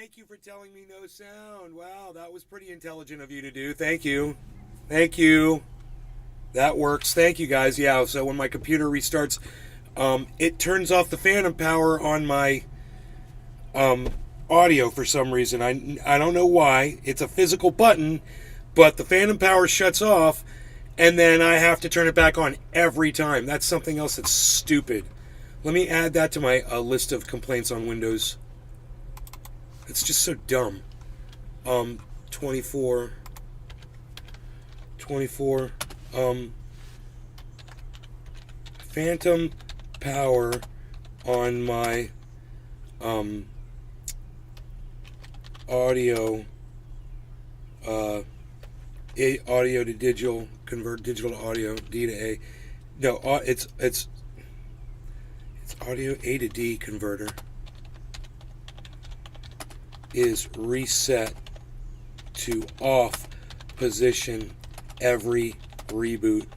Thank you for telling me no sound. Wow, that was pretty intelligent of you to do. Thank you. Thank you. That works. Thank you, guys. Yeah, so when my computer restarts, it turns off the phantom power on my audio for some reason. I don't know why. It's a physical button, but the phantom power shuts off, and then I have to turn it back on every time. That's something else that's stupid. Let me add that to my list of complaints on Windows. It's just so dumb. 24, phantom power on my audio audio to digital, convert digital to audio, D to A. No, it's audio A to D converter is reset to off position every reboot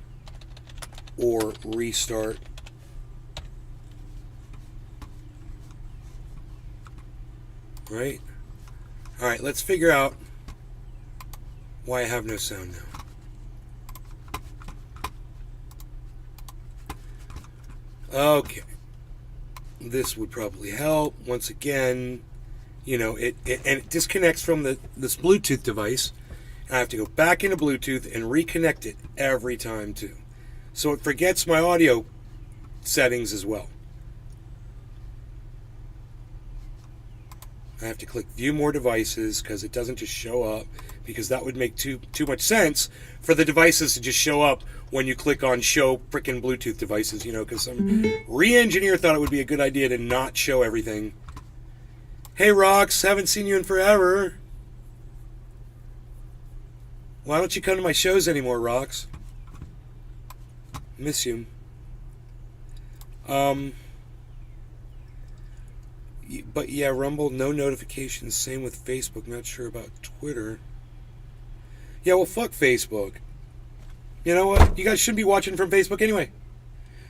or restart. Right? Alright, let's figure out why I have no sound now. Okay. This would probably help. Once again, you know, it disconnects from this Bluetooth device. And I have to go back into Bluetooth and reconnect it every time too. So it forgets my audio settings as well. I have to click view more devices because it doesn't just show up, because that would make too much sense for the devices to just show up when you click on show frickin' Bluetooth devices, you know, because some re-engineer thought it would be a good idea to not show everything. Hey Rox, haven't seen you in forever. Why don't you come to my shows anymore, Rox? Miss you. But yeah, Rumble, no notifications. Same with Facebook. Not sure about Twitter. Yeah, well, fuck Facebook. You know what? You guys shouldn't be watching from Facebook anyway.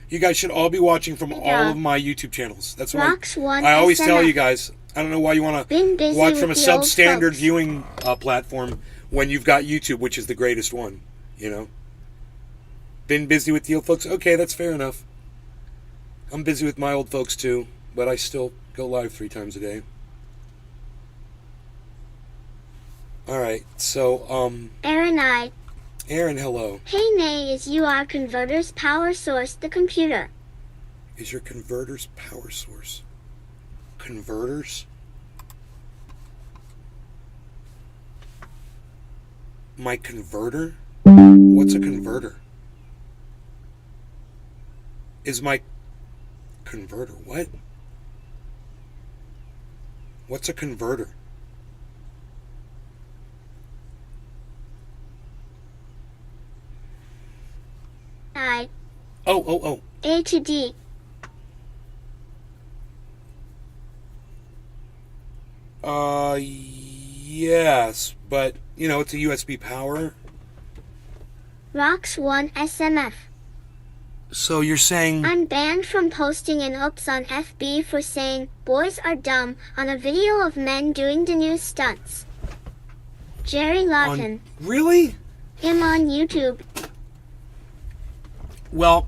You guys should all be watching from all of my YouTube channels. That's why I always tell you guys. I don't know why you want to watch from a substandard viewing platform when you've got YouTube, which is the greatest one. You know? Been busy with the old folks? Okay, that's fair enough. I'm busy with my old folks too, but I still go live 3 times a day. Alright, so, Aaron, hello. Hey Nay, is your converter's power source the computer? Is your converter's power source? Converters? My converter? What's a converter? Is my converter what? What's a converter? Oh. A to D. Yes, but, you know, it's a USB power. Rox 1 SMF. So you're saying... I'm banned from posting an oops on FB for saying boys are dumb on a video of men doing the new stunts. Jerry Lawton. Really? Him on YouTube. Well...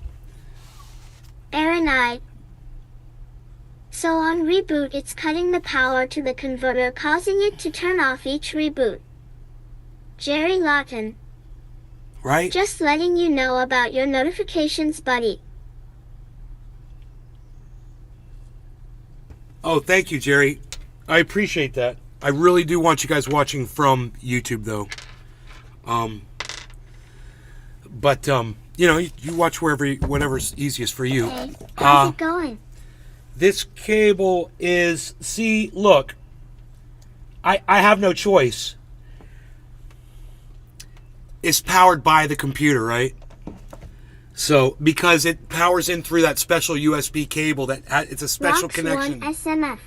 Aaron So on reboot it's cutting the power to the converter, causing it to turn off each reboot. Jerry Lawton. Right? Just letting you know about your notifications, buddy. Oh, thank you, Jerry. I appreciate that. I really do want you guys watching from YouTube, though. But you know, you watch whatever's easiest for you. Hey, how's it going? This cable is... See, look. I have no choice. It's powered by the computer, right? So, because it powers in through that special USB cable, it's a special connection. Rox 1 SMF.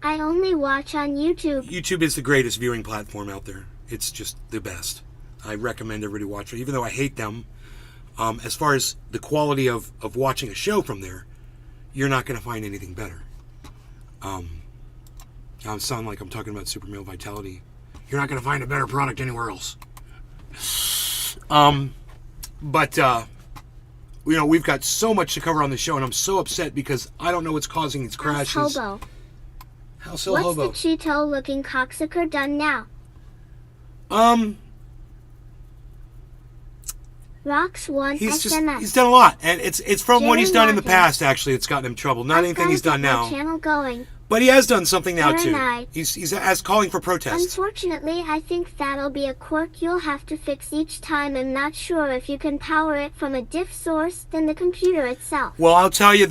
I only watch on YouTube. YouTube is the greatest viewing platform out there. It's just the best. I recommend everybody watch it, even though I hate them. As far as the quality of watching a show from there, you're not going to find anything better. I sound like I'm talking about super male vitality. You're not going to find a better product anywhere else. But we've got so much to cover on the show, and I'm so upset because I don't know what's causing these crashes. Hobo. How so, What's Hobo? the Cheeto-looking cocksucker done now? Rocks 1 SMS. He's done a lot, and it's from what Jerry he's done in the Martin. past. Actually, it's gotten him in trouble. Not anything he's done now, Channel going. but he has done something now too. Fahrenheit. He's as calling for protests. Unfortunately, I think that'll be a quirk you'll have to fix each time. I'm not sure if you can power it from a diff source than the computer itself. Well, I'll tell you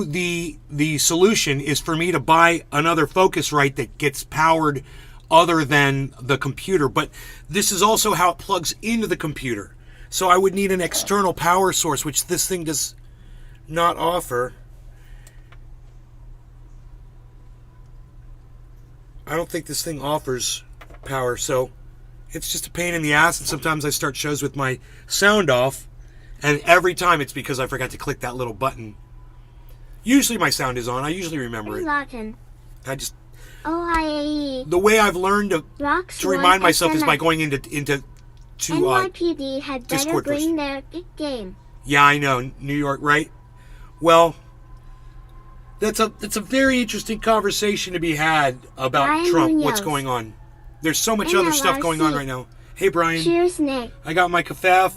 the solution is for me to buy another Focusrite that gets powered other than the computer. But this is also how it plugs into the computer. So I would need an external power source, which this thing does not offer. I don't think this thing offers power, so it's just a pain in the ass, and sometimes I start shows with my sound off, and every time it's because I forgot to click that little button. Usually my sound is on. I usually remember it. Latin. I just... OIAE. The way I've learned to remind myself SMS. is by going into NYPD had better Discord first. bring their game. Yeah, I know. New York, right? Well, that's a very interesting conversation to be had about Brian Trump, Munoz. what's going on. There's so much other stuff going on right now. Hey, Brian. Cheers, Nick. I got my cafef.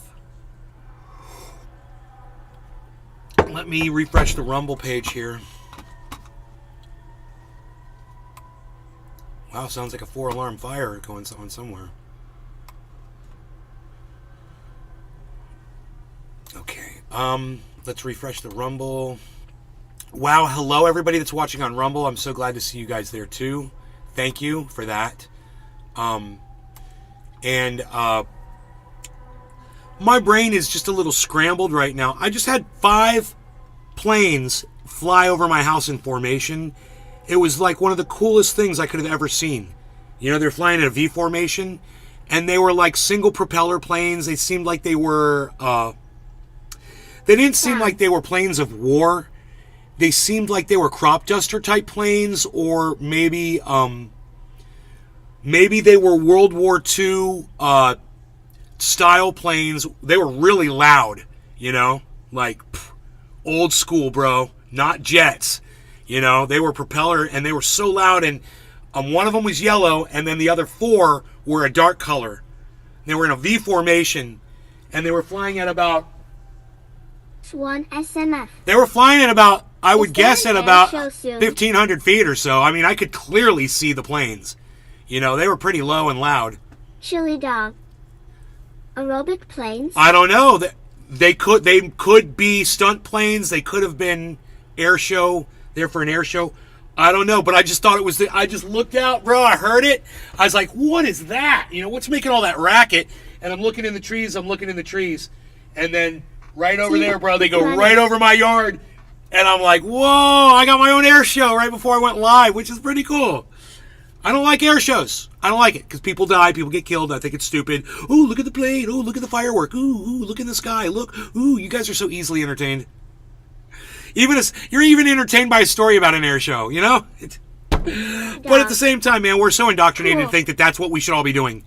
Let me refresh the Rumble page here. Wow, sounds like a 4-alarm fire going on somewhere. Okay, let's refresh the Rumble. Wow, hello everybody that's watching on Rumble. I'm so glad to see you guys there too. Thank you for that. My brain is just a little scrambled right now. I just had 5 planes fly over my house in formation. It was like one of the coolest things I could have ever seen. You know, they're flying in a V formation, and they were like single propeller planes. They seemed like they were... They didn't seem like they were planes of war. They seemed like they were crop duster type planes, or maybe they were World War II style planes. They were really loud, you know, like old school, bro, not jets. You know, they were propeller, and they were so loud. And one of them was yellow, and then the other 4 were a dark color. They were in a V formation, and they were flying at about... 1 SMF. They were flying at about, I would guess, at about show soon? 1,500 feet or so. I mean, I could clearly see the planes. You know, they were pretty low and loud. Chili dog. Aerobic planes. I don't know. They could be stunt planes. They could have been air show. There for an air show. I don't know, but I just thought it was... I just looked out, bro. I heard it. I was like, what is that? You know, what's making all that racket? And I'm looking in the trees. And then... right over there, bro. They go right over my yard. And I'm like, whoa, I got my own air show right before I went live, which is pretty cool. I don't like air shows. I don't like it because people die, people get killed. I think it's stupid. Ooh, look at the plane. Ooh, look at the firework. Ooh, look in the sky. Look. Ooh, you guys are so easily entertained. You're even entertained by a story about an air show, you know? But at the same time, man, we're so indoctrinated to think that that's what we should all be doing.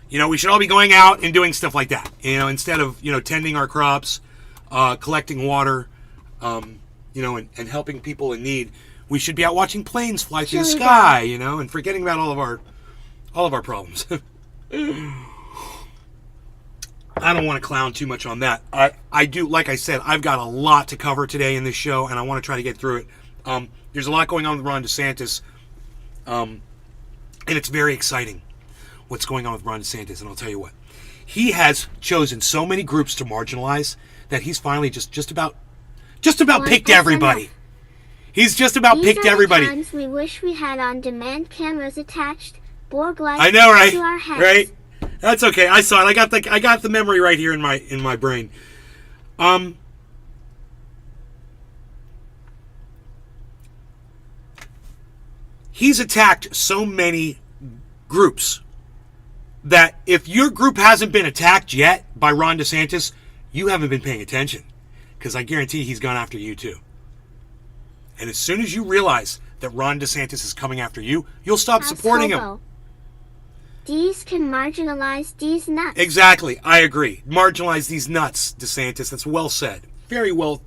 You know, we should all be going out and doing stuff like that. You know, instead of, tending our crops, collecting water, and helping people in need. We should be out watching planes fly through the sky, and forgetting about all of our problems. I don't want to clown too much on that. I do, like I said, I've got a lot to cover today in this show, and I want to try to get through it. There's a lot going on with Ron DeSantis, and it's very exciting what's going on with Ron DeSantis, and I'll tell you what. He has chosen so many groups to marginalize that he's finally just about picked everybody. He's just about picked everybody. Times we wish we had on-demand cameras attached, Borg lights I know, right? to our heads. Right? That's okay. I saw it. I got the memory right here in my brain. He's attacked so many groups that if your group hasn't been attacked yet by Ron DeSantis, you haven't been paying attention. Because I guarantee he's gone after you too. And as soon as you realize that Ron DeSantis is coming after you, you'll stop supporting him. These can marginalize these nuts. Exactly. I agree. Marginalize these nuts, DeSantis. That's well said. Very well.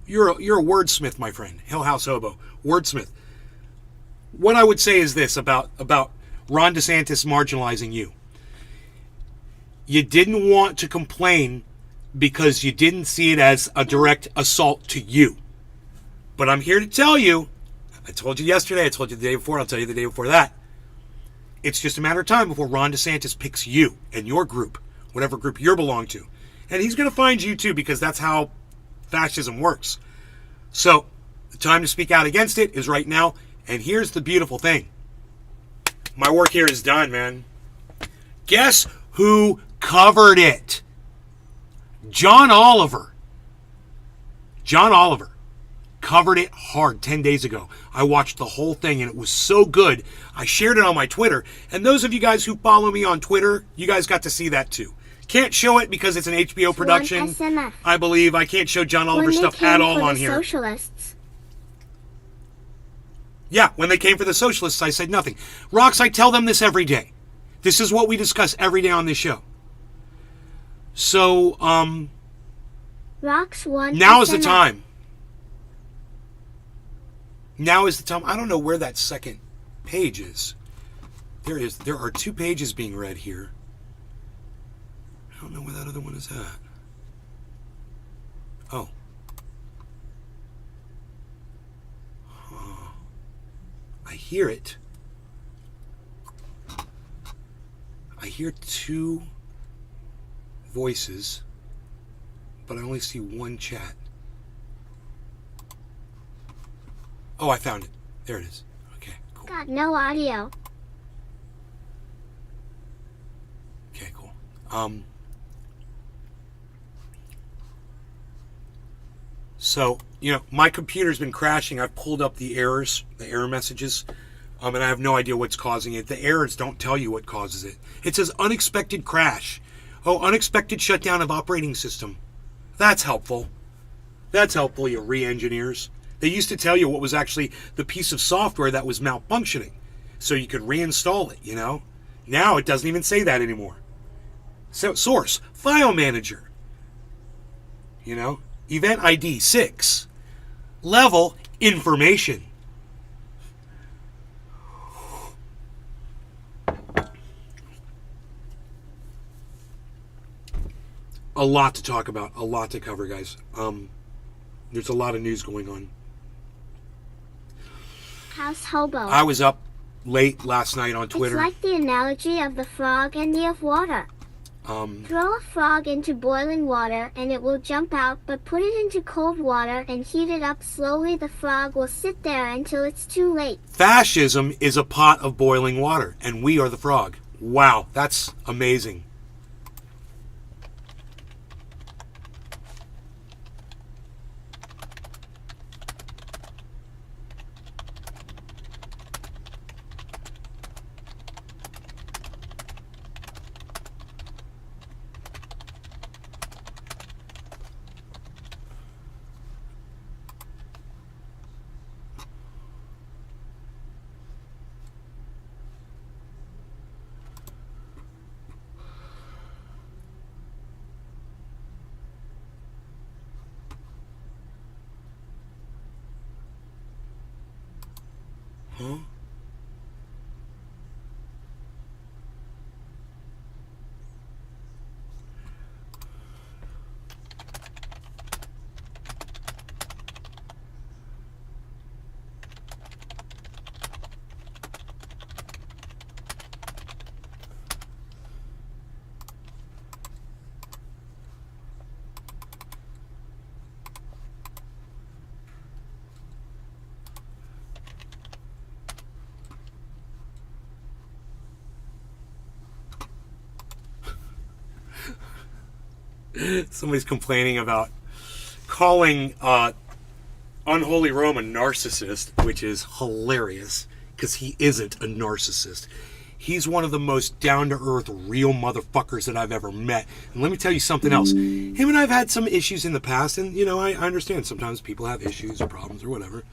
You're a wordsmith, my friend. Hill House Hobo. Wordsmith. What I would say is this about Ron DeSantis marginalizing you. You didn't want to complain because you didn't see it as a direct assault to you. But I'm here to tell you, I told you yesterday, I told you the day before, I'll tell you the day before that. It's just a matter of time before Ron DeSantis picks you and your group, whatever group you belong to. And he's going to find you too, because that's how fascism works. So, the time to speak out against it is right now. And here's the beautiful thing. My work here is done, man. Guess who covered it? John Oliver. John Oliver covered it hard 10 days ago. I watched the whole thing and it was so good. I shared it on my Twitter. And those of you guys who follow me on Twitter, you guys got to see that too. Can't show it because it's an HBO production. I believe I can't show John Oliver stuff at all on here. Socialists. Yeah, when they came for the socialists, I said nothing. Rox, I tell them this every day. This is what we discuss every day on this show. So, Rox won. Now is the time. Now is the time. I don't know where that second page is. There is. There are 2 pages being read here. I don't know where that other one is at. Oh. I hear it. I hear 2 voices, but I only see 1 chat. Oh, I found it. There it is. Okay, cool. Got no audio. Okay, cool. So, my computer's been crashing. I've pulled up the errors, the error messages, and I have no idea what's causing it. The errors don't tell you what causes it. It says unexpected crash. Oh, unexpected shutdown of operating system. That's helpful. That's helpful, you re-engineers. They used to tell you what was actually the piece of software that was malfunctioning, so you could reinstall it, Now it doesn't even say that anymore. So, source, file manager. Event ID 6. Level, information. A lot to talk about, a lot to cover, guys. There's a lot of news going on. House Hobo. I was up late last night on Twitter. It's like the analogy of the frog and the of water. Throw a frog into boiling water and it will jump out, but put it into cold water and heat it up slowly. The frog will sit there until it's too late. Fascism is a pot of boiling water, and we are the frog. Wow, that's amazing. Huh? Somebody's complaining about calling Unholy Rome a narcissist, which is hilarious, because he isn't a narcissist. He's one of the most down-to-earth, real motherfuckers that I've ever met. And let me tell you something else. Him and I have had some issues in the past, and, I understand sometimes people have issues or problems or whatever,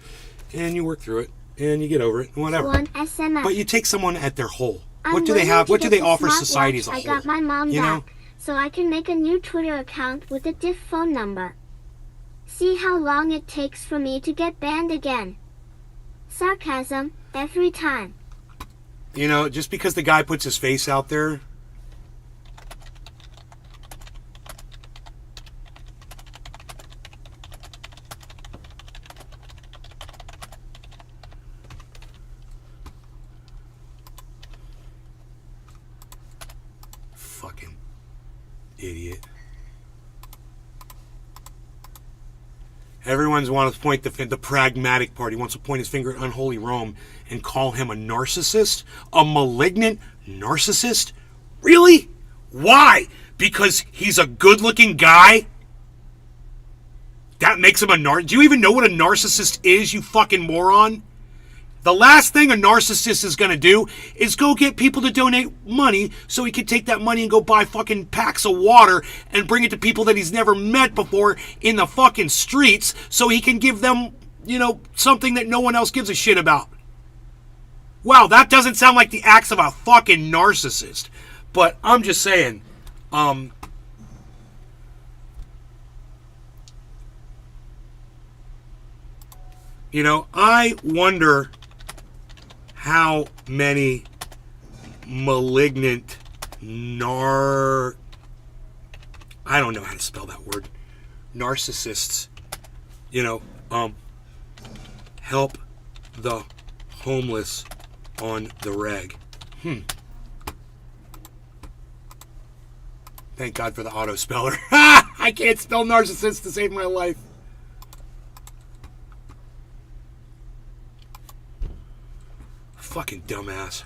and you work through it. and you get over it, whatever. One SMS. But you take someone at their whole. I'm What do they waiting have? to What do get they the offer smartwatch society as a whole? I got my mom You know? back, so I can make a new Twitter account with a diff phone number. See how long it takes for me to get banned again. Sarcasm, every time. You know, just because the guy puts his face out there. Fucking idiot. Everyone's wants to point the pragmatic part. He wants to point his finger at unholy Rome and call him a narcissist? A malignant narcissist? Really? Why? Because he's a good-looking guy? That makes him a narcissist? Do you even know what a narcissist is, you fucking moron? The last thing a narcissist is going to do is go get people to donate money so he can take that money and go buy fucking packs of water and bring it to people that he's never met before in the fucking streets so he can give them, you know, something that no one else gives a shit about. Wow, that doesn't sound like the acts of a fucking narcissist. But I'm just saying, you know, I wonder how many malignant I don't know how to spell that word. Narcissists, you know, help the homeless on the reg. Thank God for the auto speller. I can't spell narcissist to save my life. Fucking dumbass.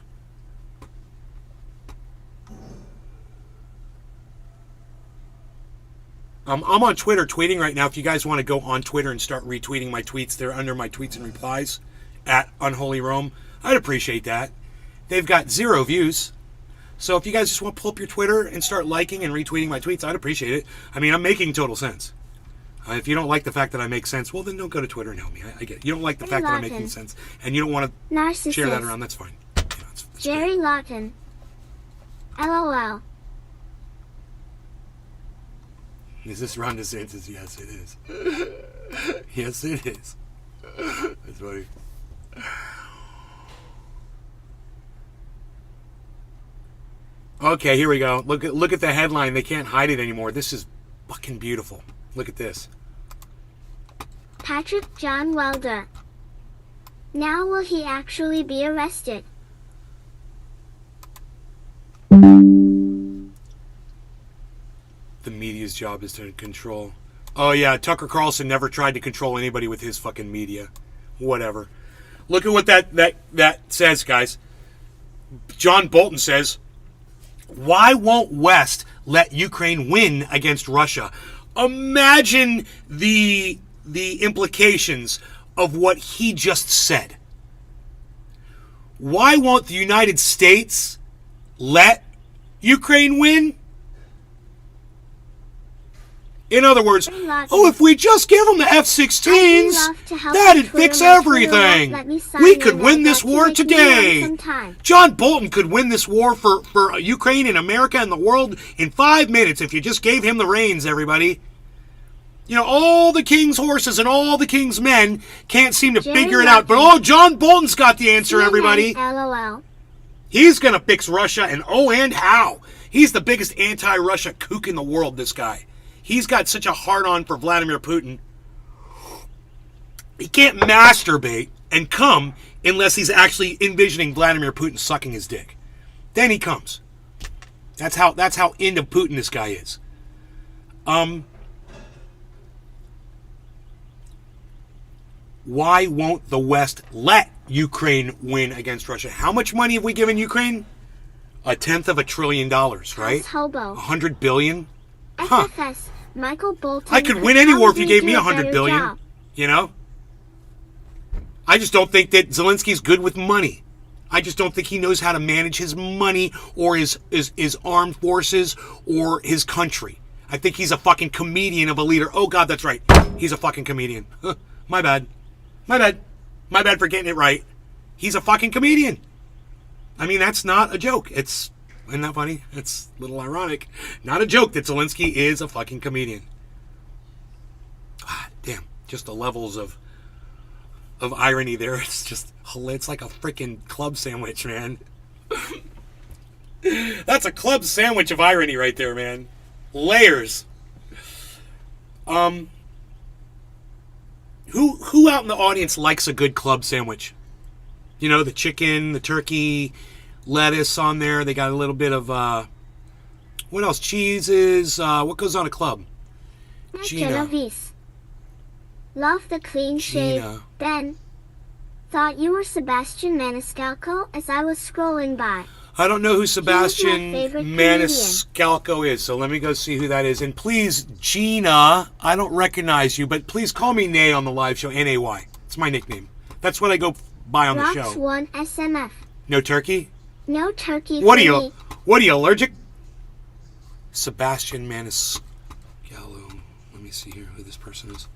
I'm on Twitter tweeting right now. If you guys want to go on Twitter and start retweeting my tweets, they're under my tweets and replies at Unholy Rome. I'd appreciate that. They've got 0 views. So if you guys just want to pull up your Twitter and start liking and retweeting my tweets, I'd appreciate it. I mean, I'm making total sense. If you don't like the fact that I make sense, well, then don't go to Twitter and help me. I get it. You don't like the fact that I'm making sense, and you don't want to share that around. That's fine. You know, it's Jerry great. Lawton. LOL. Is this Ron DeSantis? Yes, it is. Yes, it is. That's funny. Okay, here we go. Look at the headline. They can't hide it anymore. This is fucking beautiful. Look at this. Patrick John Welder. Now will he actually be arrested? The media's job is to control. Oh yeah, Tucker Carlson never tried to control anybody with his fucking media. Whatever. Look at what that says, guys. John Bolton says, why won't West let Ukraine win against Russia? Imagine the implications of what he just said. Why won't the United States let Ukraine win? In other words, if we just give them the F-16s, that'd fix everything. We could win this war today. John Bolton could win this war for Ukraine and America and the world in 5 minutes if you just gave him the reins, everybody. You know, all the king's horses and all the king's men can't seem to figure it out. But, John Bolton's got the answer, everybody. LOL. He's going to fix Russia, and how? He's the biggest anti-Russia kook in the world, this guy. He's got such a hard-on for Vladimir Putin. He can't masturbate and come unless he's actually envisioning Vladimir Putin sucking his dick. Then he comes. That's how into Putin this guy is. Why won't the West let Ukraine win against Russia? How much money have we given Ukraine? $1/10 $1 trillion, right? Hobo. $100 billion? SFS. Michael Bolton. I could win any war if you gave me $100 billion. Job. You know? I just don't think that Zelensky's good with money. I just don't think he knows how to manage his money or his armed forces or his country. I think he's a fucking comedian of a leader. Oh, God, that's right. He's a fucking comedian. My bad. My bad. My bad for getting it right. He's a fucking comedian. I mean, that's not a joke. Isn't that funny? It's a little ironic. Not a joke that Zelensky is a fucking comedian. Ah, damn. Just the levels of irony there. It's like a freaking club sandwich, man. That's a club sandwich of irony right there, man. Layers. Who out in the audience likes a good club sandwich? You know, the chicken, the turkey, lettuce on there. They got a little bit of, what else? Cheeses. What goes on a club? Gina. Love the clean shave. Ben. Thought you were Sebastian Maniscalco as I was scrolling by. I don't know who Sebastian Maniscalco is, so let me go see who that is. And please, Gina, I don't recognize you, but please call me Nay on the live show, N-A-Y. It's my nickname. That's what I go by on the show. Rocks 1 SMF. No turkey? No turkey. What are you allergic? Sebastian Maniscalco. Let me see here who this person is.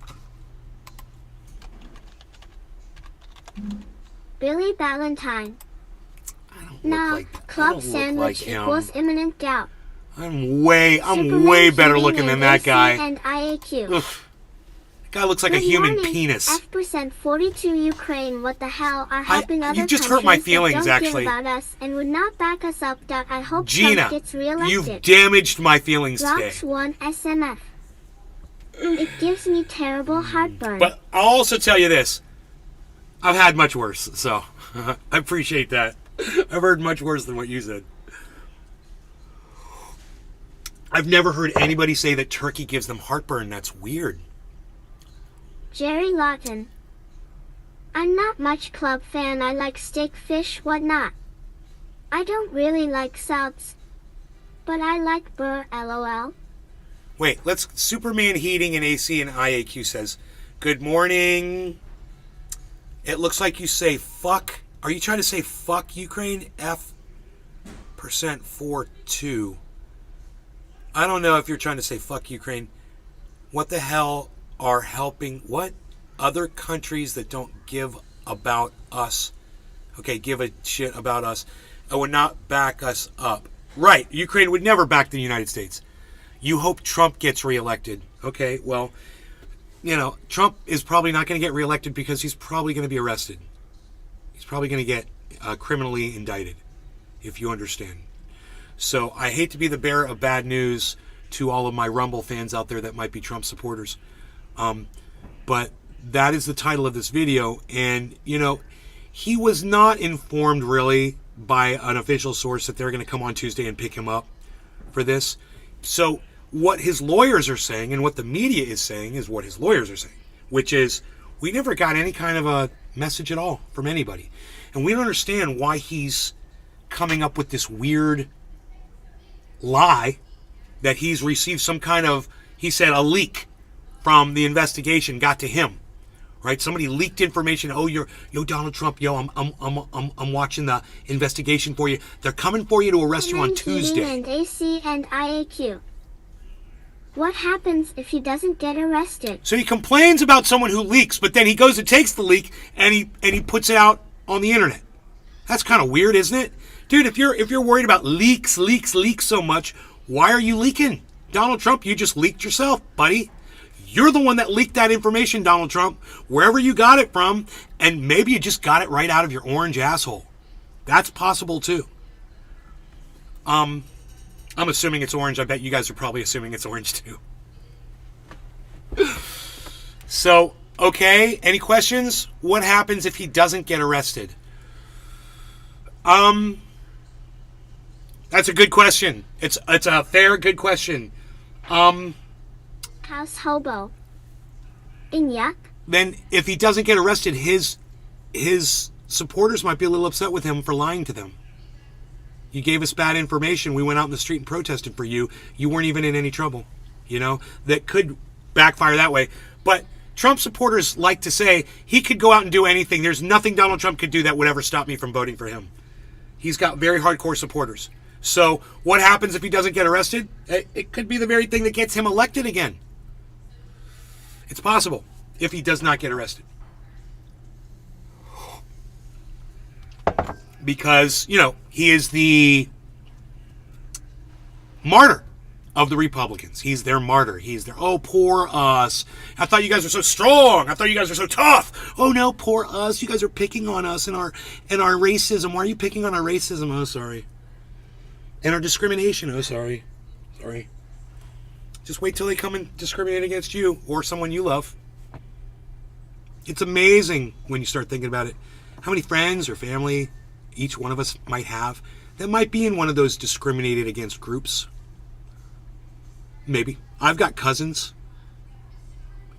Billy Valentine. I don't No, look like, club sandwich equals imminent doubt. I'm way better looking than that guy. And IAQ. Ugh. That guy looks like a human penis. F%42 Ukraine, what the hell, are helping other you just hurt my feelings, that don't actually. care about us and would not back us up. I hope Gina, Trump gets reelected. you've damaged my feelings today. Rocks 1 SMF. It gives me terrible heartburn. But I'll also tell you this. I've had much worse, so I appreciate that. I've heard much worse than what you said. I've never heard anybody say that turkey gives them heartburn. That's weird. Jerry Lawton. I'm not much club fan. I like steak, fish, whatnot. I don't really like salads, but I like burr, LOL. Wait, Superman Heating and AC and IAQ says, good morning. It looks like you say fuck. Are you trying to say fuck Ukraine? F%42. I don't know if you're trying to say fuck Ukraine. What the hell are helping what? Other countries that don't give about us. Okay, give a shit about us. And would not back us up. Right, Ukraine would never back the United States. You hope Trump gets reelected. Okay, well, you know, Trump is probably not going to get reelected because he's probably going to be arrested. He's probably going to get criminally indicted, if you understand. So I hate to be the bearer of bad news to all of my Rumble fans out there that might be Trump supporters. But that is the title of this video. And, you know, he was not informed really by an official source that they're going to come on Tuesday and pick him up for this. So what his lawyers are saying and what the media is saying is what his lawyers are saying, which is we never got any kind of a message at all from anybody. And we don't understand why he's coming up with this weird lie that he's received some kind of, he said, a leak from the investigation got to him, right? Somebody leaked information. Oh, yo, Donald Trump, I'm watching the investigation for you. They're coming for you to arrest you on Tuesday. And AC and IAQ. What happens if he doesn't get arrested? So he complains about someone who leaks, but then he goes and takes the leak and he puts it out on the internet. That's kind of weird, isn't it? Dude, if you're worried about leaks so much, why are you leaking? Donald Trump, you just leaked yourself, buddy. You're the one that leaked that information, Donald Trump, wherever you got it from, and maybe you just got it right out of your orange asshole. That's possible too. I'm assuming it's orange. I bet you guys are probably assuming it's orange too. So, okay, any questions? What happens if he doesn't get arrested? That's a good question. It's a fair, good question. House hobo. In yuck. Then if he doesn't get arrested, his supporters might be a little upset with him for lying to them. You gave us bad information. We went out in the street and protested for you. You weren't even in any trouble. You know, that could backfire that way. But Trump supporters like to say he could go out and do anything. There's nothing Donald Trump could do that would ever stop me from voting for him. He's got very hardcore supporters. So what happens if he doesn't get arrested? It could be the very thing that gets him elected again. It's possible if he does not get arrested. because, you know, he is the martyr of the Republicans. He's their martyr. He's their, oh, poor us. I thought you guys were so strong. I thought you guys were so tough. Oh, no, poor us. You guys are picking on us and our racism. Why are you picking on our racism? Oh, sorry. And our discrimination. Oh, sorry. Sorry. Just wait till they come and discriminate against you or someone you love. It's amazing when you start thinking about it. How many friends or family each one of us might have that might be in one of those discriminated against groups. Maybe. I've got cousins.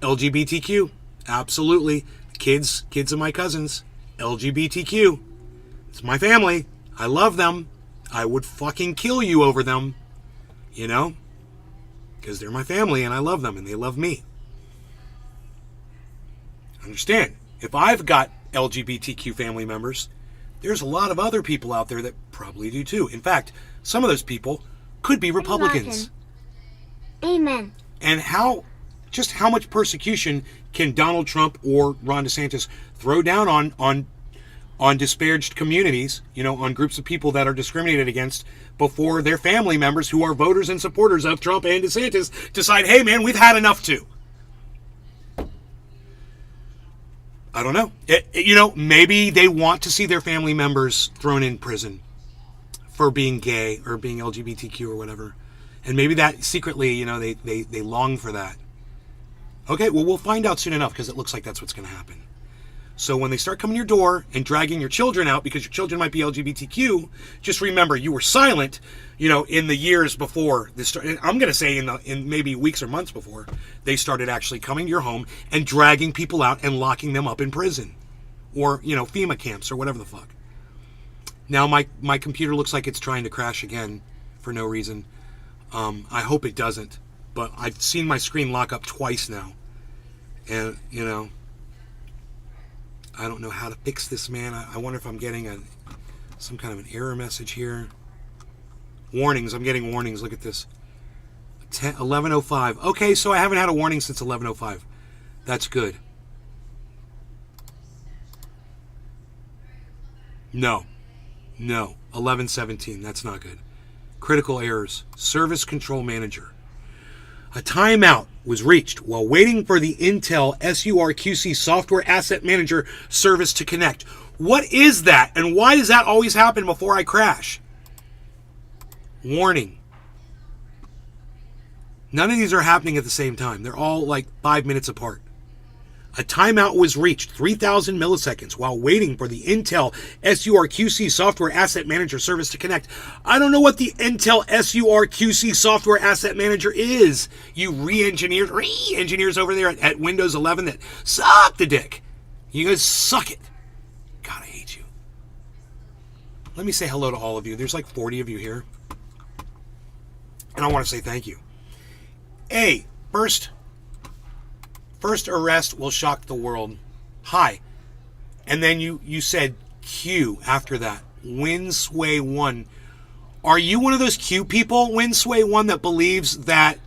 LGBTQ. Absolutely. Kids of my cousins. LGBTQ. It's my family. I love them. I would fucking kill you over them. You know? Because they're my family and I love them and they love me. Understand, if I've got LGBTQ family members, there's a lot of other people out there that probably do too. In fact, some of those people could be Republicans. Amen. And how much persecution can Donald Trump or Ron DeSantis throw down on disparaged communities, you know, on groups of people that are discriminated against before their family members who are voters and supporters of Trump and DeSantis decide, hey man, we've had enough too. I don't know. You know, maybe they want to see their family members thrown in prison for being gay or being LGBTQ or whatever. And maybe that secretly, you know, they long for that. Okay, well, we'll find out soon enough because it looks like that's what's going to happen. So when they start coming to your door and dragging your children out because your children might be LGBTQ, just remember you were silent, you know, in the years before this. I'm going to say in maybe weeks or months before they started actually coming to your home and dragging people out and locking them up in prison or, you know, FEMA camps or whatever the fuck. Now my computer looks like it's trying to crash again for no reason. I hope it doesn't, but I've seen my screen lock up twice now, and you know. I don't know how to fix this, man. I wonder if I'm getting some kind of an error message here. Warnings. I'm getting warnings. Look at this. 11:05. Okay, so I haven't had a warning since 11:05. That's good. No. 11:17. That's not good. Critical errors. Service Control Manager. A timeout was reached while waiting for the Intel SURQC Software Asset Manager service to connect. What is that, and why does that always happen before I crash? Warning. None of these are happening at the same time. They're all like 5 minutes apart. A timeout was reached 3,000 milliseconds while waiting for the Intel SURQC Software Asset Manager service to connect. I don't know what the Intel SURQC Software Asset Manager is. You re-engineers over there at Windows 11 that suck the dick. You guys suck it. God, I hate you. Let me say hello to all of you. There's like 40 of you here. And I want to say thank you. First arrest will shock the world. Hi. And then you said Q after that. Winsway 1. Are you one of those Q people, Winsway 1, that believes that,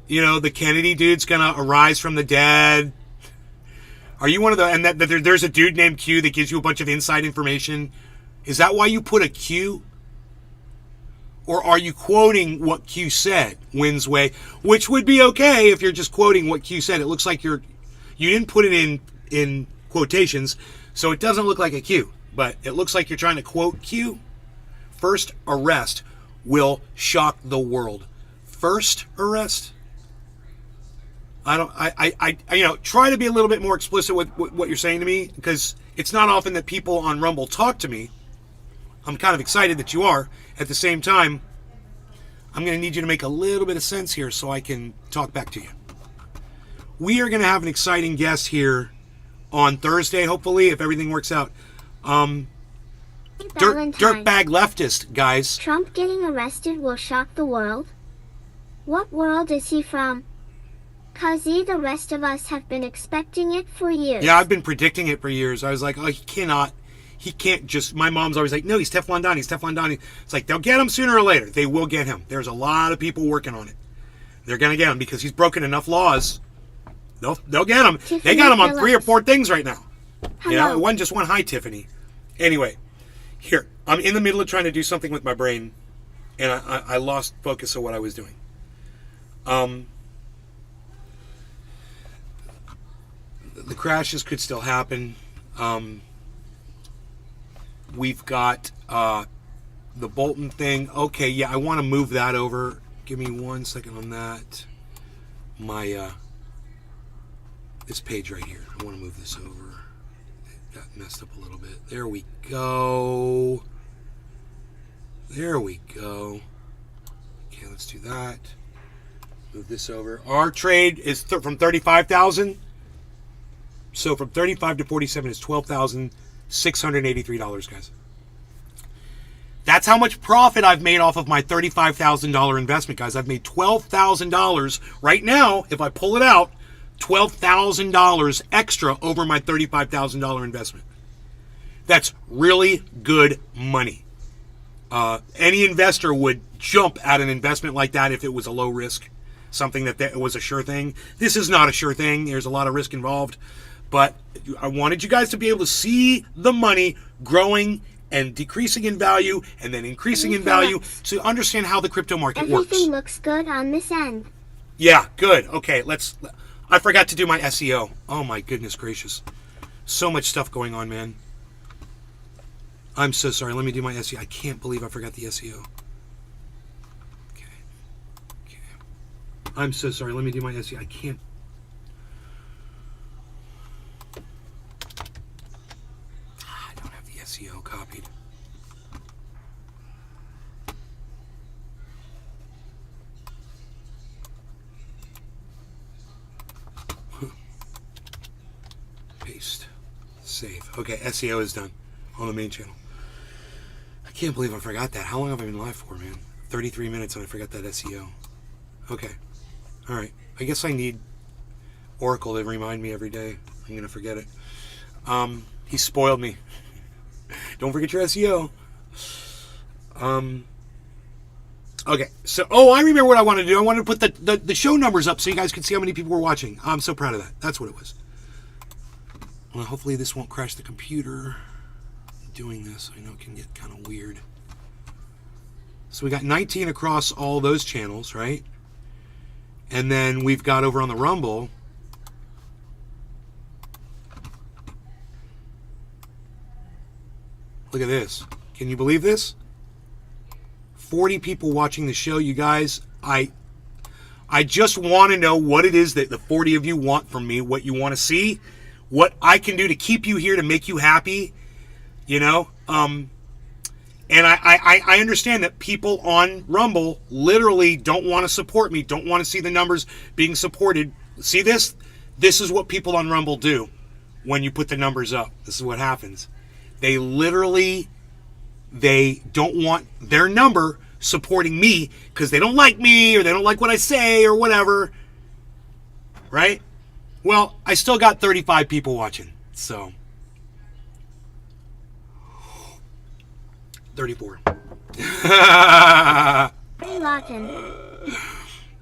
you know, the Kennedy dude's gonna arise from the dead? Are you one of the, and that there's a dude named Q that gives you a bunch of inside information? Is that why you put a Q? Or are you quoting what Q said, Winsway? Which would be okay if you're just quoting what Q said. It looks like you didn't put it in quotations, so it doesn't look like a Q. But it looks like you're trying to quote Q. First arrest will shock the world. First arrest? I you know, try to be a little bit more explicit with what you're saying to me, because it's not often that people on Rumble talk to me. I'm kind of excited that you are. At the same time, I'm going to need you to make a little bit of sense here so I can talk back to you. We are going to have an exciting guest here on Thursday, hopefully, if everything works out. Dirtbag leftist, guys. Trump getting arrested will shock the world? What world is he from? 'Cause the rest of us have been expecting it for years. Yeah, I've been predicting it for years. I was like, oh, he can't just, my mom's always like, no, he's Teflon Donnie. It's like, they'll get him sooner or later. They will get him. There's a lot of people working on it. They're going to get him because he's broken enough laws. They'll get him. They got him on 3 or 4 things right now. Hello. You know, it wasn't just one. Hi, Tiffany. Anyway, here, I'm in the middle of trying to do something with my brain, and I lost focus of what I was doing. The crashes could still happen. We've got the Bolton thing. Okay, yeah, I want to move that over. Give me 1 second on that. My this page right here. I want to move this over. It got messed up a little bit. There we go. There we go. Okay, let's do that. Move this over. Our trade is from 35,000. So from 35 to 47 is $12,683, guys. That's how much profit I've made off of my $35,000 investment, guys. I've made $12,000 right now. If I pull it out, $12,000 extra over my $35,000 investment. That's really good money. Any investor would jump at an investment like that if it was a low risk, something that was a sure thing. This is not a sure thing. There's a lot of risk involved. But I wanted you guys to be able to see the money growing and decreasing in value and then increasing in value to understand how the crypto market works. Everything looks good on this end. Yeah, good. Okay, I forgot to do my SEO. Oh my goodness gracious. So much stuff going on, man. I'm so sorry. Let me do my SEO. I can't believe I forgot the SEO. Okay. I'm so sorry. Let me do my SEO. I can't. I don't have the SEO copied. Paste. Save. Okay, SEO is done on the main channel. I can't believe I forgot that. How long have I been live for, man? 33 minutes and I forgot that SEO. Okay. Alright. I guess I need Oracle to remind me every day. I'm going to forget it. He spoiled me. Don't forget your SEO. Okay. So, I remember what I wanted to do. I wanted to put the show numbers up so you guys could see how many people were watching. I'm so proud of that. That's what it was. Well, hopefully this won't crash the computer. Doing this, I know it can get kind of weird. So we got 19 across all those channels, right? And then we've got over on the Rumble, look at this. Can you believe this? 40 people watching the show, you guys. I just want to know what it is that the 40 of you want from me, what you want to see, what I can do to keep you here, to make you happy. You know, and I understand that people on Rumble literally don't want to support me, don't want to see the numbers being supported. See this? This is what people on Rumble do when you put the numbers up. This is what happens. They don't want their number supporting me because they don't like me or they don't like what I say or whatever. Right? Well, I still got 35 people watching, so... 34. Hey, Lawton.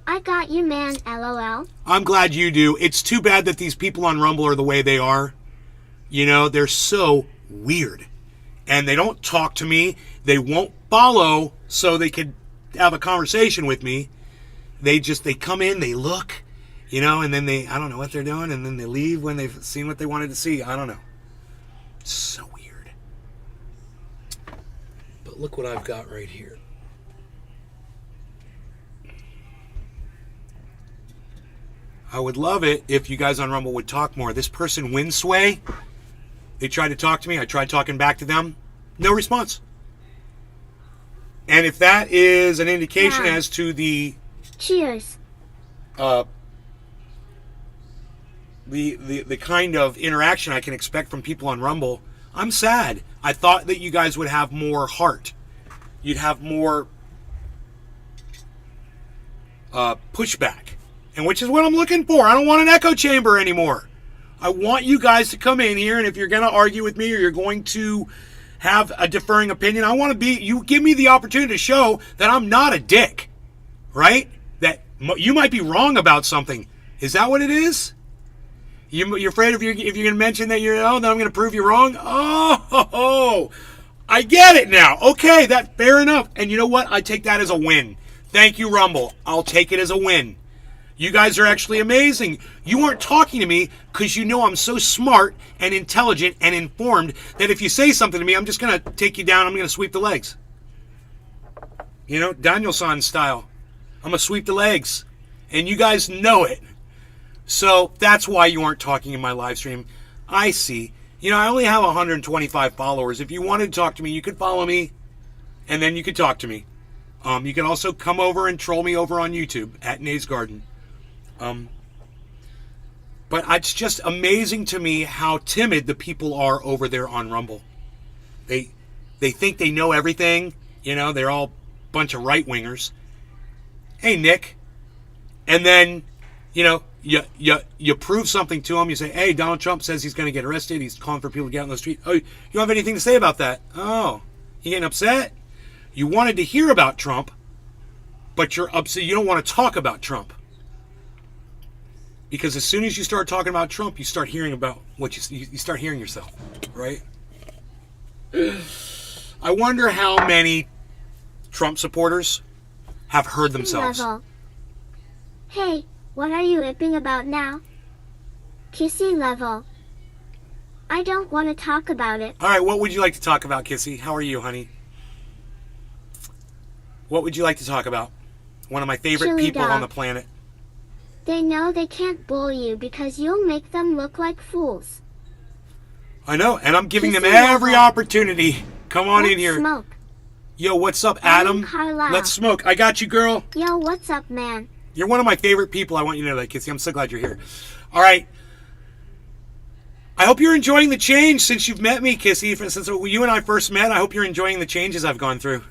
I got you, man, LOL. I'm glad you do. It's too bad that these people on Rumble are the way they are. You know, they're so weird. And they don't talk to me. They won't follow so they could have a conversation with me. They come in, they look, you know, and then I don't know what they're doing, and then they leave when they've seen what they wanted to see. I don't know. So weird. Look what I've got right here. I would love it if you guys on Rumble would talk more. This person, Windsway, they tried to talk to me. I tried talking back to them. No response. And if that is an indication as to the... Cheers. The kind of interaction I can expect from people on Rumble, I'm sad. I thought that you guys would have more heart. You'd have more pushback. And which is what I'm looking for. I don't want an echo chamber anymore. I want you guys to come in here, and if you're going to argue with me or you're going to have a differing opinion, you give me the opportunity to show that I'm not a dick. Right? That you might be wrong about something. Is that what it is? You're afraid if you're going to mention that then I'm going to prove you wrong? Oh, I get it now. Okay, that fair enough. And you know what? I take that as a win. Thank you, Rumble. I'll take it as a win. You guys are actually amazing. You aren't talking to me because you know I'm so smart and intelligent and informed that if you say something to me, I'm just going to take you down. I'm going to sweep the legs. You know, Danielson style. I'm going to sweep the legs. And you guys know it. So that's why you aren't talking in my live stream. I see. You know, I only have 125 followers. If you wanted to talk to me, you could follow me, and then you could talk to me. You can also come over and troll me over on YouTube at Nay's Garden. But it's just amazing to me how timid the people are over there on Rumble. They think they know everything. You know, they're all a bunch of right-wingers. Hey, Nick. And then, you know, you prove something to them. You say, hey, Donald Trump says he's going to get arrested. He's calling for people to get out on the street. Oh, you don't have anything to say about that? Oh, you getting upset? You wanted to hear about Trump, but you're upset. You don't want to talk about Trump. Because as soon as you start talking about Trump, you start hearing about what you start hearing yourself, right? I wonder how many Trump supporters have heard themselves. Level. Hey, what are you ripping about now? Kissy level. I don't want to talk about it. All right, what would you like to talk about, Kissy? How are you, honey? What would you like to talk about? One of my favorite Chili people dog. on the planet. They know they can't bully you because you'll make them look like fools. I know, and I'm giving them Kissy every level. opportunity. Come on Let's in here. Smoke. Yo, what's up, Adam? Carlisle. Let's smoke. I got you, girl. Yo, what's up, man? You're one of my favorite people. I want you to know that, Kissy. I'm so glad you're here. All right. I hope you're enjoying the change since you've met me, Kissy. Since you and I first met, I hope you're enjoying the changes I've gone through.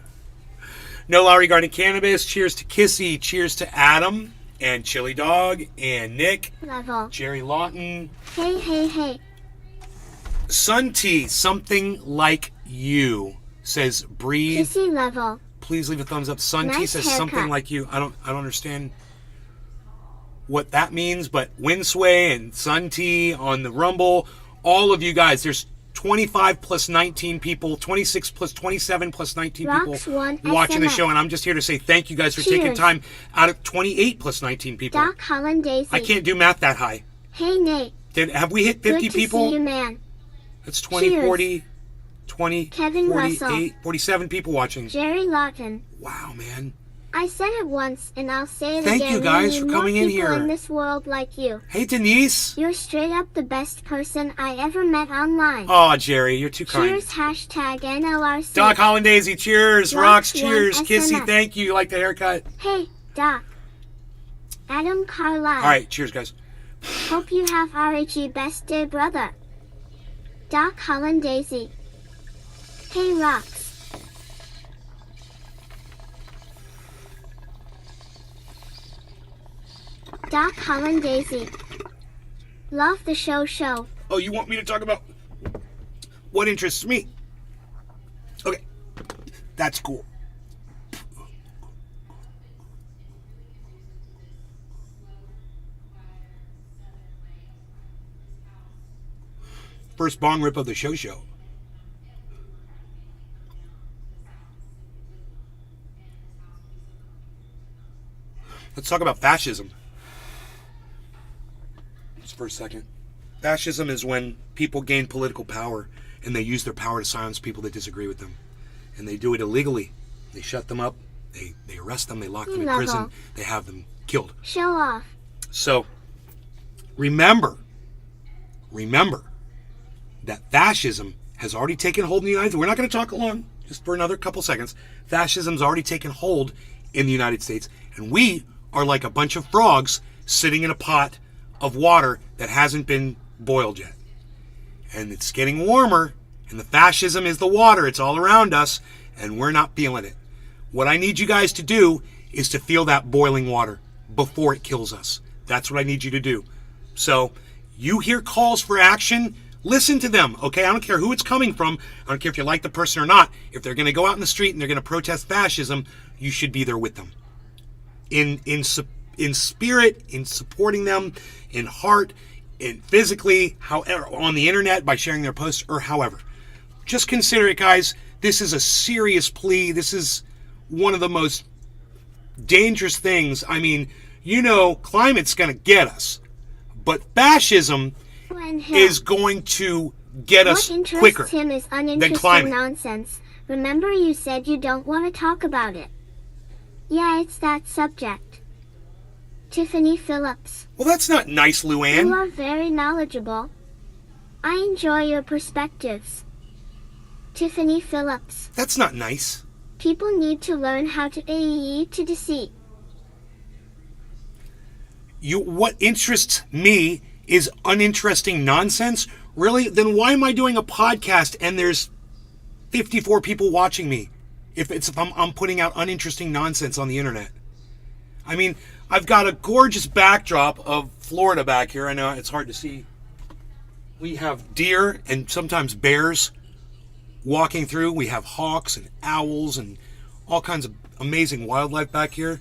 No Lowry Garden Cannabis. Cheers to Kissy. Cheers to Adam and Chili Dog and Nick. Level. Jerry Lawton. Hey, hey, hey. Sun T, something like you, says breathe. Kissy level. Please leave a thumbs up. Sun T Nice says haircut. something like you. I don't understand what that means, but Winsway and Sun T on the Rumble, all of you guys, there's 25 plus 19 people, 26 plus 27 plus 19 Rocks people one watching the SMS. show, and I'm just here to say thank you guys for taking Cheers. time out of 28 plus 19 people. Doc Holland Daisy. I can't do math that high. Hey, Nate. Have we hit 50 Good to people? see you, man. That's 20, Cheers. 40, 20, Kevin 48, Russell. 47 people watching. Jerry Lawton. Wow, man. I said it once, and I'll say it Thank again. you guys We for need coming more in people here. in this world like you. Hey, Denise. You're straight up the best person I ever met online. Oh, Jerry, you're too kind. Cheers, hashtag NLRC. Doc Holland Daisy, cheers. Rocks, Rocks, cheers. one Kissy, SMS. thank you. You like the haircut? Hey, Doc. Adam Carlisle. All right, cheers, guys. Hope you have RHE best day, brother. Doc Holland Daisy. Hey, Rocks. Doc Holland Daisy. Love the show. Oh, you want me to talk about what interests me? Okay, that's cool. First bong rip of the show. Let's talk about fascism. Just for a second. Fascism is when people gain political power and they use their power to silence people that disagree with them. And they do it illegally. They shut them up, they arrest them, they lock them in prison, they have them killed. Show off. So, remember that fascism has already taken hold in the United States. We're not going to talk long, just for another couple seconds. Fascism's already taken hold in the United States, and we are like a bunch of frogs sitting in a pot of water that hasn't been boiled yet. And it's getting warmer, and the fascism is the water. It's all around us, and we're not feeling it. What I need you guys to do is to feel that boiling water before it kills us. That's what I need you to do. So, you hear calls for action, listen to them, okay? I don't care who it's coming from. I don't care if you like the person or not. If they're going to go out in the street and they're going to protest fascism, you should be there with them. In spirit, in supporting them, in heart, physically, however, on the internet, by sharing their posts, or however. Just consider it, guys. This is a serious plea. This is one of the most dangerous things. I mean, climate's going to get us. But fascism is going to get us quicker him is than climate. Nonsense. Remember you said you don't want to talk about it. Yeah, it's that subject. Tiffany Phillips. Well, that's not nice, Luann. You are very knowledgeable. I enjoy your perspectives. Tiffany Phillips. That's not nice. People need to learn how to AE to deceit. What interests me is uninteresting nonsense. Really? Then why am I doing a podcast and there's 54 people watching me if I'm putting out uninteresting nonsense on the internet? I mean, I've got a gorgeous backdrop of Florida back here. I know it's hard to see. We have deer and sometimes bears walking through. We have hawks and owls and all kinds of amazing wildlife back here.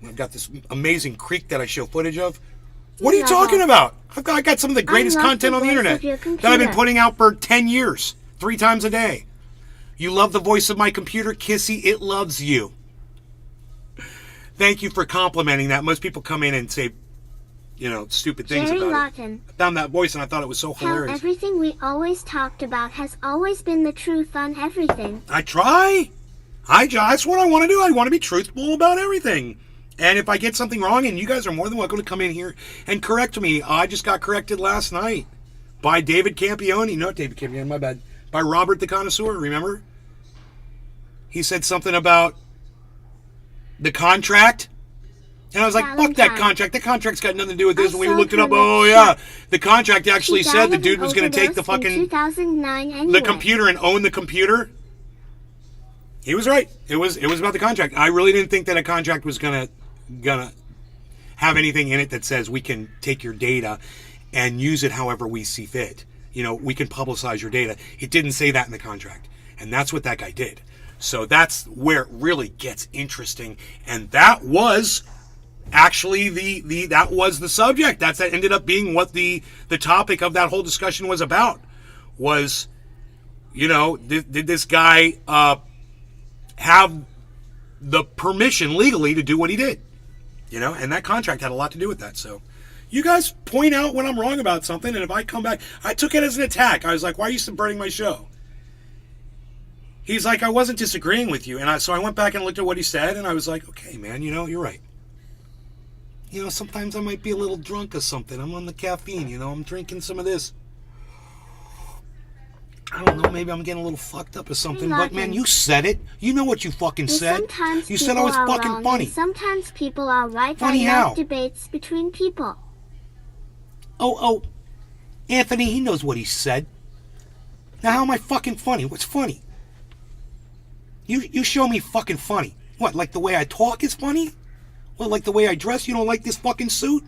I've got this amazing creek that I show footage of. What are you talking about? I got some of the greatest content on the internet that I've been putting out for 10 years, 3 times a day. You love the voice of my computer, Kissy. It loves you. Thank you for complimenting that. Most people come in and say, stupid things Jerry about Lawton. it. I found that voice and I thought it was so hilarious. Everything we always talked about has always been the truth on everything. I try. That's what I want to do. I want to be truthful about everything. And if I get something wrong, and you guys are more than welcome to come in here and correct me. I just got corrected last night by David Campione. Not David Campione, my bad. By Robert the Connoisseur, remember? He said something about the contract. And I was like, fuck that contract. The contract's got nothing to do with this. And we looked it up. Oh, yeah. The contract actually said the dude was going to take the fucking 2009 anyway. the computer and own the computer. He was right. It was about the contract. I really didn't think that a contract was gonna have anything in it that says we can take your data and use it however we see fit. We can publicize your data. It didn't say that in the contract. And that's what that guy did. So that's where it really gets interesting. And that was actually that was the subject. That ended up being what the topic of that whole discussion was about. Was, did this guy have the permission legally to do what he did? And that contract had a lot to do with that. So you guys point out when I'm wrong about something, and if I come back, I took it as an attack. I was like, why are you subverting my show? He's like, I wasn't disagreeing with you. And so I went back and looked at what he said, and I was like, okay, man, you're right. Sometimes I might be a little drunk or something. I'm on the caffeine, I'm drinking some of this. I don't know, maybe I'm getting a little fucked up or something, but man, you said it. You know what you fucking said. You said I was fucking funny. Sometimes people are right. Funny how? Debates between people. Oh, Anthony, he knows what he said. Now how am I fucking funny? What's funny? You show me fucking funny. What, like the way I talk is funny? What, like the way I dress? You don't like this fucking suit?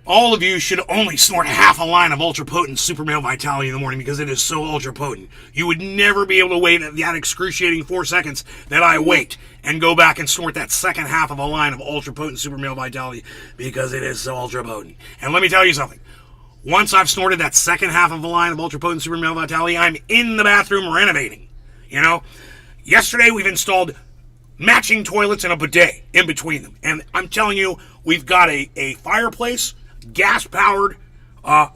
All of you should only snort half a line of ultra-potent super male vitality in the morning because it is so ultra-potent. You would never be able to wait that excruciating 4 seconds that I wait and go back and snort that second half of a line of ultra-potent super male vitality because it is so ultra-potent. And let me tell you something. Once I've snorted that second half of a line of ultra-potent super male vitality, I'm in the bathroom renovating. Yesterday we've installed matching toilets and a bidet in between them. And I'm telling you, we've got a fireplace, gas powered.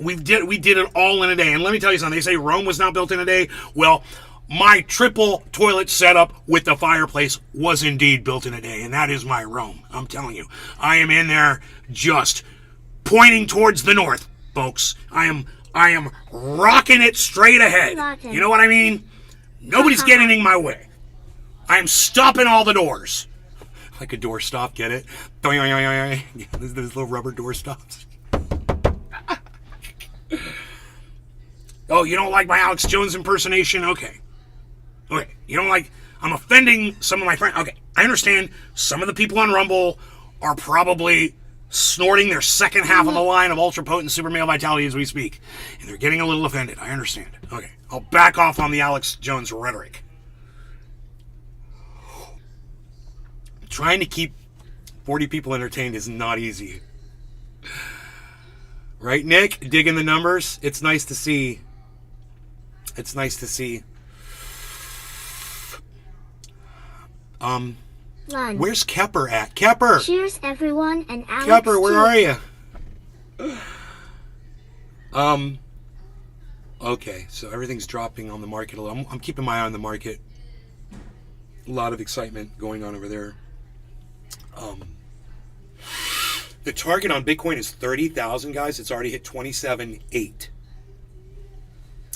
We did it all in a day. And let me tell you something. They say Rome was not built in a day. Well, my triple toilet setup with the fireplace was indeed built in a day, and that is my Rome. I'm telling you, I am in there just pointing towards the north, folks. I am rocking it straight ahead. You know what I mean? Nobody's getting in my way. I am stopping all the doors. Like a door stop, get it? Those little rubber door stops. Oh, you don't like my Alex Jones impersonation? Okay. You don't like... I'm offending some of my friends. Okay, I understand some of the people on Rumble are probably snorting their second half of a line of ultra-potent super male vitality as we speak. And they're getting a little offended. I understand. Okay, I'll back off on the Alex Jones rhetoric. I'm trying to keep 40 people entertained is not easy. Right, Nick? Digging the numbers? It's nice to see. It's nice to see. Lunch. Where's Kepper at? Kepper! Cheers, everyone, and Alex Kepper, where too. are you? Okay, so everything's dropping on the market a little. I'm keeping my eye on the market. A lot of excitement going on over there. The target on Bitcoin is 30,000, guys. It's already hit 27.8.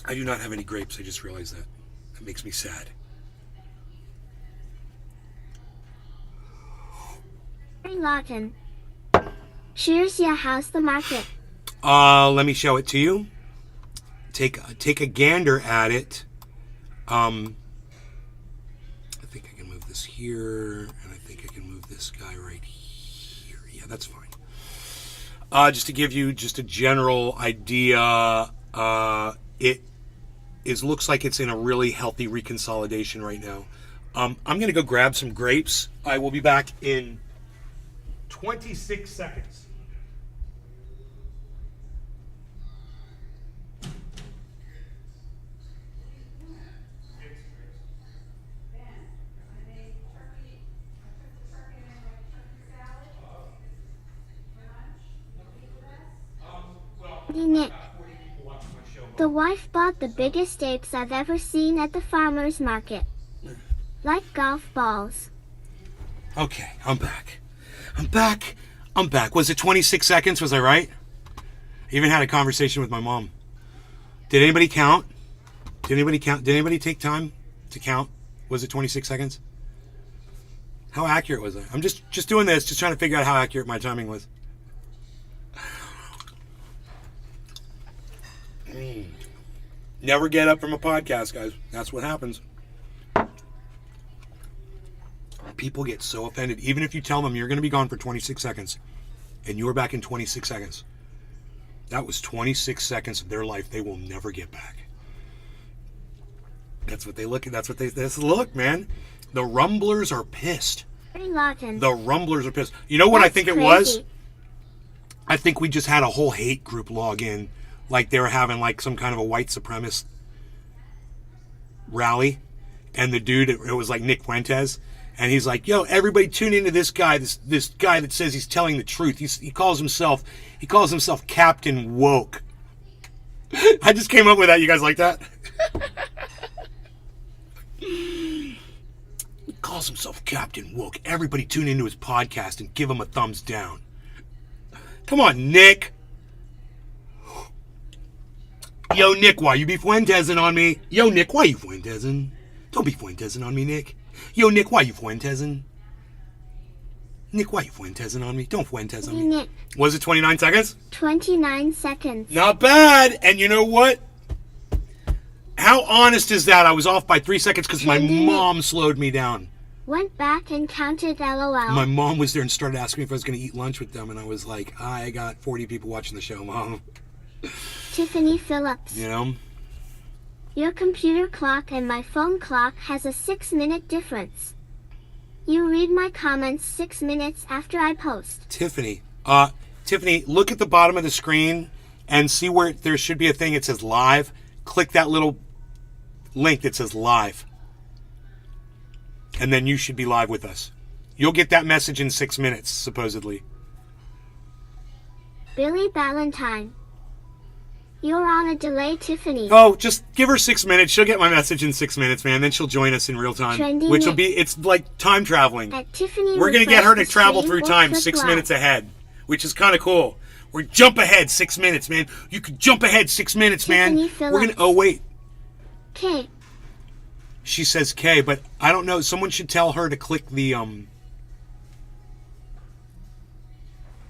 I do not have any grapes. I just realized that. That makes me sad. Very Lawton. Cheers, yeah, how's the market? Let me show it to you. Take a gander at it. I think I can move this here, and I think I can move this guy right here. Yeah, that's fine. Just to give you just a general idea, looks like it's in a really healthy reconsolidation right now. I'm going to go grab some grapes. I will be back in 26 seconds. Nick. The wife bought the biggest apes I've ever seen at the farmer's market. Like golf balls. Okay, I'm back. I'm back. Was it 26 seconds? Was I right? I even had a conversation with my mom. Did anybody count? Did anybody take time to count? Was it 26 seconds? How accurate was I? I'm just doing this, just trying to figure out how accurate my timing was. Never get up from a podcast, guys. That's what happens. People get so offended. Even if you tell them you're going to be gone for 26 seconds and you're back in 26 seconds. That was 26 seconds of their life they will never get back. That's what they look at. Look, man. The Rumblers are pissed. The Rumblers are pissed. You know what I think it was? I think we just had a whole hate group log in. Like they were having like some kind of a white supremacist rally. And the dude, it was like Nick Fuentes. And he's like, yo, everybody tune into this guy, this guy that says he's telling the truth. He calls himself Captain Woke. I just came up with that. You guys like that? He calls himself Captain Woke. Everybody tune into his podcast and give him a thumbs down. Come on, Nick. Yo, Nick, why you be Fuentesing on me? Yo, Nick, why you Fuentesing? Don't be Fuentesing on me, Nick. Yo, Nick, why you Fuentesing? Nick, why you Fuentesing on me? Don't Fuentes on me. Nick. Was it 29 seconds? 29 seconds. Not bad. And you know what? How honest is that? I was off by 3 seconds because my mom slowed me down. Went back and counted LOL. My mom was there and started asking me if I was going to eat lunch with them. And I was like, I got 40 people watching the show, Mom. Tiffany Phillips. You know? Your computer clock and my phone clock has a 6-minute difference. You read my comments 6 minutes after I post. Tiffany, look at the bottom of the screen and see where there should be a thing that says live. Click that little link that says live. And then you should be live with us. You'll get that message in 6 minutes, supposedly. Billy Ballantyne. You're on a delay, Tiffany. Oh, just give her 6 minutes. She'll get my message in 6 minutes, man. Then she'll join us in real time. Trendy which will Nick. be, it's like time traveling. At Tiffany, we're going to get her to refresh the travel screen through or time click 6 live. minutes ahead, which is kind of cool. We're jump ahead 6 minutes, man. You could jump ahead 6 minutes, man. Tiffany Phillips. We're going to, oh, wait. K. She says K, but I don't know. Someone should tell her to click the,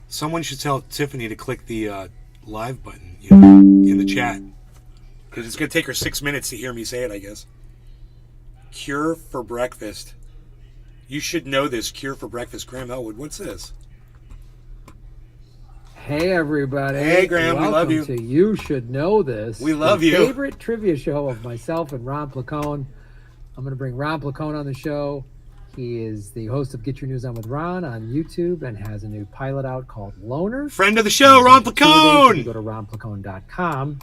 someone should tell Tiffany to click the live button, you know, in the chat. Because it's going to take her 6 minutes to hear me say it, I guess. Cure for breakfast. You should know this. Cure for breakfast. Graham Elwood, what's this? Hey, everybody. Hey, Graham, we love you. Welcome to You Should Know This. We love the you. Favorite trivia show of myself and Ron Placone. I'm going to bring Ron Placone on the show. He is the host of Get Your News On with Ron on YouTube and has a new pilot out called Loner. Friend of the show, Ron Placone. You go to ronplacone.com.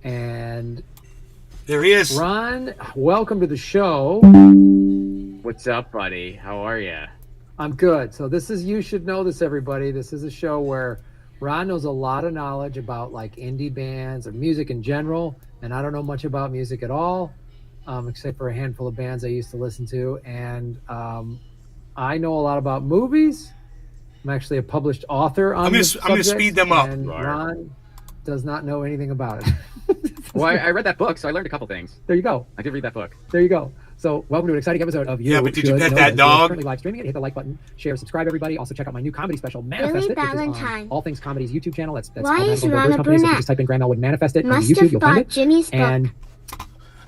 And there he is. Ron, welcome to the show. What's up, buddy? How are you? I'm good. So this is You Should Know This, everybody. This is a show where Ron knows a lot of knowledge about like indie bands or music in general. And I don't know much about music at all, except for a handful of bands I used to listen to. And I know a lot about movies. I'm actually a published author on this subject. I'm going to speed them up. And Ron does not know anything about it. Well, I read that book, so I learned a couple things. There you go. I did read that book. There you go. So welcome to an exciting episode of You. Yeah, but did you pet Know that This. dog? We're currently live streaming it. Hit the like button, share, subscribe, everybody. Also check out my new comedy special, Manifest It, which is on All Things Comedy's YouTube channel. That's Why is called Ron a Company. So brunette? just type in Grandma would Manifest It on Must YouTube. have You'll find bought it. Jimmy's book. And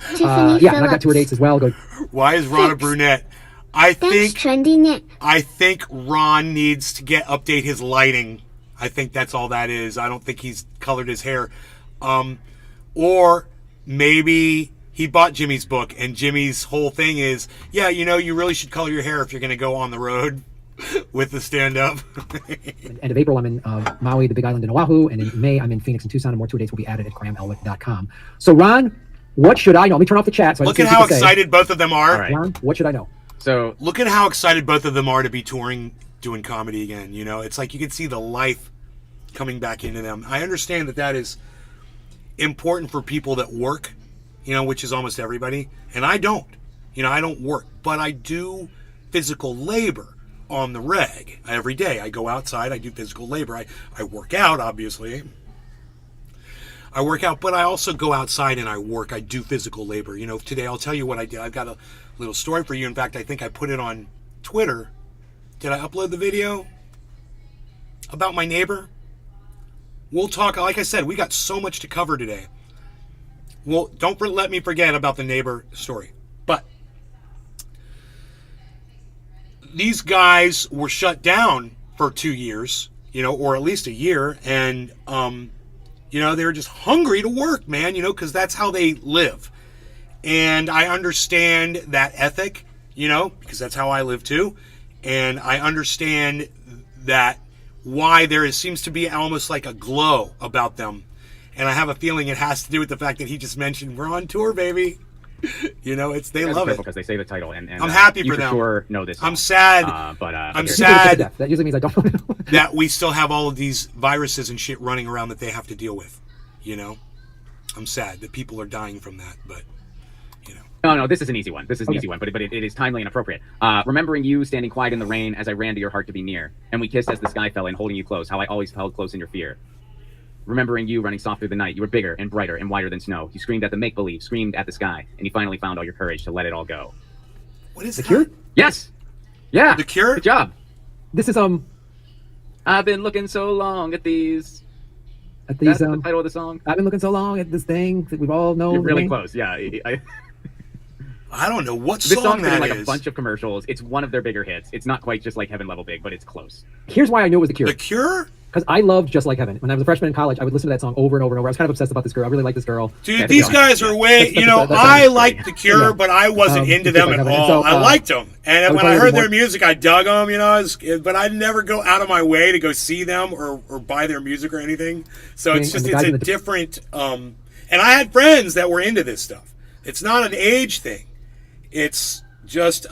Tiffany yeah, Phillips. and I've got tour dates as well. Go. Why is Ron a brunette? I Thanks, think Trendy Nick. Ron needs to update his lighting. I think that's all that is. I don't think he's colored his hair. Or maybe he bought Jimmy's book, and Jimmy's whole thing is, yeah, you know, you really should color your hair if you're going to go on the road with the stand-up. End of April, I'm in Maui, the Big Island in Oahu, and in May, I'm in Phoenix and Tucson, and more tour dates will be added at grahamelwick.com. So, Ron, what should I know? Let me turn off the chat. So Look at how excited both of them are. All right. Ron, what should I know? So look at how excited both of them are to be touring, doing comedy again. You know, it's like you can see the life coming back into them. I understand that is important for people that work, you know, which is almost everybody. And I don't. You know, I don't work. But I do physical labor on the reg. Every day I go outside, I do physical labor. I work out, obviously. I work out, but I also go outside and I work. I do physical labor. You know, today I'll tell you what I did. I've got a little story for you. In fact, I think I put it on Twitter. Did I upload the video about my neighbor? We'll talk. Like I said, we got so much to cover today. Well, don't let me forget about the neighbor story. But these guys were shut down for 2 years, you know, or at least a year. And, you know, they were just hungry to work, man, you know, because that's how they live. And I understand that ethic, you know, because that's how I live too. And I understand that why seems to be almost like a glow about them. And I have a feeling it has to do with the fact that he just mentioned, we're on tour, baby. You know, they love it. Because they say the title. And I'm happy for you them. Sure know this. I'm sad. I'm sad That usually means I don't know. that we still have all of these viruses and shit running around that they have to deal with. You know, I'm sad that people are dying from that, but you know. No, this is an easy one. This is an easy one, but it is timely and appropriate. Remembering you standing quiet in the rain as I ran to your heart to be near, and we kissed as the sky fell in, holding you close, how I always held close in your fear. Remembering you running soft through the night, you were bigger and brighter and wider than snow. You screamed at the make-believe, screamed at the sky, and you finally found all your courage to let it all go. What is The that? Cure? Yes! Yeah! The Cure? Good job! This is I've been looking so long at these... at these That's the title of the song. I've been looking so long at this thing that we've all known. You're really close, yeah. I don't know what This song song's been that in like is. a bunch of commercials. It's one of their bigger hits. It's not quite just like Heaven level big, but it's close. Here's why I knew it was The Cure. The Cure? Because I loved Just Like Heaven. When I was a freshman in college, I would listen to that song over and over and over. I was kind of obsessed about this girl. I really like this girl. Dude, Yeah, these guys are way, you know, I liked The Cure, Yeah. but I wasn't into Just them Like at Heaven. all. And so, I liked them. And when I heard their more- music, I dug them, you know, but I'd never go out of my way to go see them or buy their music or anything. So it's And just, the it's guys a in the- different, and I had friends that were into this stuff. It's not an age thing. It's just,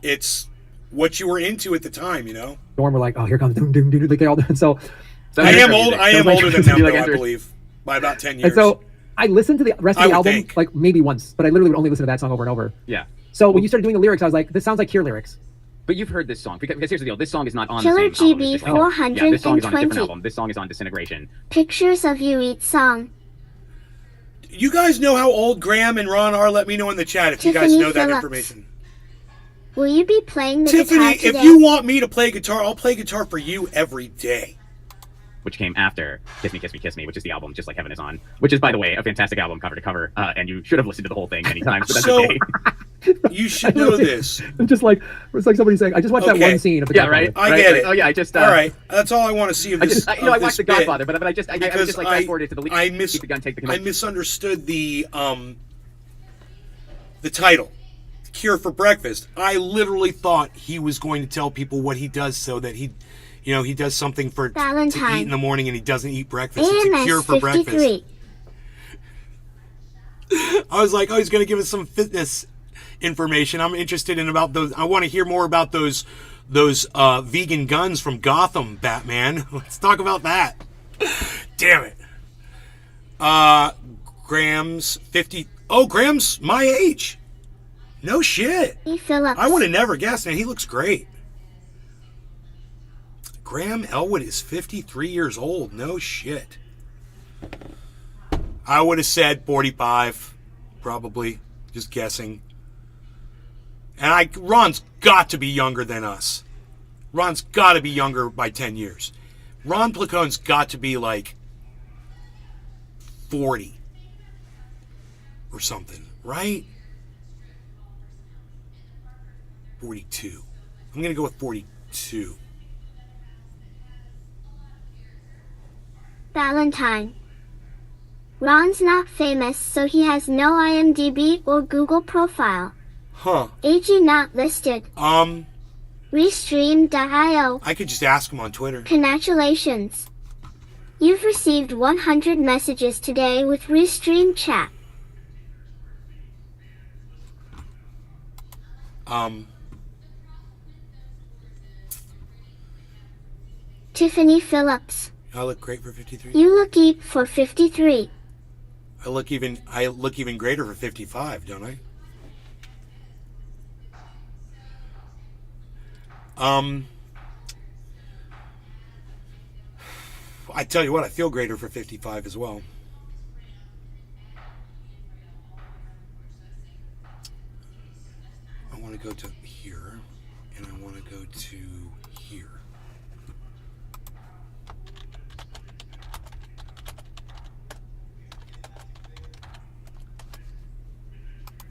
it's what you were into at the time, you know? Dorm were like, oh, here comes doom, doom, doom, like they all. And so, I am old. I am older than them, Like though, I enter- believe, by about 10 years. and so I listened to the rest I of the would album think. like maybe once, but I literally would only listen to that song over and over. Yeah. So when you started doing the lyrics, I was like, this sounds like Cure lyrics. But you've heard this song. Because here's the deal. This song is not on Killer the same album. GB as this album. Yeah, this song is on a different 420. album. This song is on Disintegration. Pictures of you each song. You guys know how old Graham and Ron are? Let me know in the chat if you guys Tiffany know that Phillips. information. Will you be playing the Tiffany, guitar today? if you want me to play guitar, I'll play guitar for you every day. Which came after Kiss Me, Kiss Me, Kiss Me, which is the album Just Like Heaven is on. Which is, by the way, a fantastic album cover to cover. And you should have listened to the whole thing many times, but that's So- okay. You should know this. I'm just like, it's like somebody saying, I just watched that Okay. one scene of the Yeah, Godfather. right? I Right, get right. it. Oh, yeah, I just... All right, that's all I want to see of I this. just, I of watched The this bit, Godfather, but I just, I was because just like fast forwarded to the keep the gun, take the I gun. misunderstood the title, cure for breakfast. I literally thought he was going to tell people what he does so that he does something to eat in the morning and he doesn't eat breakfast. It's a cure for breakfast. I was like, oh, he's going to give us some fitness information. I'm interested in about those. I want to hear more about those vegan guns from Gotham, Batman. Let's talk about that. Damn it. Graham's 50. Oh, Graham's my age. No shit. I would have never guessed, man. He looks great. Graham Elwood is 53 years old. No shit. I would have said 45, probably. Just guessing. And Ron's got to be younger than us. Ron's got to be younger by 10 years. Ron Placone's got to be like 40 or something, right? 42. I'm going to go with 42. Valentine. Ron's not famous, so he has no IMDb or Google profile. Huh. AG not listed. Restream.io. I could just ask him on Twitter. Congratulations. You've received 100 messages today with Restream chat. Tiffany Phillips. I look great for 53. You look deep for 53. I look even greater for 55, don't I? I tell you what, I feel greater for 55 as well. I want to go to here, and I want to go to here.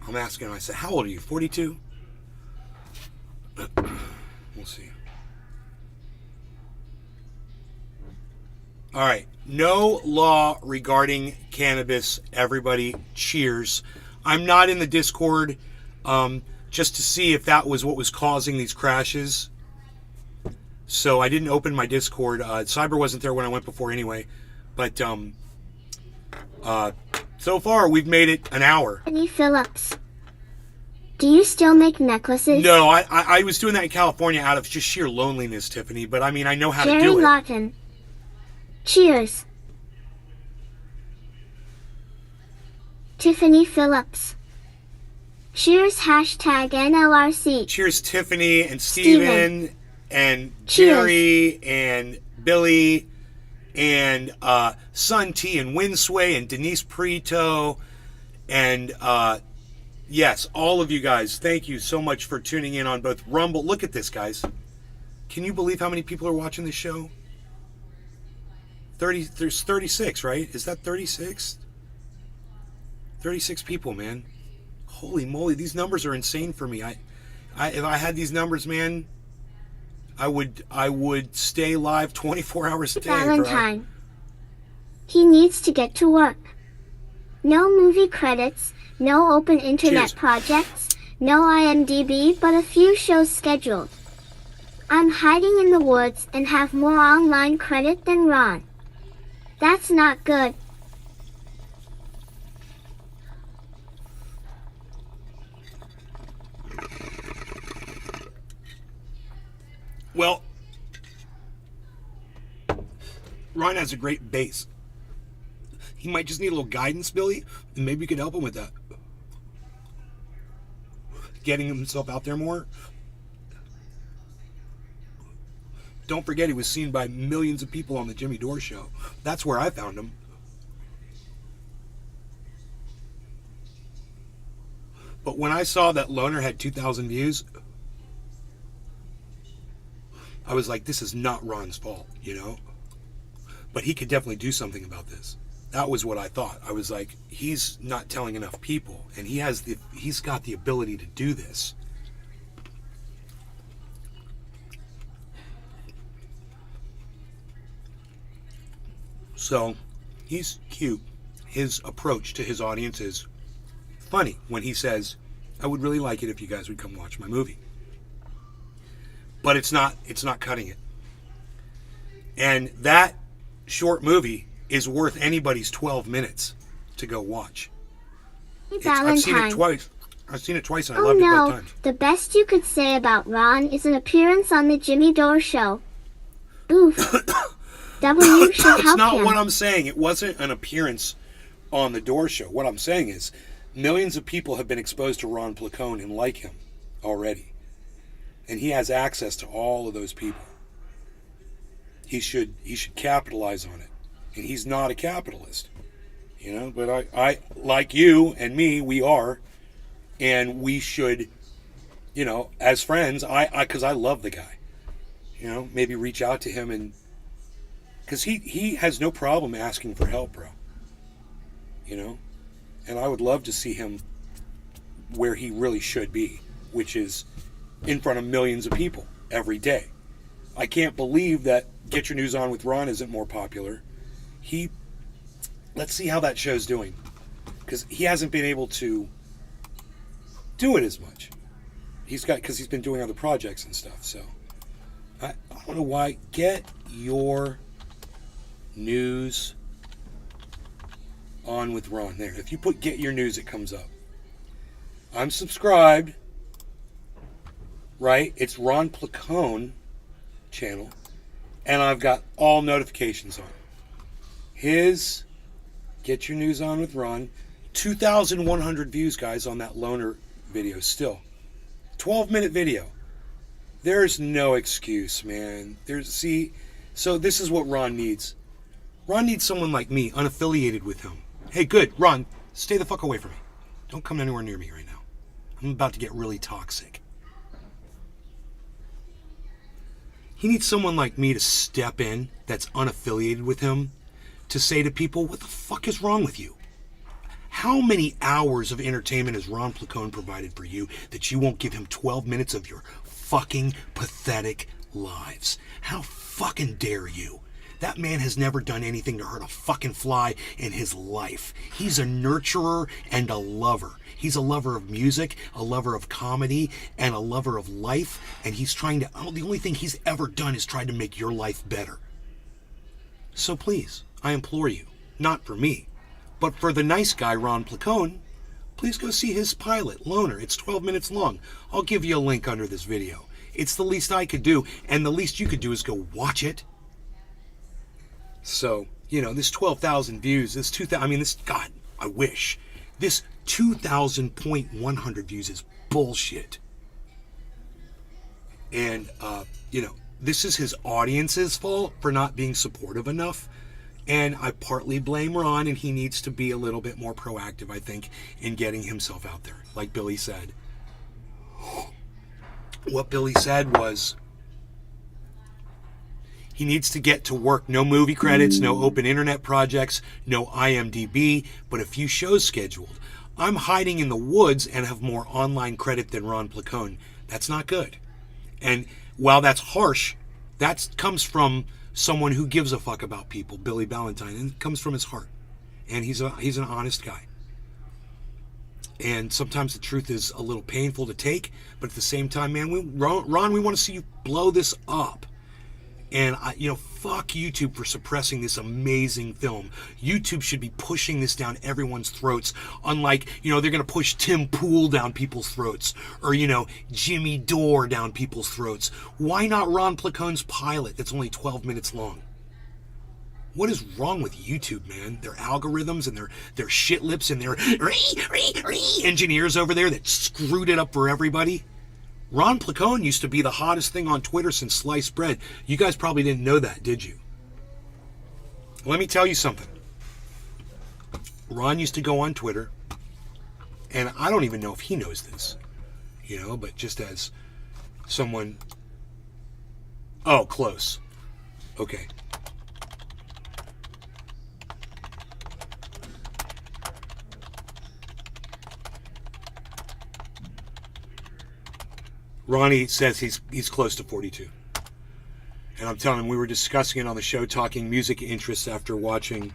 I'm asking him, I said, how old are you? 42? We'll see. All right. No law regarding cannabis. Everybody, cheers. I'm not in the Discord just to see if that was what was causing these crashes. So I didn't open my Discord. Cyber wasn't there when I went before anyway. But so far, we've made it an hour. Tiffany Phillips. Do you still make necklaces? No, I was doing that in California out of just sheer loneliness, Tiffany. But I mean, I know how to do it. Jerry Lawton. Cheers. Tiffany Phillips. Cheers #NLRC. Cheers, Tiffany and Steven and Jerry and Billy and Sun T and Winsway and Denise Prito and yes, all of you guys, thank you so much for tuning in on both Rumble. Look at this, guys. Can you believe how many people are watching this show? There's 36, right? Is that 36? 36 people, man. Holy moly, these numbers are insane for me. If I had these numbers, man, I would stay live 24 hours a day. Valentine. He needs to get to work. No movie credits, no open internet projects, no IMDb, but a few shows scheduled. I'm hiding in the woods and have more online credit than Ron. That's not good. Well, Ron has a great base. He might just need a little guidance, Billy, and maybe you could help him with that. Getting himself out there more. Don't forget, he was seen by millions of people on the Jimmy Dore show. That's where I found him. But when I saw that Loner had 2,000 views, I was like, this is not Ron's fault, you know? But he could definitely do something about this. That was what I thought. I was like, he's not telling enough people, and he's got the ability to do this. So, he's cute. His approach to his audience is funny when he says, I would really like it if you guys would come watch my movie. But it's not cutting it. And that short movie is worth anybody's 12 minutes to go watch. I've seen it twice. And I loved it both times. The best you could say about Ron is an appearance on the Jimmy Dore show. Oof. W should help him. That's not what I'm saying. It wasn't an appearance on the Dore show. What I'm saying is millions of people have been exposed to Ron Placone and like him already. And he has access to all of those people. He should capitalize on it. And he's not a capitalist. You know, but I like you and me, we are. And we should, you know, as friends, because I love the guy. You know, maybe reach out to him and, because he has no problem asking for help, bro. You know? And I would love to see him where he really should be, which is in front of millions of people every day. I can't believe that Get Your News On with Ron isn't more popular. Let's see how that show's doing. Because he hasn't been able to do it as much. Because he's been doing other projects and stuff, so. I don't know why. Get Your News On with Ron. There. If you put Get Your News, it comes up. I'm subscribed. Right? It's Ron Placone channel. And I've got all notifications on. His Get Your News On with Ron. 2,100 views, guys, on that loner video still. 12-minute video. There's no excuse, man. So this is what Ron needs. Ron needs someone like me, unaffiliated with him. Hey, good, Ron, stay the fuck away from me. Don't come anywhere near me right now. I'm about to get really toxic. He needs someone like me to step in that's unaffiliated with him to say to people, what the fuck is wrong with you? How many hours of entertainment has Ron Placone provided for you that you won't give him 12 minutes of your fucking pathetic lives? How fucking dare you? That man has never done anything to hurt a fucking fly in his life. He's a nurturer and a lover. He's a lover of music, a lover of comedy, and a lover of life. And he's trying to, the only thing he's ever done is try to make your life better. So please, I implore you, not for me, but for the nice guy, Ron Placone, please go see his pilot, Loner. It's 12 minutes long. I'll give you a link under this video. It's the least I could do, and the least you could do is go watch it. So, you know, this 12,000 views, this 2,000, I mean, this, God, I wish. This 2,000.100 views is bullshit. And, you know, this is his audience's fault for not being supportive enough. And I partly blame Ron, and he needs to be a little bit more proactive, I think, in getting himself out there, like Billy said. What Billy said was, he needs to get to work. No movie credits, no open internet projects, no IMDb, but a few shows scheduled. I'm hiding in the woods and have more online credit than Ron Placone. That's not good. And while that's harsh, that comes from someone who gives a fuck about people, Billy Ballantyne, and it comes from his heart. And he's an honest guy. And sometimes the truth is a little painful to take, but at the same time, man, Ron, we want to see you blow this up. And, you know, fuck YouTube for suppressing this amazing film. YouTube should be pushing this down everyone's throats. Unlike, you know, they're going to push Tim Pool down people's throats. Or, you know, Jimmy Dore down people's throats. Why not Ron Placone's pilot that's only 12 minutes long? What is wrong with YouTube, man? Their algorithms and their shit lips and their engineers over there that screwed it up for everybody. Ron Placone used to be the hottest thing on Twitter since sliced bread. You guys probably didn't know that, did you? Let me tell you something. Ron used to go on Twitter, and I don't even know if he knows this, you know, but just as someone... Oh, close. Okay. Ronnie says he's close to 42. And I'm telling him, we were discussing it on the show, talking music interests after watching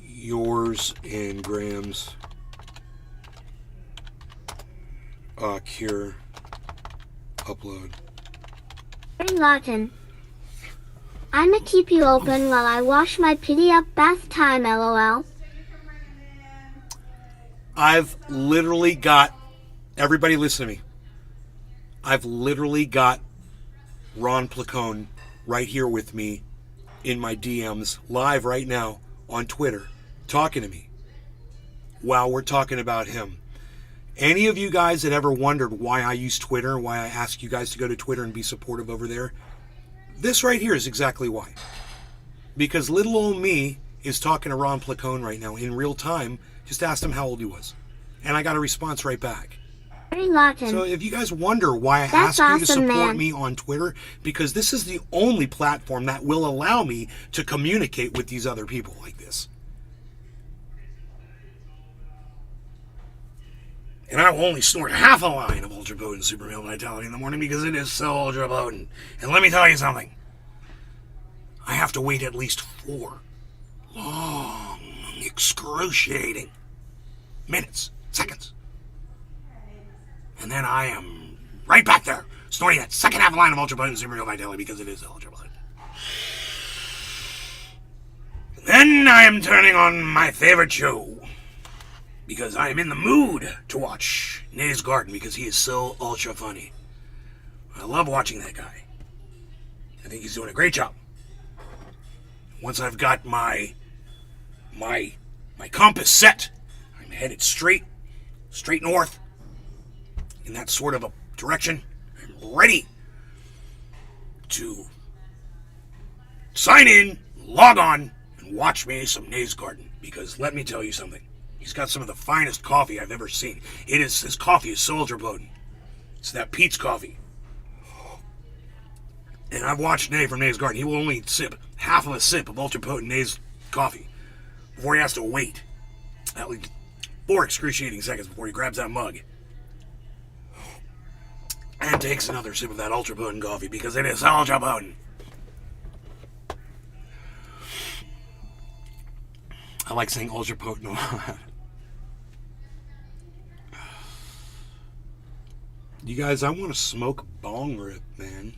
yours and Graham's cure upload. Very Lawton. I'ma keep you open while I wash my pity up bath time, lol. I've literally got, everybody listen to me. I've literally got Ron Placone right here with me in my DMs live right now on Twitter talking to me while we're talking about him. Any of you guys that ever wondered why I use Twitter, why I ask you guys to go to Twitter and be supportive over there, this right here is exactly why. Because little old me is talking to Ron Placone right now in real time. Just asked him how old he was. And I got a response right back. Very Lawton. So if you guys wonder why I That's ask you to awesome, support man. me on Twitter, because this is the only platform that will allow me to communicate with these other people like this. And I will only snort half a line of ultra potent super male vitality in the morning because it is so ultra potent. And let me tell you something. I have to wait at least 4 long, excruciating minutes, seconds. And then I am right back there, snorting that second half line of ultra potent super male vitality because it is ultra potent. Then I am turning on my favorite show. Because I am in the mood to watch Nays Garden because he is so ultra funny. I love watching that guy. I think he's doing a great job. Once I've got my compass set, I'm headed straight north in that sort of a direction. I'm ready to sign in, log on, and watch me some Nays Garden. Because let me tell you something. He's got some of the finest coffee I've ever seen. His coffee is so ultra potent. It's that Pete's coffee. And I've watched Nay from Nays Garden. He will only sip half of a sip of ultra potent Nays coffee before he has to wait at least 4 excruciating seconds before he grabs that mug and takes another sip of that ultra potent coffee because it is ultra potent. I like saying ultra potent a lot. You guys, I want to smoke a bong rip, man.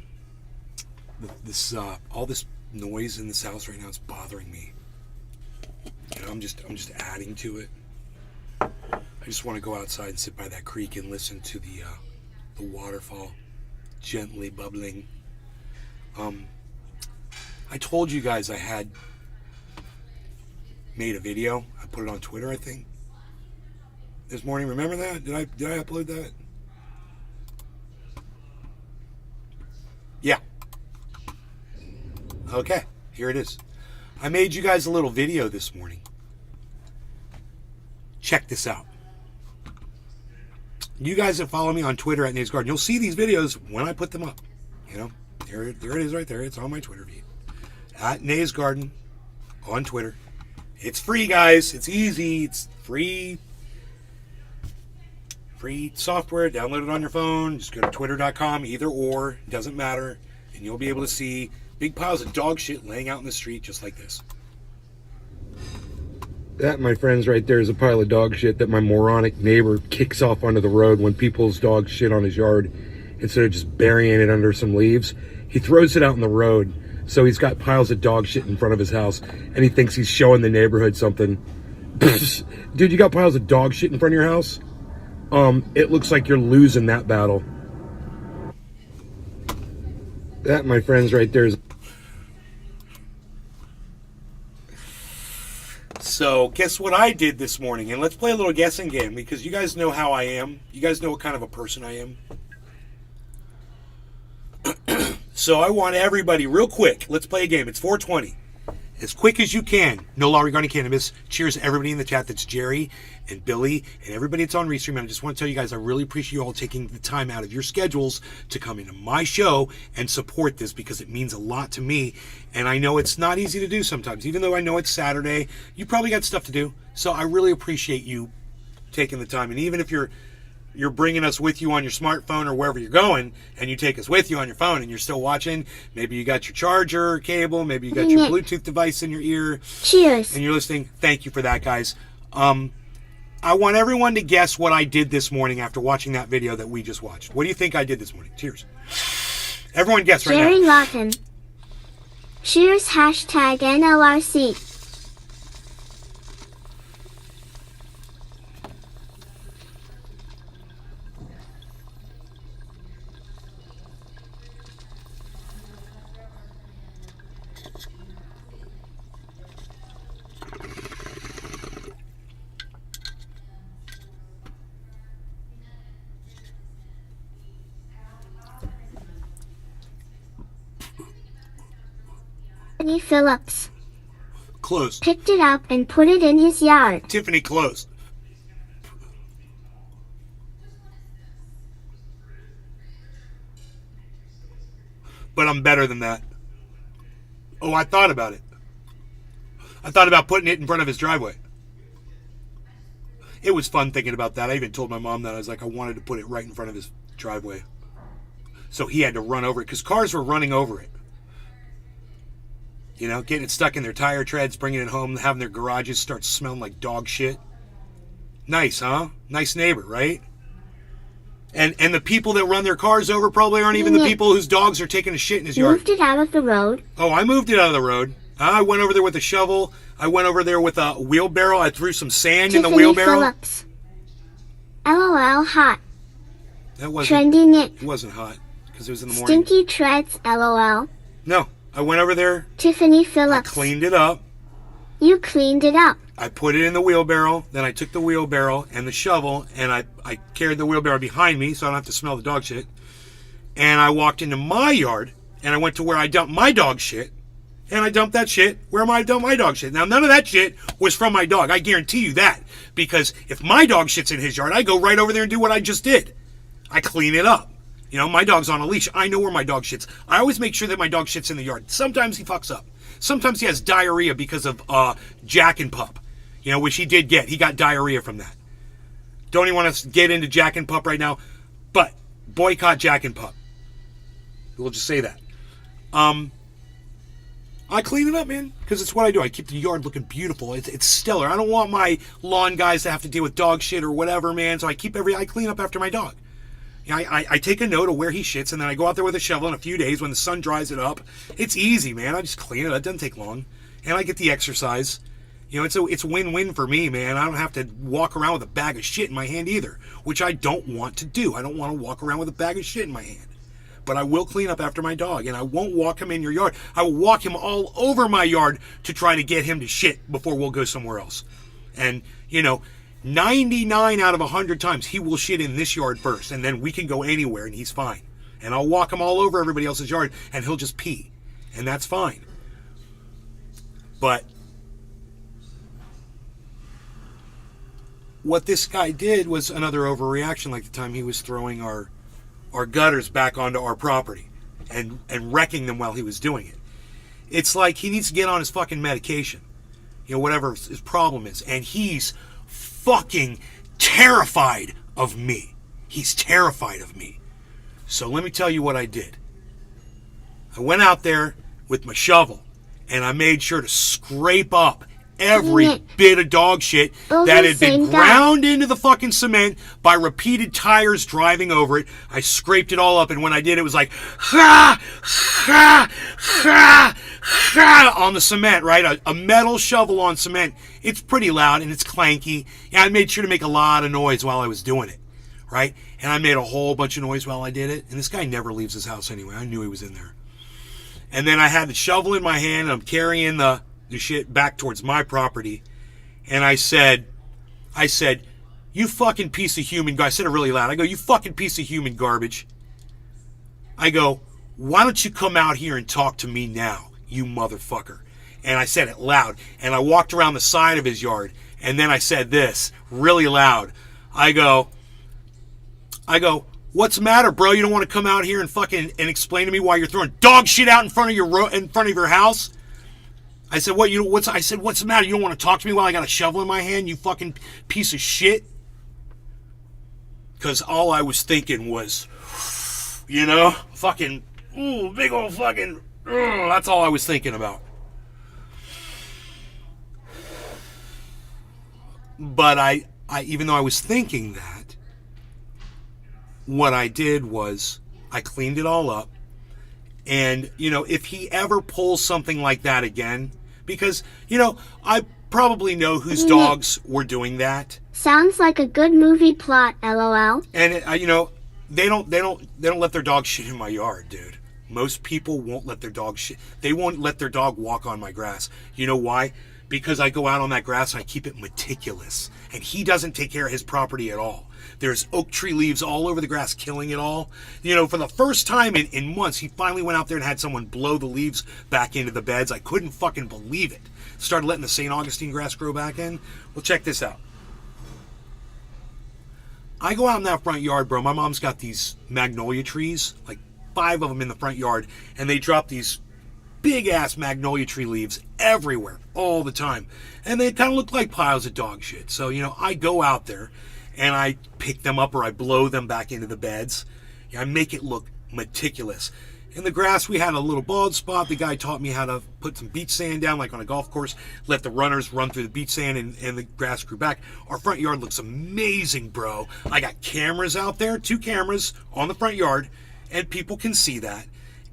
This all this noise in this house right now is bothering me. You know, I'm just adding to it. I just want to go outside and sit by that creek and listen to the waterfall gently bubbling. I told you guys I had made a video. I put it on Twitter, I think, this morning. Remember that? Did I upload that? Yeah. Okay, here it is. I made you guys a little video this morning. Check this out. You guys that follow me on Twitter at Nays Garden, you'll see these videos when I put them up. You know, there it is right there. It's on my Twitter feed. At Nays Garden on Twitter. It's free, guys. It's easy. It's free. Free software. Download it on your phone. Just go to twitter.com, either or. Doesn't matter. And you'll be able to see big piles of dog shit laying out in the street just like this. That, my friends, right there is a pile of dog shit that my moronic neighbor kicks off onto the road when people's dog shit on his yard. Instead of just burying it under some leaves, he throws it out in the road. So he's got piles of dog shit in front of his house, and he thinks he's showing the neighborhood something. Dude, you got piles of dog shit in front of your house? It looks like you're losing that battle. That, my friends, right there is... So, guess what I did this morning? And let's play a little guessing game, because you guys know how I am. You guys know what kind of a person I am. So I want everybody, real quick, let's play a game. It's 4:20. As quick as you can. No law regarding cannabis. Cheers to everybody in the chat. That's Jerry and Billy and everybody that's on Restream. And I just want to tell you guys, I really appreciate you all taking the time out of your schedules to come into my show and support this, because it means a lot to me. And I know it's not easy to do sometimes. Even though I know it's Saturday, you probably got stuff to do. So I really appreciate you taking the time. And even if you're bringing us with you on your smartphone or wherever you're going, and you take us with you on your phone and you're still watching, maybe you got your charger cable, maybe you got your Bluetooth device in your ear. Cheers. And you're listening. Thank you for that, guys. I want everyone to guess what I did this morning after watching that video that we just watched. What do you think I did this morning? Cheers. Everyone guess right Jerry now. Lawton. Cheers hashtag NLRC. Tiffany Phillips Close. picked it up and put it in his yard. Tiffany, close. But I'm better than that. Oh, I thought about it. I thought about putting it in front of his driveway. It was fun thinking about that. I even told my mom that. I was like, I wanted to put it right in front of his driveway. So he had to run over it because cars were running over it. You know, getting it stuck in their tire treads, bringing it home, having their garages start smelling like dog shit. Nice, huh? Nice neighbor, right? And the people that run their cars over probably aren't even the people whose dogs are taking a shit in his yard. Moved it out of the road. Oh, I moved it out of the road. I went over there with a shovel. I went over there with a wheelbarrow. I threw some sand in the Tiffany wheelbarrow. Phillips. LOL hot. That wasn't. Trending it. It wasn't hot because it was in the morning. Stinky treads. LOL. No, I went over there. Tiffany I Phillips. cleaned it up. You cleaned it up. I put it in the wheelbarrow. Then I took the wheelbarrow and the shovel and I carried the wheelbarrow behind me so I don't have to smell the dog shit. And I walked into my yard and I went to where I dumped my dog shit. And I dumped that shit where I dumped my dog shit. Now, none of that shit was from my dog. I guarantee you that. Because if my dog shit's in his yard, I go right over there and do what I just did. I clean it up. You know, my dog's on a leash. I know where my dog shits. I always make sure that my dog shits in the yard. Sometimes he fucks up. Sometimes he has diarrhea because of Jack and Pup. You know, which he did get. He got diarrhea from that. Don't even want to get into Jack and Pup right now. But boycott Jack and Pup. We'll just say that. I clean it up, man, because it's what I do. I keep the yard looking beautiful. It's stellar. I don't want my lawn guys to have to deal with dog shit or whatever, man. So I clean up after my dog. You know, I take a note of where he shits, and then I go out there with a shovel in a few days when the sun dries it up. It's easy, man. I just clean it. It doesn't take long, and I get the exercise. You know, it's win-win for me, man. I don't have to walk around with a bag of shit in my hand either, which I don't want to do. I don't want to walk around with a bag of shit in my hand. But I will clean up after my dog, and I won't walk him in your yard. I will walk him all over my yard to try to get him to shit before we'll go somewhere else. And, you know, 99 out of 100 times he will shit in this yard first, and then we can go anywhere and he's fine. And I'll walk him all over everybody else's yard, and he'll just pee. And that's fine. But what this guy did was another overreaction, like the time he was throwing our gutters back onto our property and wrecking them while he was doing it. It's like he needs to get on his fucking medication. You know, whatever his problem is. And he's fucking terrified of me. He's terrified of me. So let me tell you what I did. I went out there with my shovel and I made sure to scrape up every bit of dog shit that had been ground into the fucking cement by repeated tires driving over it. I scraped it all up, and when I did, it was like ha ha ha ha on the cement, right? A metal shovel on cement. It's pretty loud and it's clanky. Yeah, I made sure to make a lot of noise while I was doing it, right? And I made a whole bunch of noise while I did it. And this guy never leaves his house anyway. I knew he was in there. And then I had the shovel in my hand, and I'm carrying the shit back towards my property, and I said, you fucking piece of human garbage. I said it really loud. I go, you fucking piece of human garbage. I go, why don't you come out here and talk to me now, you motherfucker? And I said it loud, and I walked around the side of his yard, and then I said this really loud. I go, what's the matter, bro? You don't want to come out here and fucking and explain to me why you're throwing dog shit out in front of your house? I said, what's the matter? You don't want to talk to me while I got a shovel in my hand, you fucking piece of shit? Because all I was thinking was, you know, fucking, big old fucking, that's all I was thinking about. But I even though I was thinking that, what I did was I cleaned it all up. And, if he ever pulls something like that again, because, I probably know whose dogs were doing that. Sounds like a good movie plot, LOL. And, they don't let their dog shit in my yard, dude. Most people won't let their dog shit. They won't let their dog walk on my grass. You know why? Because I go out on that grass and I keep it meticulous. And he doesn't take care of his property at all. There's oak tree leaves all over the grass, killing it all. For the first time in months, he finally went out there and had someone blow the leaves back into the beds. I couldn't fucking believe it. Started letting the St. Augustine grass grow back in. Well, check this out. I go out in that front yard, bro. My mom's got these magnolia trees, like 5 of them in the front yard, and they drop these big-ass magnolia tree leaves everywhere all the time. And they kind of look like piles of dog shit. So, I go out there, and I pick them up or I blow them back into the beds. I make it look meticulous. In the grass, we had a little bald spot. The guy taught me how to put some beach sand down, like on a golf course, let the runners run through the beach sand, and the grass grew back. Our front yard looks amazing, bro. I got cameras out there, 2 cameras on the front yard, and people can see that.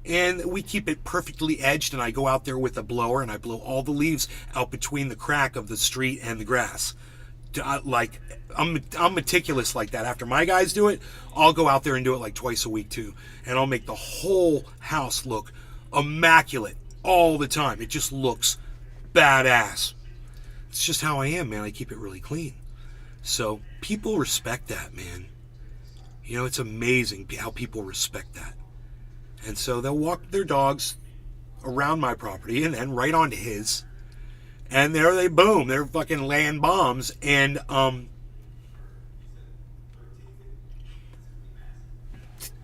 And we keep it perfectly edged, and I go out there with a blower, and I blow all the leaves out between the crack of the street and the grass. Like, I'm meticulous like that. After my guys do it, I'll go out there and do it like twice a week too. And I'll make the whole house look immaculate all the time. It just looks badass. It's just how I am, man. I keep it really clean. So people respect that, man. It's amazing how people respect that. And so they'll walk their dogs around my property and then right onto his. And there they boom. They're fucking laying bombs. And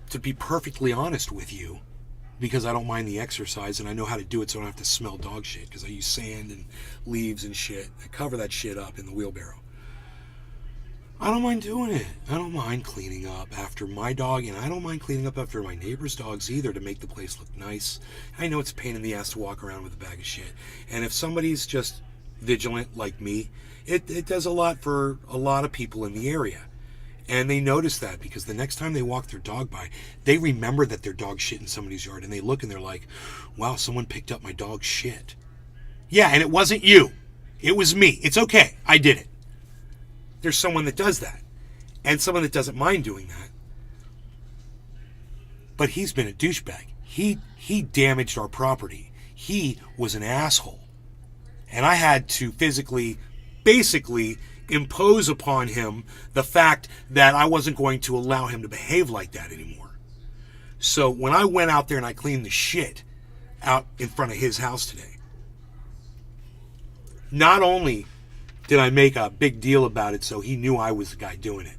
to be perfectly honest with you, because I don't mind the exercise and I know how to do it so I don't have to smell dog shit, because I use sand and leaves and shit. I cover that shit up in the wheelbarrow. I don't mind doing it. I don't mind cleaning up after my dog, and I don't mind cleaning up after my neighbor's dogs either, to make the place look nice. I know it's a pain in the ass to walk around with a bag of shit. And if somebody's just vigilant like me, it does a lot for a lot of people in the area. And they notice that, because the next time they walk their dog by, they remember that their dog shit in somebody's yard, and they look and they're like, wow, someone picked up my dog's shit. Yeah, and it wasn't you. It was me. It's okay. I did it. There's someone that does that, and someone that doesn't mind doing that. But he's been a douchebag. He damaged our property. He was an asshole. And I had to basically impose upon him the fact that I wasn't going to allow him to behave like that anymore. So when I went out there and I cleaned the shit out in front of his house today, not only did I make a big deal about it so he knew I was the guy doing it,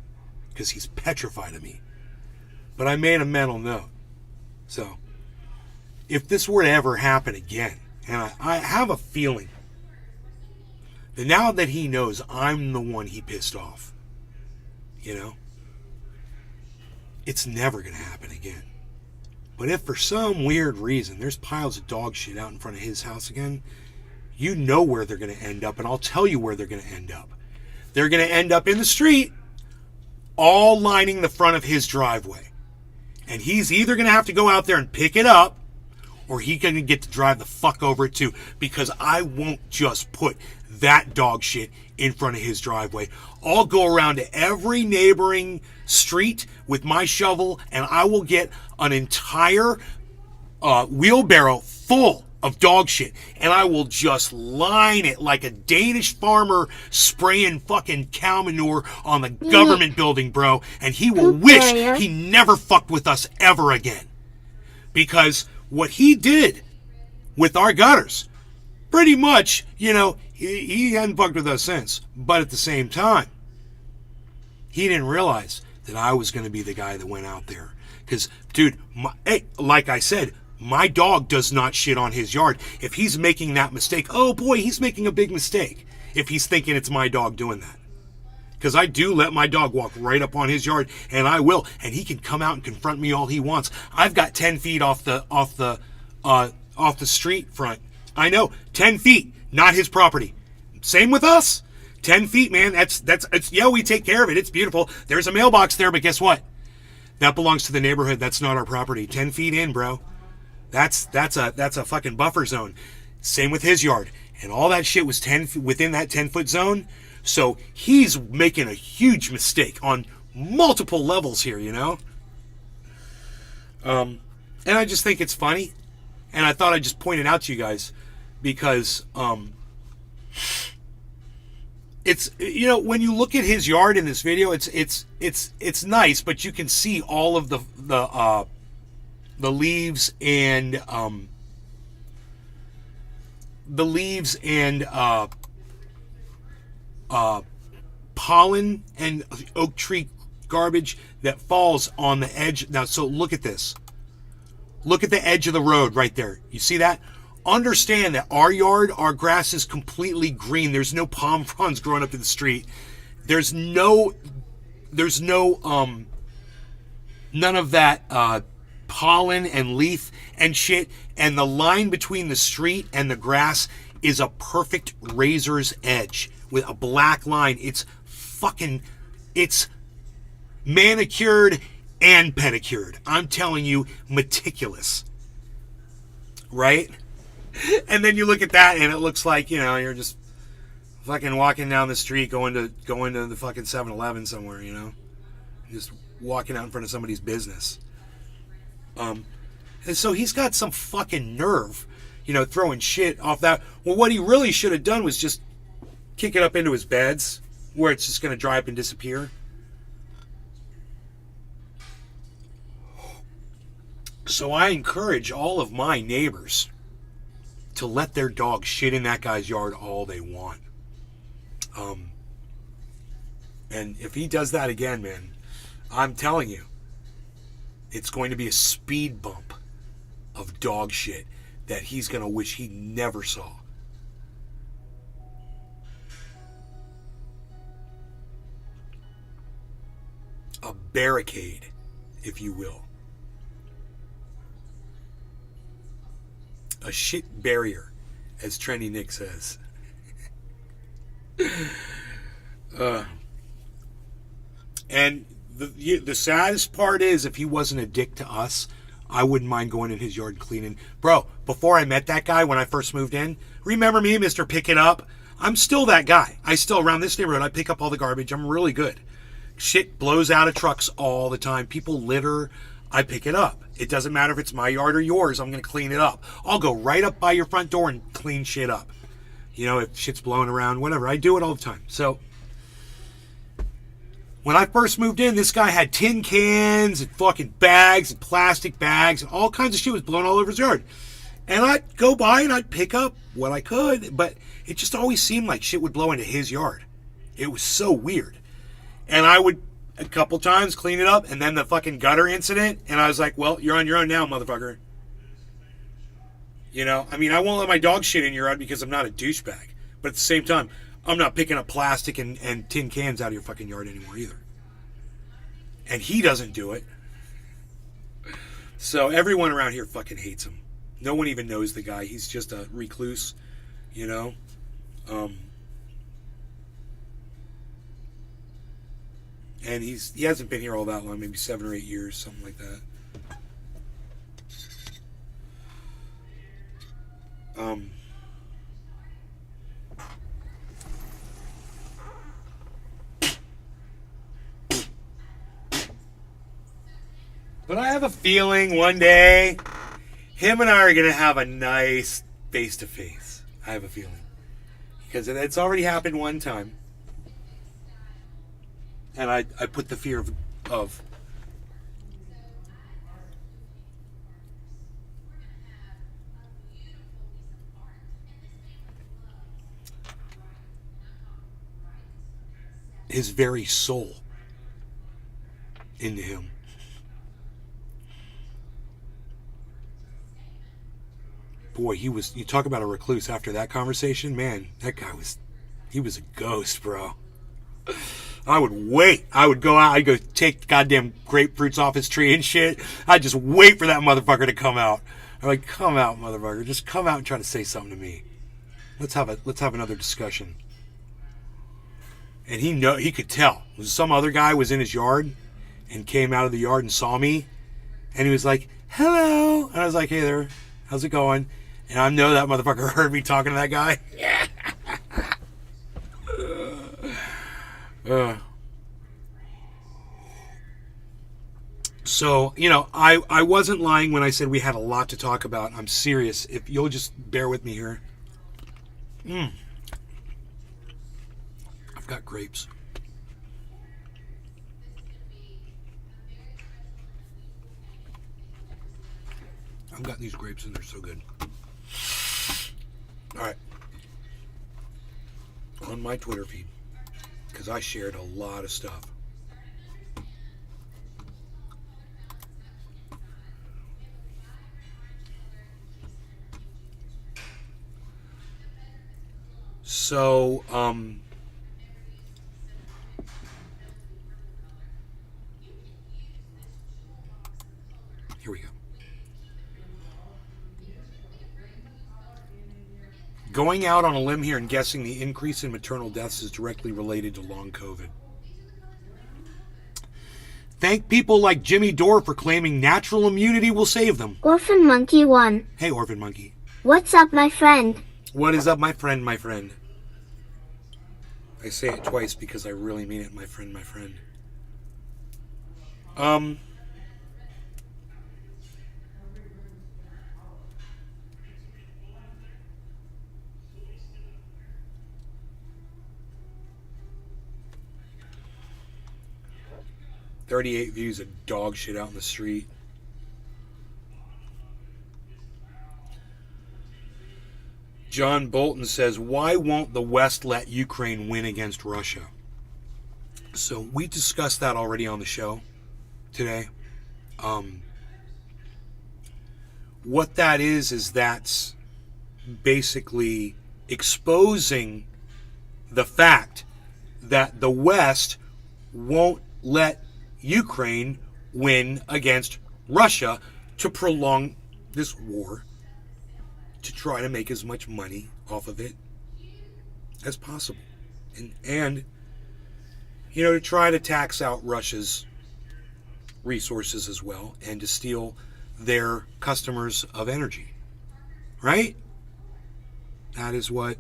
because he's petrified of me, but I made a mental note. So if this were to ever happen again, and I have a feeling that now that he knows I'm the one he pissed off, it's never going to happen again. But if for some weird reason there's piles of dog shit out in front of his house again, you know where they're going to end up, and I'll tell you where they're going to end up. They're going to end up in the street, all lining the front of his driveway. And he's either going to have to go out there and pick it up, or he's going to get to drive the fuck over it too, because I won't just put that dog shit in front of his driveway. I'll go around to every neighboring street with my shovel, and I will get an entire wheelbarrow full of dog shit, and I will just line it like a Danish farmer spraying fucking cow manure on the government building, bro, and he will wish he never fucked with us ever again. Because what he did with our gutters, pretty much, he hadn't fucked with us since. But at the same time, he didn't realize that I was going to be the guy that went out there. Because, dude, like I said, my dog does not shit on his yard. If he's making that mistake, oh boy, he's making a big mistake if he's thinking it's my dog doing that. Because I do let my dog walk right up on his yard, and I will, and he can come out and confront me all he wants. I've got 10 feet off the street front. I know, 10 feet, not his property. Same with us. 10 feet, man. Yeah, we take care of it. It's beautiful. There's a mailbox there, but guess what? That belongs to the neighborhood. That's not our property. 10 feet in, bro. That's a fucking buffer zone. Same with his yard. And all that shit was within that 10-foot zone. So he's making a huge mistake on multiple levels here, you know? And I just think it's funny. And I thought I'd just point it out to you guys because it's, you know, when you look at his yard in this video, it's nice, but you can see all of the leaves and pollen and oak tree garbage that falls on the edge. Now, so look at this. Look at the edge of the road right there. You see that? Understand that our yard, our grass is completely green. There's no palm fronds growing up in the street. There's none of that pollen and leaf and shit. And the line between the street and the grass is a perfect razor's edge with a black line. It's manicured and pedicured. I'm telling you, meticulous. Right? And then you look at that and it looks like, you know, you're just fucking walking down the street going to the fucking 7-Eleven somewhere, you know? Just walking out in front of somebody's business. And so he's got some fucking nerve, you know, throwing shit off that. Well, what he really should have done was just kick it up into his beds where it's just going to dry up and disappear. So I encourage all of my neighbors to let their dog shit in that guy's yard all they want. And if he does that again, man, I'm telling you, it's going to be a speed bump of dog shit that he's going to wish he never saw. A barricade, if you will. A shit barrier, as Trendy Nick says. And the saddest part is, if he wasn't a dick to us, I wouldn't mind going in his yard and cleaning. Bro, before I met that guy when I first moved in, remember me, Mr. Pick It Up? I'm still that guy. I still, around this neighborhood, I pick up all the garbage. I'm really good. Shit blows out of trucks all the time. People litter. I pick it up. It doesn't matter if it's my yard or yours. I'm going to clean it up. I'll go right up by your front door and clean shit up. You know, if shit's blowing around, whatever. I do it all the time. So, when I first moved in, this guy had tin cans and fucking bags and plastic bags and all kinds of shit was blown all over his yard. And I'd go by and I'd pick up what I could, but it just always seemed like shit would blow into his yard. It was so weird. And I would a couple times clean it up, and then the fucking gutter incident, and I was like, well, you're on your own now, motherfucker. You know, I mean, I won't let my dog shit in your yard because I'm not a douchebag. But at the same time, I'm not picking up plastic and tin cans out of your fucking yard anymore either. And he doesn't do it. So everyone around here fucking hates him. No one even knows the guy. He's just a recluse, you know. And he hasn't been here all that long, maybe 7 or 8 years, something like that. But I have a feeling one day him and I are going to have a nice face-to-face. I have a feeling. Because it's already happened one time. And I put the fear of his very soul into him. Boy, you talk about a recluse after that conversation, man, that guy he was a ghost, bro. I would wait. I would go out. I'd go take goddamn grapefruits off his tree and shit. I'd just wait for that motherfucker to come out. I'm like, come out, motherfucker. Just come out and try to say something to me. Let's have another discussion. And he could tell. Some other guy was in his yard and came out of the yard and saw me. And he was like, hello. And I was like, hey there, how's it going? And I know that motherfucker heard me talking to that guy. So, you know, I wasn't lying when I said we had a lot to talk about. I'm serious. If you'll just bear with me here. I've got grapes. I've got these grapes and they're so good. All right. On my Twitter feed, because I shared a lot of stuff. So, here we go. Going out on a limb here and guessing the increase in maternal deaths is directly related to long COVID. Thank people like Jimmy Dore for claiming natural immunity will save them. Orphan Monkey 1. Hey, Orphan Monkey. What's up, my friend? What is up, my friend, my friend? I say it twice because I really mean it, my friend, my friend. 38 views of dog shit out in the street. John Bolton says, why won't the West let Ukraine win against Russia? So we discussed that already on the show today. What that is that's basically exposing the fact that the West won't let Ukraine win against Russia to prolong this war, to try to make as much money off of it as possible. And you know, to try to tax out Russia's resources as well, and to steal their customers of energy. Right? That is what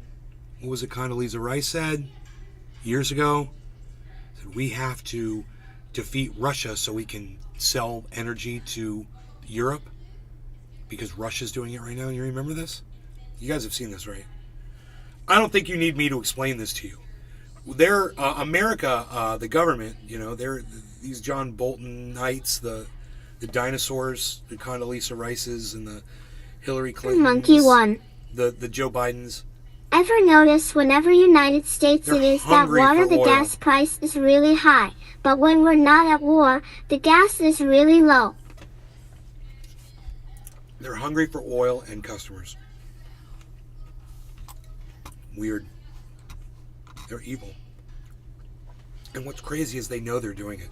was it Condoleezza Rice said years ago? That we have to defeat Russia so we can sell energy to Europe, because Russia's doing it right now. You remember this? You guys have seen this, right? I don't think you need me to explain this to you. They're America, the government, you know, they're these John Boltonites, the dinosaurs, the Condoleezza Rices and the Hillary Clintons, Monkey 1. the Joe Bidens. Ever notice whenever United States They're it is that hungry water, for the oil. gas price is really high, but when we're not at war, the gas is really low. They're hungry for oil and customers. Weird. They're evil. And what's crazy is they know they're doing it.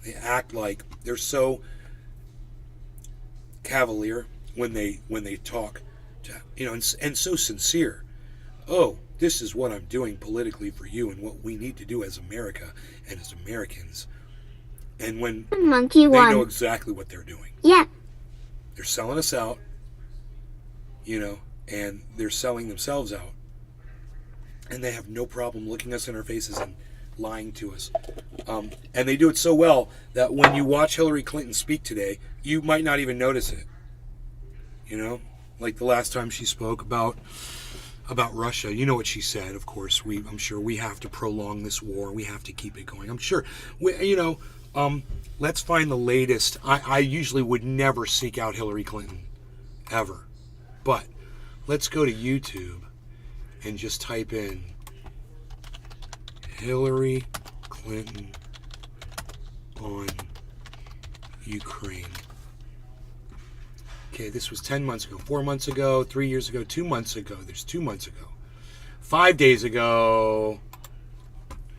They act like they're so cavalier when they talk, to, you know, and so sincere. Oh, this is what I'm doing politically for you and what we need to do as America and as Americans. And when Monkey they 1. know exactly what they're doing. Yeah. They're selling us out, you know, and they're selling themselves out. And they have no problem looking us in our faces and lying to us. And they do it so well that when you watch Hillary Clinton speak today, you might not even notice it. You know, like the last time she spoke about Russia, you know what she said, of course. I'm sure we have to prolong this war. We have to keep it going. I'm sure, let's find the latest. I usually would never seek out Hillary Clinton, ever. But let's go to YouTube and just type in Hillary Clinton on Ukraine. Okay, this was 10 months ago, 4 months ago, 3 years ago, 2 months ago. There's 2 months ago. 5 days ago.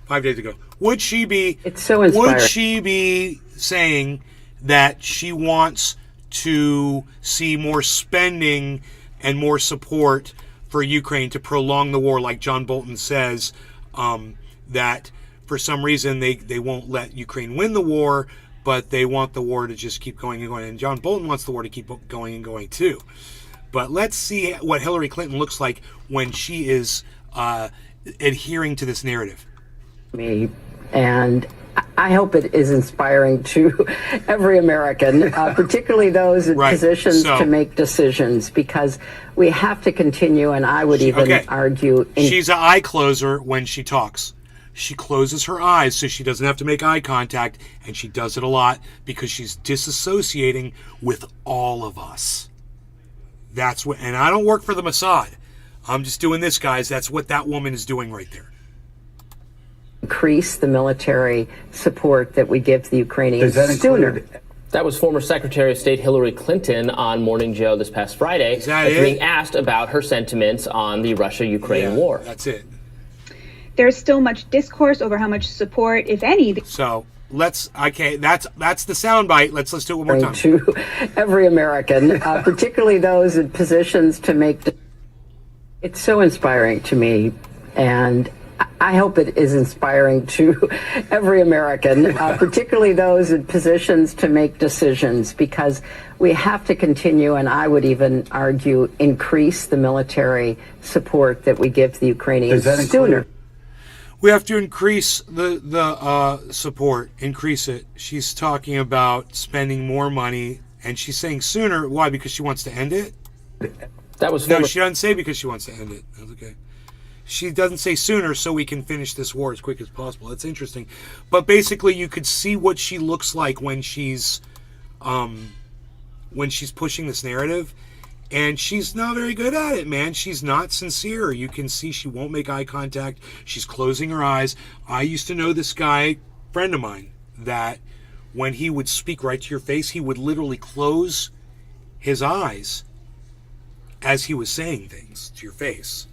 5 days ago. Would she be... It's so inspiring. Would she be saying that she wants to see more spending and more support for Ukraine to prolong the war, like John Bolton says, that for some reason they won't let Ukraine win the war, but they want the war to just keep going and going. And John Bolton wants the war to keep going and going too. But let's see what Hillary Clinton looks like when she is adhering to this narrative. Me, and I hope it is inspiring to every American, particularly those in positions to make decisions, because we have to continue, and I would even argue... She's an eye closer when she talks. She closes her eyes so she doesn't have to make eye contact, and she does it a lot because she's disassociating with all of us. That's what, and I don't work for the Mossad. I'm just doing this, guys. That's what that woman is doing right there. Increase the military support that we give to the Ukrainians sooner. That was former Secretary of State Hillary Clinton on Morning Joe this past Friday, being asked about her sentiments on the Russia-Ukraine war. That's it. There's still much discourse over how much support, if any. So that's the soundbite. Let's do it one more time. To every American, particularly those in positions to make. It's so inspiring to me, and I hope it is inspiring to every American, particularly those in positions to make decisions, because we have to continue, and I would even argue increase the military support that we give to the Ukrainians sooner. We have to increase the support, increase it. She's talking about spending more money, and she's saying sooner. Why? Because she wants to end it? That was no, she doesn't say because she wants to end it. That's okay. She doesn't say sooner so we can finish this war as quick as possible. That's interesting. But basically, you could see what she looks like when she's pushing this narrative. And she's not very good at it, man. She's not sincere. You can see she won't make eye contact. She's closing her eyes. I used to know this guy, friend of mine, that when he would speak right to your face, he would literally close his eyes as he was saying things to your face.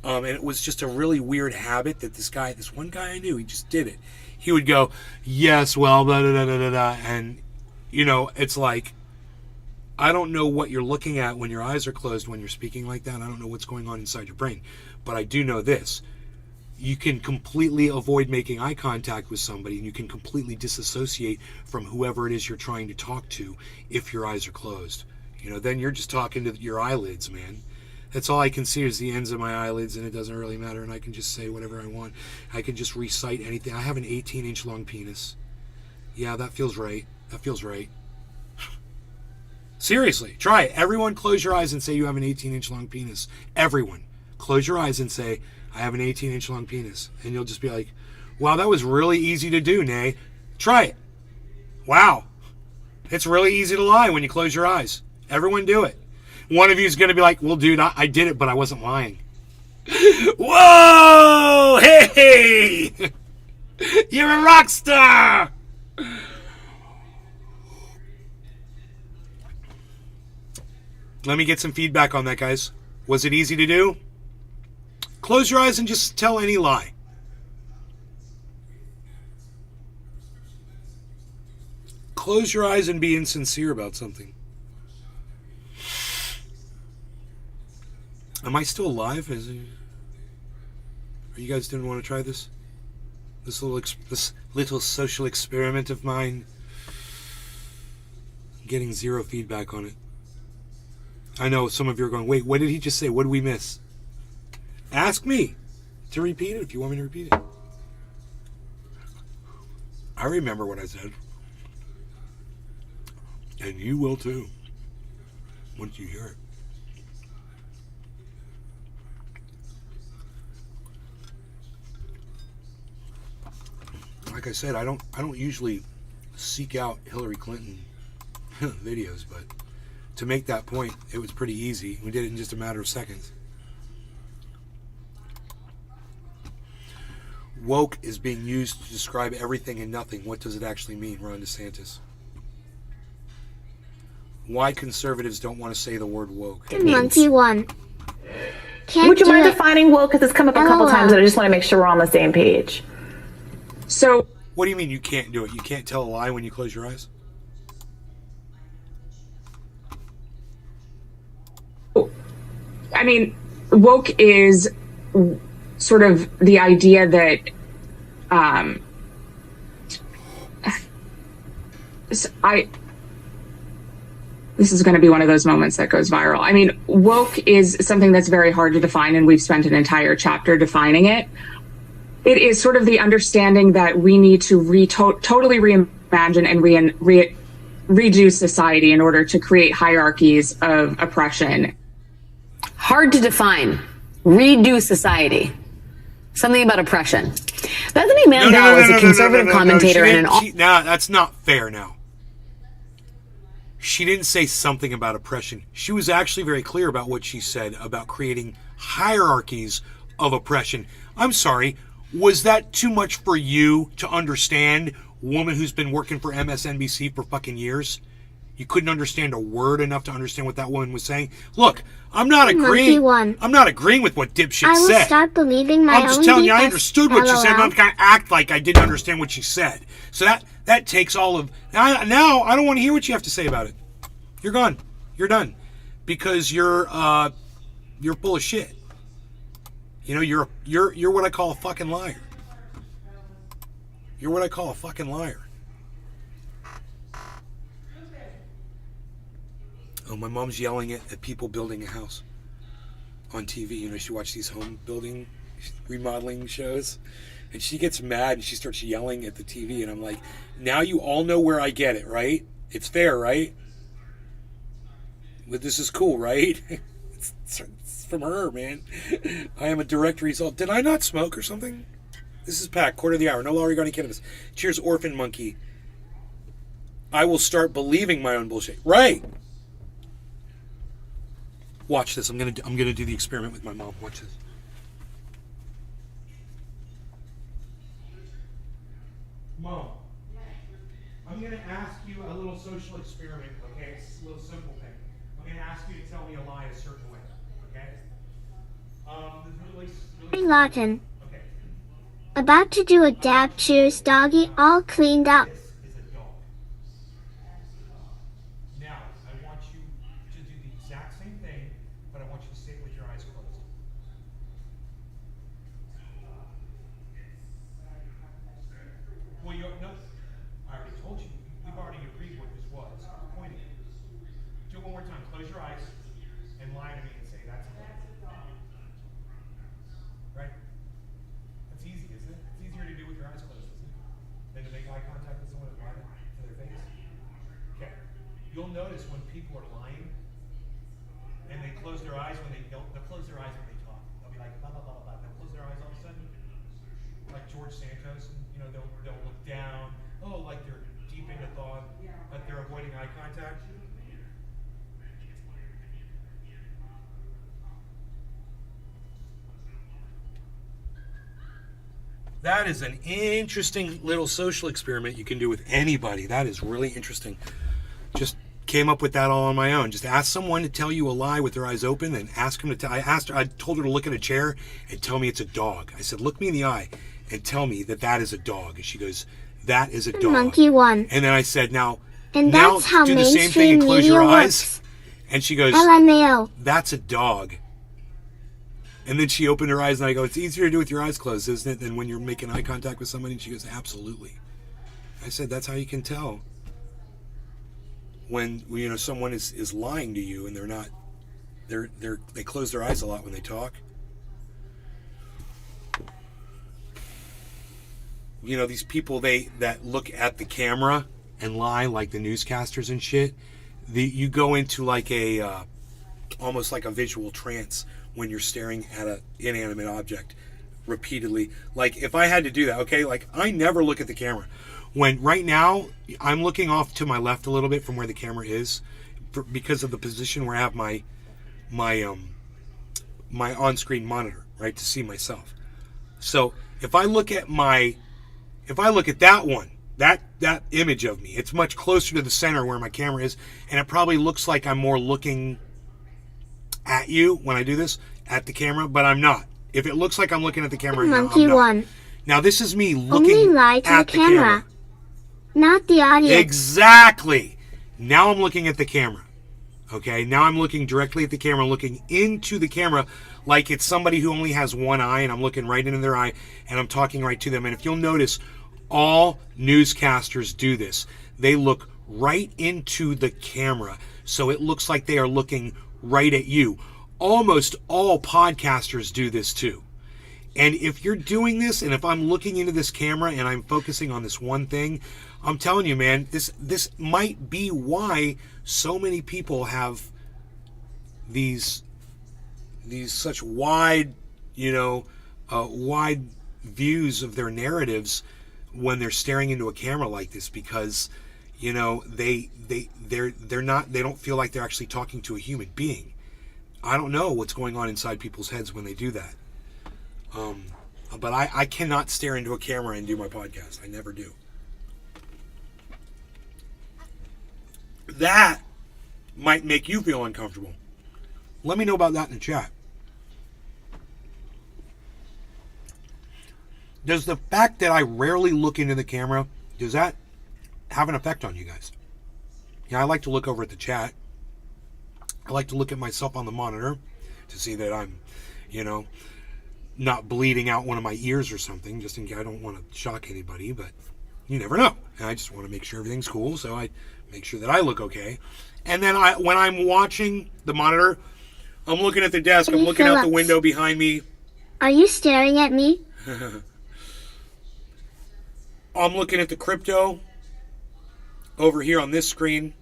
And it was just a really weird habit that this one guy I knew, he just did it. He would go, yes, well, blah, blah, blah, blah, blah. And, you know, it's like, I don't know what you're looking at when your eyes are closed when you're speaking like that. I don't know what's going on inside your brain. But I do know this. You can completely avoid making eye contact with somebody, and you can completely disassociate from whoever it is you're trying to talk to if your eyes are closed. You know, then you're just talking to your eyelids, man. That's all I can see is the ends of my eyelids, and it doesn't really matter, and I can just say whatever I want. I can just recite anything. I have an 18-inch long penis. Yeah, that feels right. That feels right. Seriously, try it. Everyone close your eyes and say you have an 18-inch long penis. Everyone. Close your eyes and say, I have an 18-inch long penis. And you'll just be like, wow, that was really easy to do, Nay. Try it. Wow. It's really easy to lie when you close your eyes. Everyone do it. One of you is going to be like, well, dude, I did it, but I wasn't lying. Whoa! Hey! You're a rock star! Let me get some feedback on that, guys. Was it easy to do? Close your eyes and just tell any lie. Close your eyes and be insincere about something. Am I still alive? Are you guys didn't want to try this? This little social experiment of mine? I'm getting zero feedback on it. I know some of you are going, wait, what did he just say? What did we miss? Ask me to repeat it if you want me to repeat it. I remember what I said. And you will too, once you hear it. Like I said, I don't usually seek out Hillary Clinton videos, but to make that point, it was pretty easy. We did it in just a matter of seconds. Woke is being used to describe everything and nothing. What does it actually mean, Ron DeSantis? Why conservatives don't want to say the word woke? Monkey one. Would you mind defining woke? Because it's come up a couple times, and I just want to make sure we're on the same page. So, what do you mean you can't do it? You can't tell a lie when you close your eyes? I mean, woke is sort of the idea that This is going to be one of those moments that goes viral. I mean, woke is something that's very hard to define, and we've spent an entire chapter defining it. It is sort of the understanding that we need to totally reimagine and redo society in order to create hierarchies of oppression. Hard to define. Redo society. Something about oppression. Bethany Mandel is a conservative commentator and an... No, that's not fair now. She didn't say something about oppression. She was actually very clear about what she said about creating hierarchies of oppression. I'm sorry, was that too much for you to understand, woman who's been working for MSNBC for fucking years? You couldn't understand a word enough to understand what that woman was saying? Look, I'm not agreeing with what dipshit said. I will start believing my own I'm just telling you, I BS, understood what she said, and I'm going to act like I didn't understand what she said. So that takes all of... Now, I don't want to hear what you have to say about it. You're gone. You're done. Because you're full of shit. You know, you're what I call a fucking liar. You're what I call a fucking liar. Oh, my mom's yelling at people building a house on TV. You know, she watches these home building, remodeling shows. And she gets mad and she starts yelling at the TV. And I'm like, now you all know where I get it, right? It's fair, right? But this is cool, right? It's from her, man. I am a direct result. Did I not smoke or something? This is Pat, quarter of the hour. No longer got any cannabis. Cheers, Orphan Monkey. I will start believing my own bullshit. Right. Watch this. I'm gonna do the experiment with my mom. Watch this. Mom, I'm gonna ask you a little social experiment. Okay, it's a little simple thing. I'm gonna ask you to tell me a lie a certain way. Okay. Hey, Lawton. Okay. About to do a dab. Cheers, doggy. All cleaned up. You'll notice when people are lying and they close their eyes when they don't, they'll close their eyes when they talk. They'll be like, blah, blah, blah, blah, blah. They'll close their eyes all of a sudden. Like George Santos, you know, they'll look down. Oh, like they're deep into thought, but they're avoiding eye contact. That is an interesting little social experiment you can do with anybody. That is really interesting. Just came up with that all on my own. Just ask someone to tell you a lie with their eyes open, and ask them to I told her to look at a chair and tell me it's a dog. I said, look me in the eye and tell me that is a dog. And she goes, that is a dog. Monkey one. And then I said, now that's how do the same thing and close your eyes. And she goes, LMAO. That's a dog. And then she opened her eyes and I go, it's easier to do with your eyes closed, isn't it, than when you're making eye contact with somebody? And she goes, absolutely. I said, that's how you can tell when you know someone is lying to you and they're not, they close their eyes a lot when they talk. You know, these people that look at the camera and lie, like the newscasters and shit. You go into like a almost like a visual trance when you're staring at an inanimate object repeatedly. Like if I had to do that, okay, like I never look at the camera. When right now I'm looking off to my left a little bit from where the camera is, because of the position where I have my on-screen monitor, right, to see myself. So if I look at that one, that image of me, it's much closer to the center where my camera is, and it probably looks like I'm more looking at you when I do this at the camera, but I'm not. If it looks like I'm looking at the camera, Monkey I'm not. one. Now this is me looking Only lie to at the camera, not the audience. Exactly. Now I'm looking at the camera. Okay, now I'm looking directly at the camera, looking into the camera like it's somebody who only has one eye, and I'm looking right into their eye, and I'm talking right to them. And if you'll notice, all newscasters do this. They look right into the camera, so it looks like they are looking right at you. Almost all podcasters do this too. And if you're doing this, and if I'm looking into this camera and I'm focusing on this one thing, I'm telling you, man, this might be why so many people have these such wide, wide views of their narratives when they're staring into a camera like this, because they don't feel like they're actually talking to a human being. I don't know what's going on inside people's heads when they do that. But I cannot stare into a camera and do my podcast. I never do. That might make you feel uncomfortable. Let me know about that in the chat. Does the fact that I rarely look into the camera, does that have an effect on you guys? Yeah, I like to look over at the chat. I like to look at myself on the monitor to see that I'm, not bleeding out one of my ears or something, just in case. I don't want to shock anybody, but you never know. And I just want to make sure everything's cool, so I make sure that I look okay. And then when I'm watching the monitor, I'm looking at the desk, I'm looking out the window behind me. Are you staring at me? I'm looking at the crypto over here on this screen,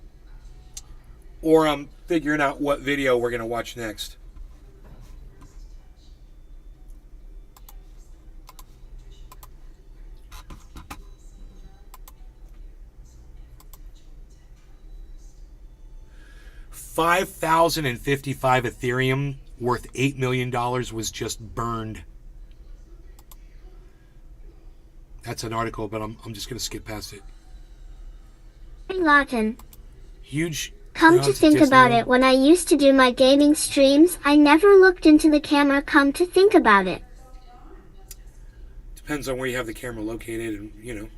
or I'm figuring out what video we're going to watch next. $5,055 Ethereum worth $8 million was just burned. That's an article, but I'm just going to skip past it. Lawton. Huge. Come to think about it, when I used to do my gaming streams, I never looked into the camera. Come to think about it. Depends on where you have the camera located, and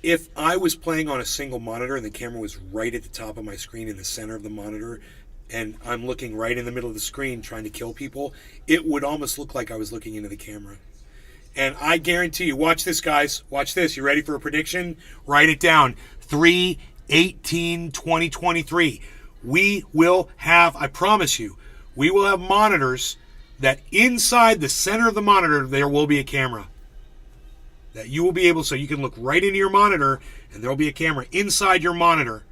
If I was playing on a single monitor and the camera was right at the top of my screen in the center of the monitor, and I'm looking right in the middle of the screen trying to kill people, it would almost look like I was looking into the camera. And I guarantee you, watch this, guys. Watch this. You ready for a prediction? Write it down. 3/18/2023. We will have, I promise you, we will have monitors that inside the center of the monitor there will be a camera. That you will be able, so you can look right into your monitor and there will be a camera inside your monitor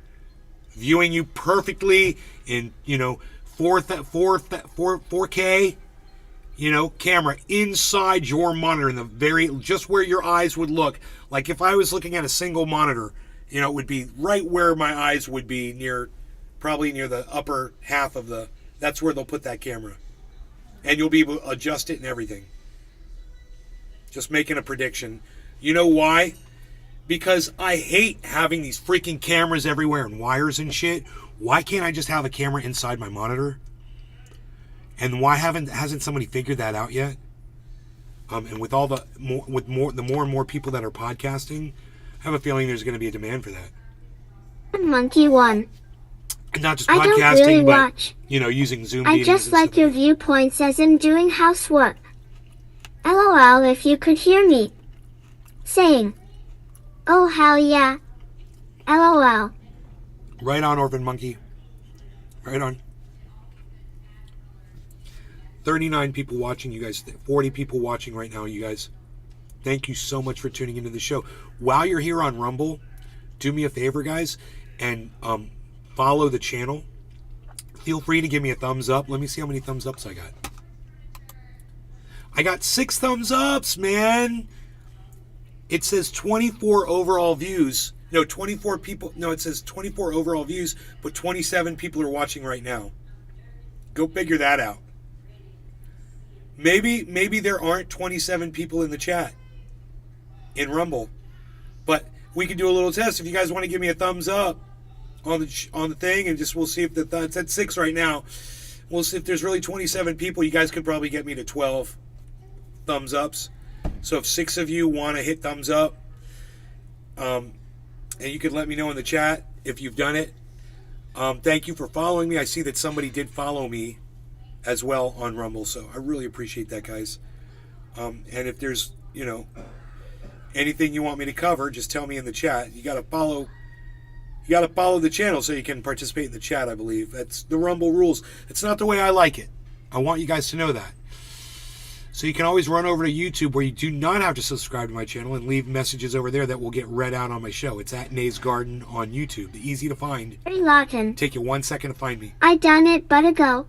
viewing you perfectly in, 4K, camera inside your monitor in the just where your eyes would look. Like if I was looking at a single monitor, it would be right where my eyes would be, probably near the upper half of that's where they'll put that camera. And you'll be able to adjust it and everything. Just making a prediction. You know why? Because I hate having these freaking cameras everywhere and wires and shit. Why can't I just have a camera inside my monitor? And why hasn't somebody figured that out yet? And with all the more and more people that are podcasting, I have a feeling there's going to be a demand for that. Monkey one. And not just podcasting, I don't really watch. Using Zoom. I just like your viewpoints as I'm doing housework. LOL, if you could hear me saying, oh hell yeah, LOL. Right on, Orphan Monkey. Right on. 39 people watching, you guys. 40 people watching right now, you guys. Thank you so much for tuning into the show. While you're here on Rumble, do me a favor, guys, and follow the channel. Feel free to give me a thumbs up. Let me see how many thumbs ups I got. I got 6 thumbs ups, man. It says 24 overall views. No, 24 people. No, it says 24 overall views, but 27 people are watching right now. Go figure that out. Maybe there aren't 27 people in the chat in Rumble, but we can do a little test. If you guys want to give me a thumbs up on the thing, and we'll see if it's at 6 right now. We'll see if there's really 27 people. You guys could probably get me to 12 thumbs ups. So if 6 of you want to hit thumbs up, and you could let me know in the chat if you've done it. Thank you for following me. I see that somebody did follow me as well on Rumble, so I really appreciate that, guys. And if there's, you know, anything you want me to cover, just tell me in the chat. You gotta follow the channel so you can participate in the chat, I believe. That's the Rumble rules. It's not the way I like it. I want you guys to know that. So you can always run over to YouTube, where you do not have to subscribe to my channel, and leave messages over there that will get read out on my show. It's at Nays Garden on YouTube. Easy to find. Take you 1 second to find me. I done it but ago.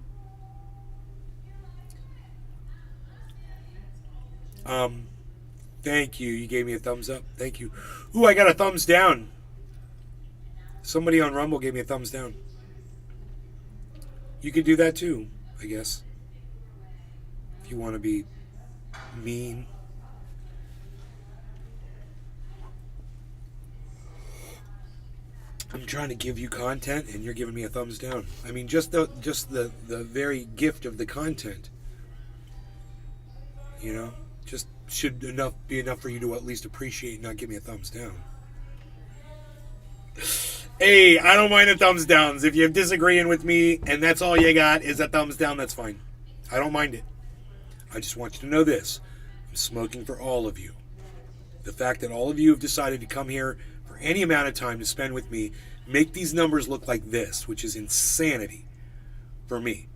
Thank you. You gave me a thumbs up. Thank you. Ooh, I got a thumbs down. Somebody on Rumble gave me a thumbs down. You could do that too, I guess. If you want to be mean. I'm trying to give you content and you're giving me a thumbs down. I mean, just the very gift of the content, you know, just should be enough for you to at least appreciate and not give me a thumbs down. Hey, I don't mind the thumbs downs. If you're disagreeing with me and that's all you got is a thumbs down, that's fine. I don't mind it. I just want you to know this. I'm smoking for all of you. The fact that all of you have decided to come here for any amount of time to spend with me, make these numbers look like this, which is insanity for me.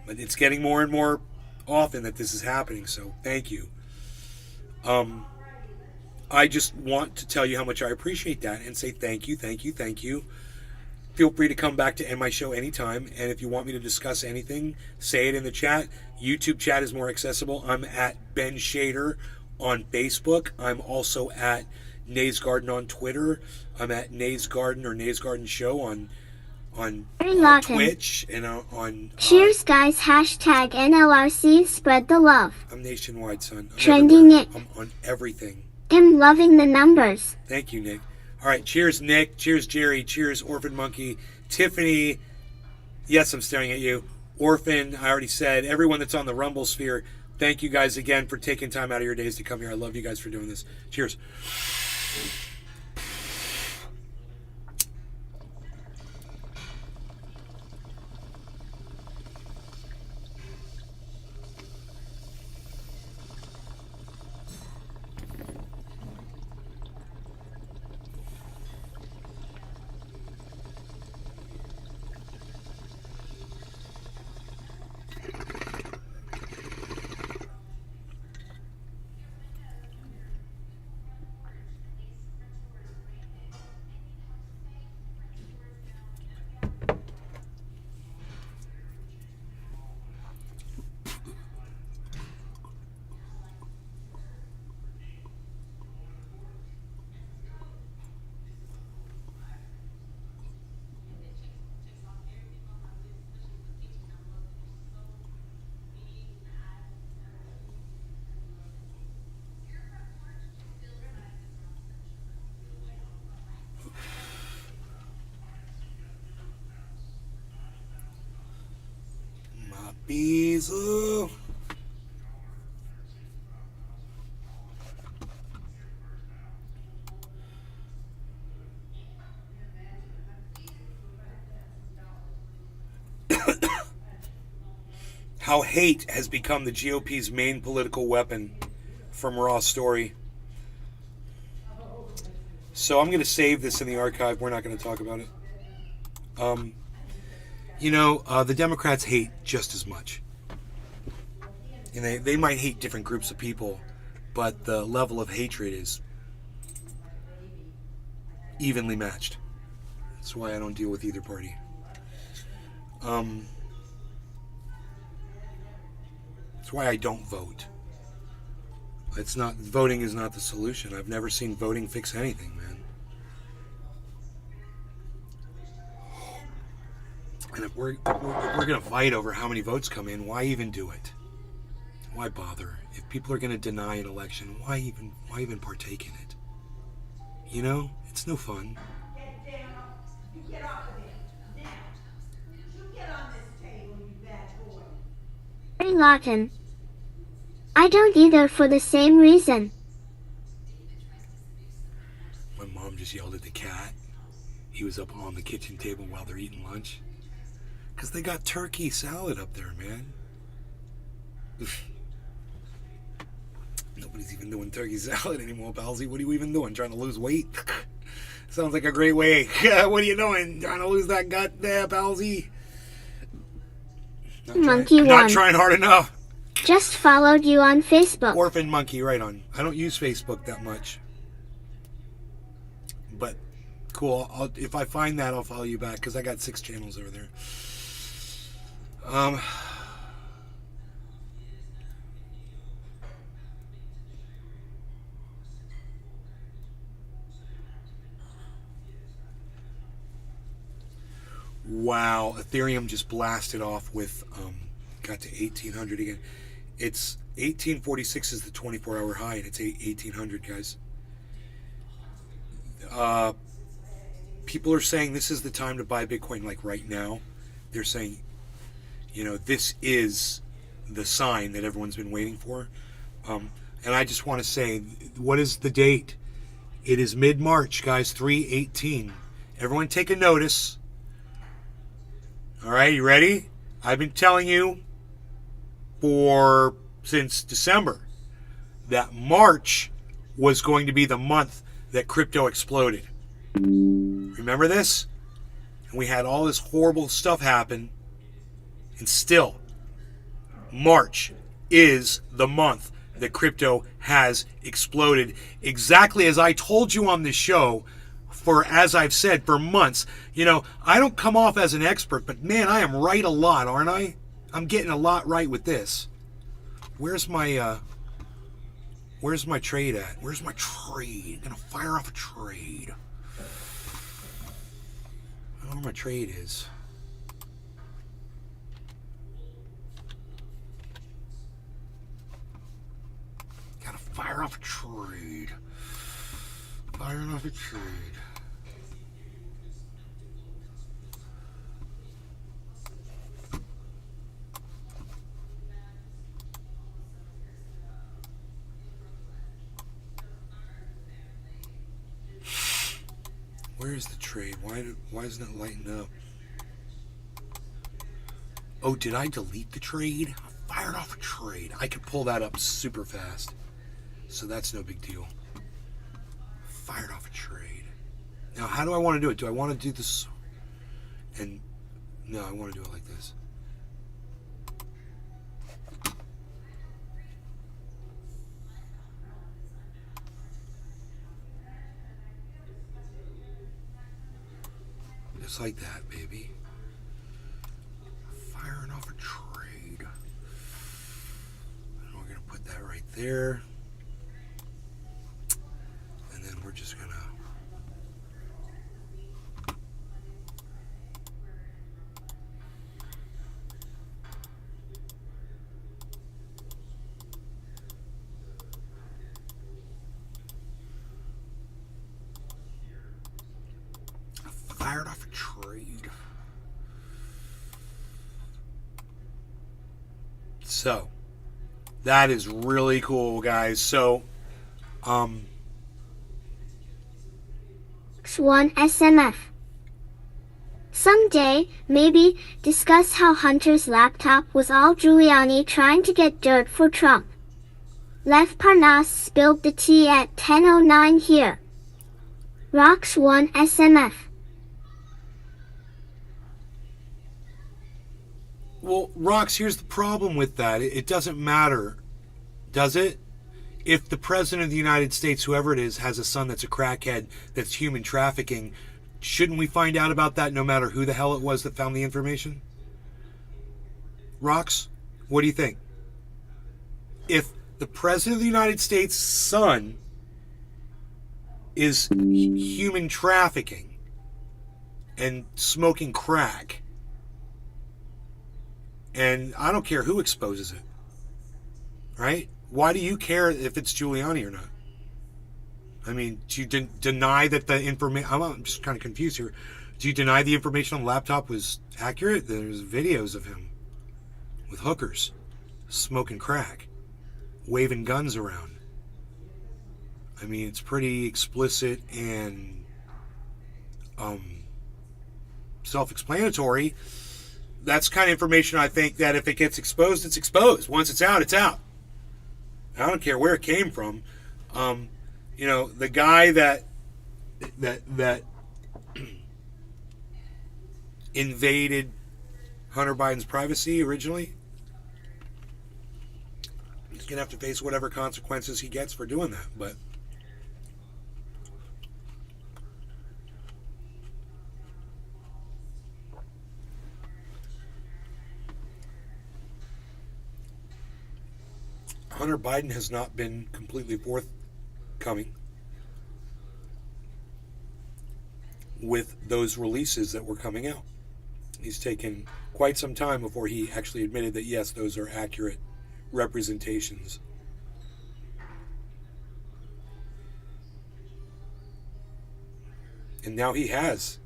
But it's getting more and more often that this is happening, so thank you. I just want to tell you how much I appreciate that and say thank you, thank you, thank you. Feel free to come back to end my show anytime, and if you want me to discuss anything, say it in the chat. YouTube chat is more accessible. I'm at Ben Shader on Facebook. I'm also at Nays Garden on Twitter. I'm at Nays Garden or Nays Garden Show on Twitch and on Cheers, guys. Hashtag NLRC. Spread the love. I'm nationwide, son. Trending Nick. I'm on everything. I'm loving the numbers. Thank you, Nick. All right, cheers, Nick. Cheers, Jerry. Cheers, Orphan Monkey. Tiffany. Yes, I'm staring at you. Orphan, I already said. Everyone that's on the Rumble sphere, thank you guys again for taking time out of your days to come here. I love you guys for doing this. Cheers. Beezle. How hate has become the GOP's main political weapon, from Raw Story. So I'm going to save this in the archive. We're not going to talk about it. You know, the Democrats hate just as much. And they might hate different groups of people, but the level of hatred is evenly matched. That's why I don't deal with either party. That's why I don't vote. Voting is not the solution. I've never seen voting fix anything, man. And if we're going to fight over how many votes come in, why even do it? Why bother? If people are going to deny an election, why even partake in it? You know, it's no fun. Get down. You get off of there. Now. You get on this table, you bad boy. Very Lawton. I don't either for the same reason. My mom just yelled at the cat. he was up on the kitchen table while they're eating lunch. Because they got turkey salad up there, man. Nobody's even doing turkey salad anymore, Palsy. What are you even doing? Trying to lose weight? Sounds like a great way. What are you doing? Trying to lose that gut there, Palsy? Monkey one. Not trying hard enough. Just followed you on Facebook. Orphan Monkey, right on. I don't use Facebook that much. But, cool. If I find that, I'll follow you back, because I got 6 channels over there. Wow, Ethereum just blasted off with, got to 1800 again. It's 1846 is the 24-hour high, and it's 1800, guys. People are saying this is the time to buy Bitcoin, like right now. They're saying, you know, this is the sign that everyone's been waiting for. And I just want to say, what is the date? It is mid-March, guys, 3/18. Everyone take a notice. All right, you ready? I've been telling you since December that March was going to be the month that crypto exploded. Remember this? And we had all this horrible stuff happen, and still, March is the month that crypto has exploded, exactly as I told you on this show. As I've said, for months. You know, I don't come off as an expert, but man, I am right a lot, aren't I? I'm getting a lot right with this. Where's my trade at? Where's my trade? I'm gonna fire off a trade. I don't know where my trade is. Gotta fire off a trade. Firing off a trade. Where is the trade? Why isn't it lighting up? Oh, did I delete the trade? I fired off a trade. I could pull that up super fast. So that's no big deal. Fired off a trade. Now, how do I want to do it? Do I want to do this? And no, I want to do it like this. Just like that, baby. Firing off a trade. And we're going to put that right there. And then we're just going to... fired off a trade. So, that is really cool, guys. So, X1 SMF. Someday, maybe, discuss how Hunter's laptop was all Giuliani trying to get dirt for Trump. Lev Parnas spilled the tea at 10:09 here. Rox1 SMF. well, Rox, here's the problem with that. It doesn't matter, does it? If the President of the United States, whoever it is, has a son that's a crackhead, that's human trafficking, shouldn't we find out about that no matter who the hell it was that found the information? Rox, what do you think? If the President of the United States' son is human trafficking and smoking crack, and I don't care who exposes it, right? Why do you care if it's Giuliani or not? I mean, do you deny that the information... I'm just kind of confused here. Do you deny the information on the laptop was accurate? There's videos of him with hookers, smoking crack, waving guns around. I mean, it's pretty explicit and self-explanatory. That's kind of information I think that if it gets exposed, it's exposed. Once it's out, it's out. I don't care where it came from. You know, the guy that invaded Hunter Biden's privacy originally, he's going to have to face whatever consequences he gets for doing that. But Hunter Biden has not been completely forthcoming with those releases that were coming out. He's taken quite some time before he actually admitted that, yes, those are accurate representations. And now he has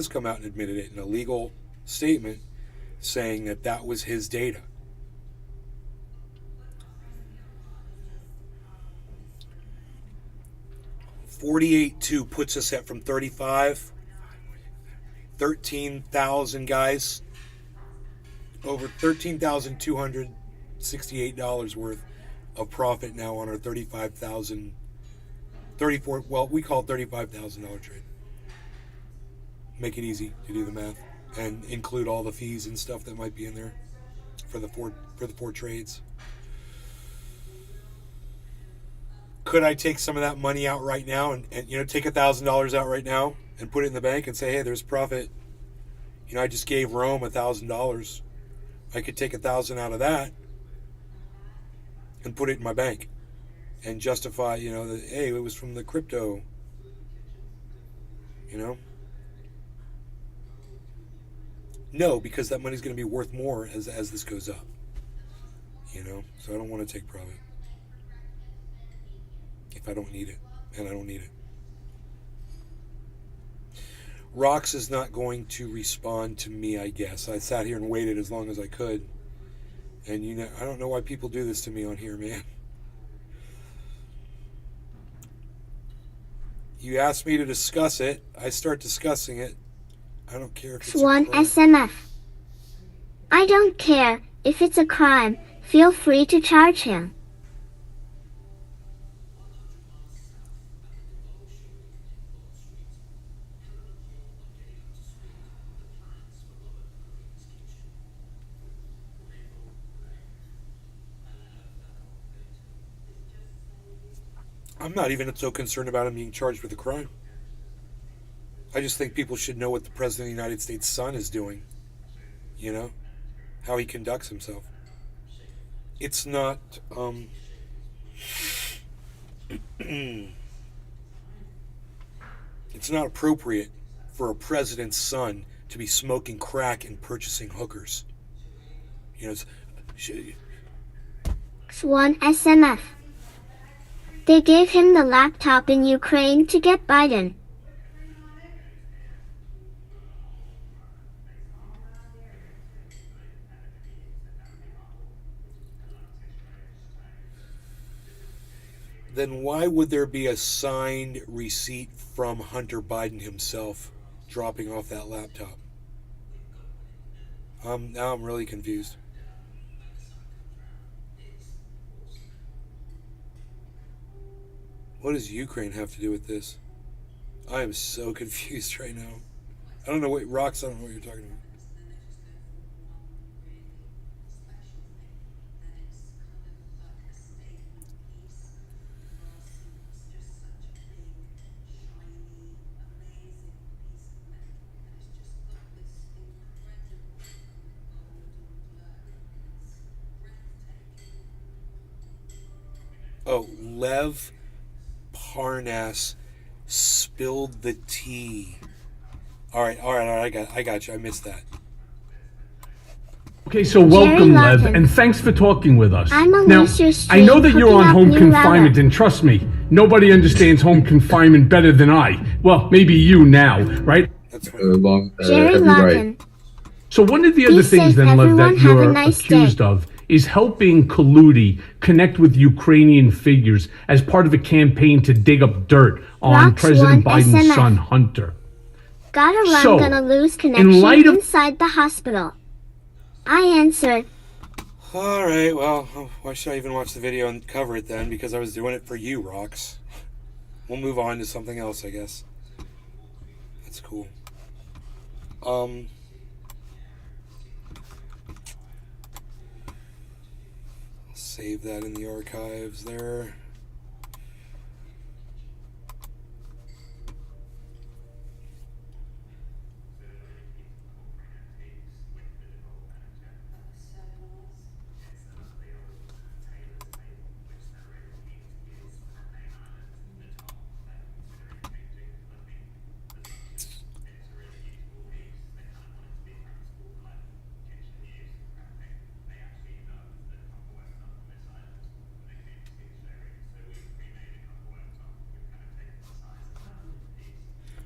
come out and admitted it in a legal statement saying that that was his data. $48.2 puts us at from 35, 13,000 guys, over $13,268 worth of profit now on our 34, well, we call it $35,000 trade. Make it easy to do the math and include all the fees and stuff that might be in there for the four trades. Could I take some of that money out right now and you know, take $1,000 out right now and put it in the bank and say, hey, there's profit. You know, I just gave Rome $1,000. I could take 1,000 out of that and put it in my bank and justify, you know, that, hey, it was from the crypto, you know? No, because that money's going to be worth more as this goes up, you know? So I don't want to take profit if I don't need it, and I don't need it. Rox is not going to respond to me, I guess. I sat here and waited as long as I could. And you know, I don't know why people do this to me on here, man. You asked me to discuss it. I start discussing it. I don't care if it's Swan SMF. I don't care if it's a crime. Feel free to charge him. I'm not even so concerned about him being charged with a crime. I just think people should know what the President of the United States' son is doing. You know? How he conducts himself. It's not, it's not appropriate for a president's son to be smoking crack and purchasing hookers. You know, Swan SMF. They gave him the laptop in Ukraine to get Biden. Then why would there be a signed receipt from Hunter Biden himself dropping off that laptop? Now I'm really confused. What does Ukraine have to do with this? I am so confused right now. I don't know what, Rox, I don't know what you're talking about. Oh, Lev Parnas spilled the tea. All right, I got you. I missed that. Okay, so welcome, Lev, and thanks for talking with us. I'm now, Alicia Street, I know that you're on home confinement, leather. and trust me, nobody understands home confinement better than I. Well, maybe you now, right? That's Jerry Larkin. So one of the Be other things, safe, then, Lev, everyone. that Have a you're nice accused day. of is helping Colludi connect with Ukrainian figures as part of a campaign to dig up dirt on Rock President Swan Biden's SMF. son, Hunter. Gotta run, So, gonna lose in connection light of- inside the hospital. I answered. Alright, well, why should I even watch the video and cover it then? Because I was doing it for you, Rox. We'll move on to something else, I guess. That's cool. I'll save that in the archives there.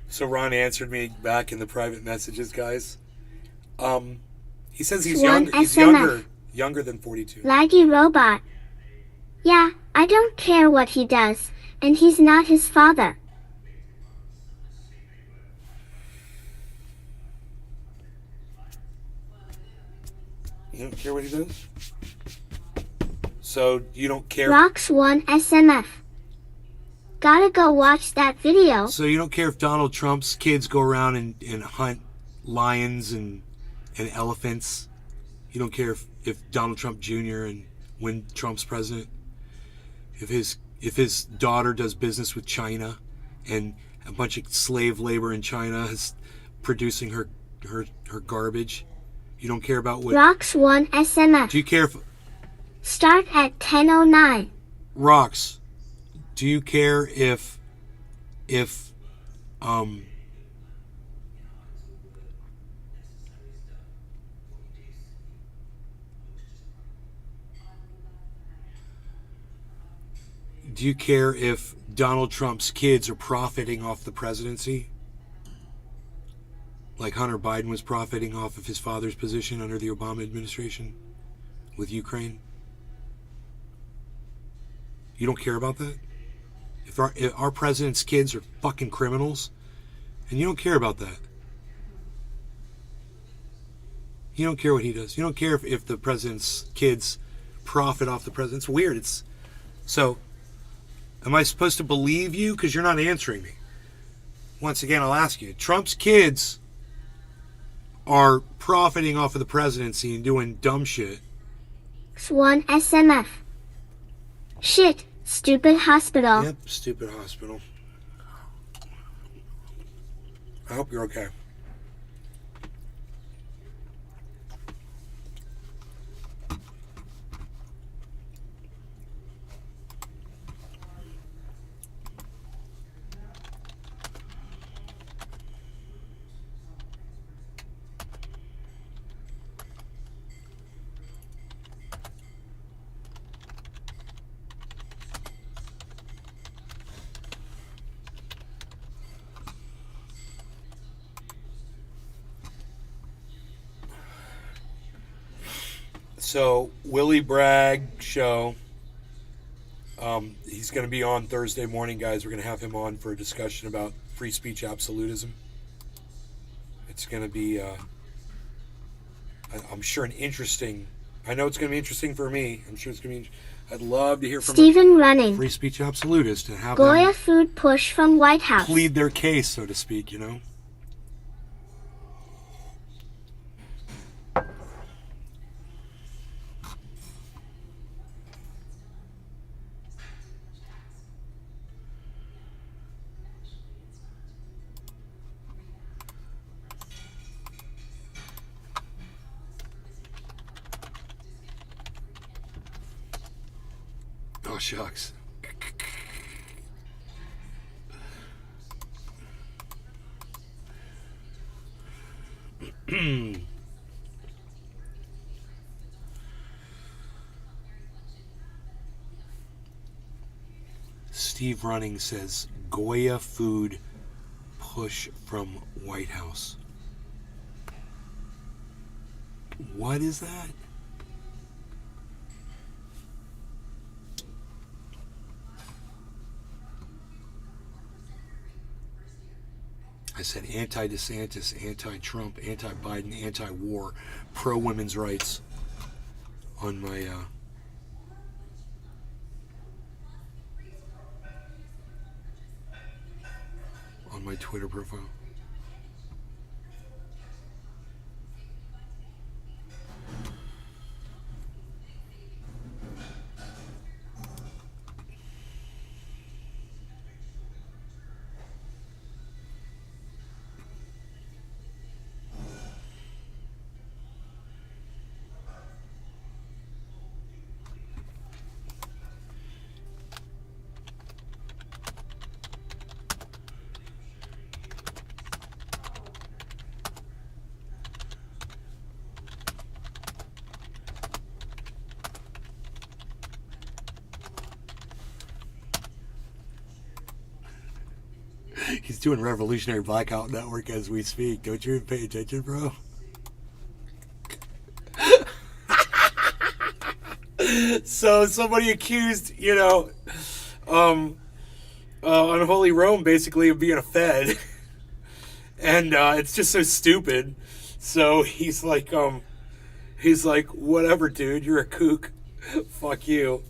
So Ron answered me back in the private messages, guys. He says he's One younger. He's SMF. younger than 42. Laggy robot. Yeah, I don't care what he does, and he's not his father. You don't care what he does? So you don't care. Rocks 1 SMF. Gotta go watch that video. So you don't care if Donald Trump's kids go around and hunt lions and elephants? You don't care if Donald Trump Jr. and when Trump's president, if his daughter does business with China and a bunch of slave labor in China is producing her garbage? You don't care about what... Rocks 1 SMF. Do you care if... Start at 10:09. Rocks, do you care if do you care if Donald Trump's kids are profiting off the presidency? Like Hunter Biden was profiting off of his father's position under the Obama administration with Ukraine? You don't care about that? If our president's kids are fucking criminals, and you don't care about that. You don't care what he does. You don't care if the president's kids profit off the president. It's weird. So, am I supposed to believe you? Because you're not answering me. Once again, I'll ask you. Trump's kids are profiting off of the presidency and doing dumb shit. X1 SMF. Shit, stupid hospital. Yep, stupid hospital. I hope you're okay. So, Willie Bragg show. He's going to be on Thursday morning, guys. We're going to have him on for a discussion about free speech absolutism. It's going to be, I'm sure, an interesting... I know it's going to be interesting for me. I'm sure it's going to be... I'd love to hear from Stephen Running. Free speech absolutist and have Goya them food push from White House. plead their case, so to speak, you know? Oh, shucks. Steve Running says Goya food push from White House. What is that? I said anti-DeSantis, anti-Trump, anti-Biden, anti-war, pro-women's rights on my Twitter profile. He's doing Revolutionary Blackout Network as we speak. Don't you even pay attention, bro? So somebody accused, Unholy Rome basically of being a Fed. And it's just so stupid. So he's like, whatever, dude, you're a kook. Fuck you.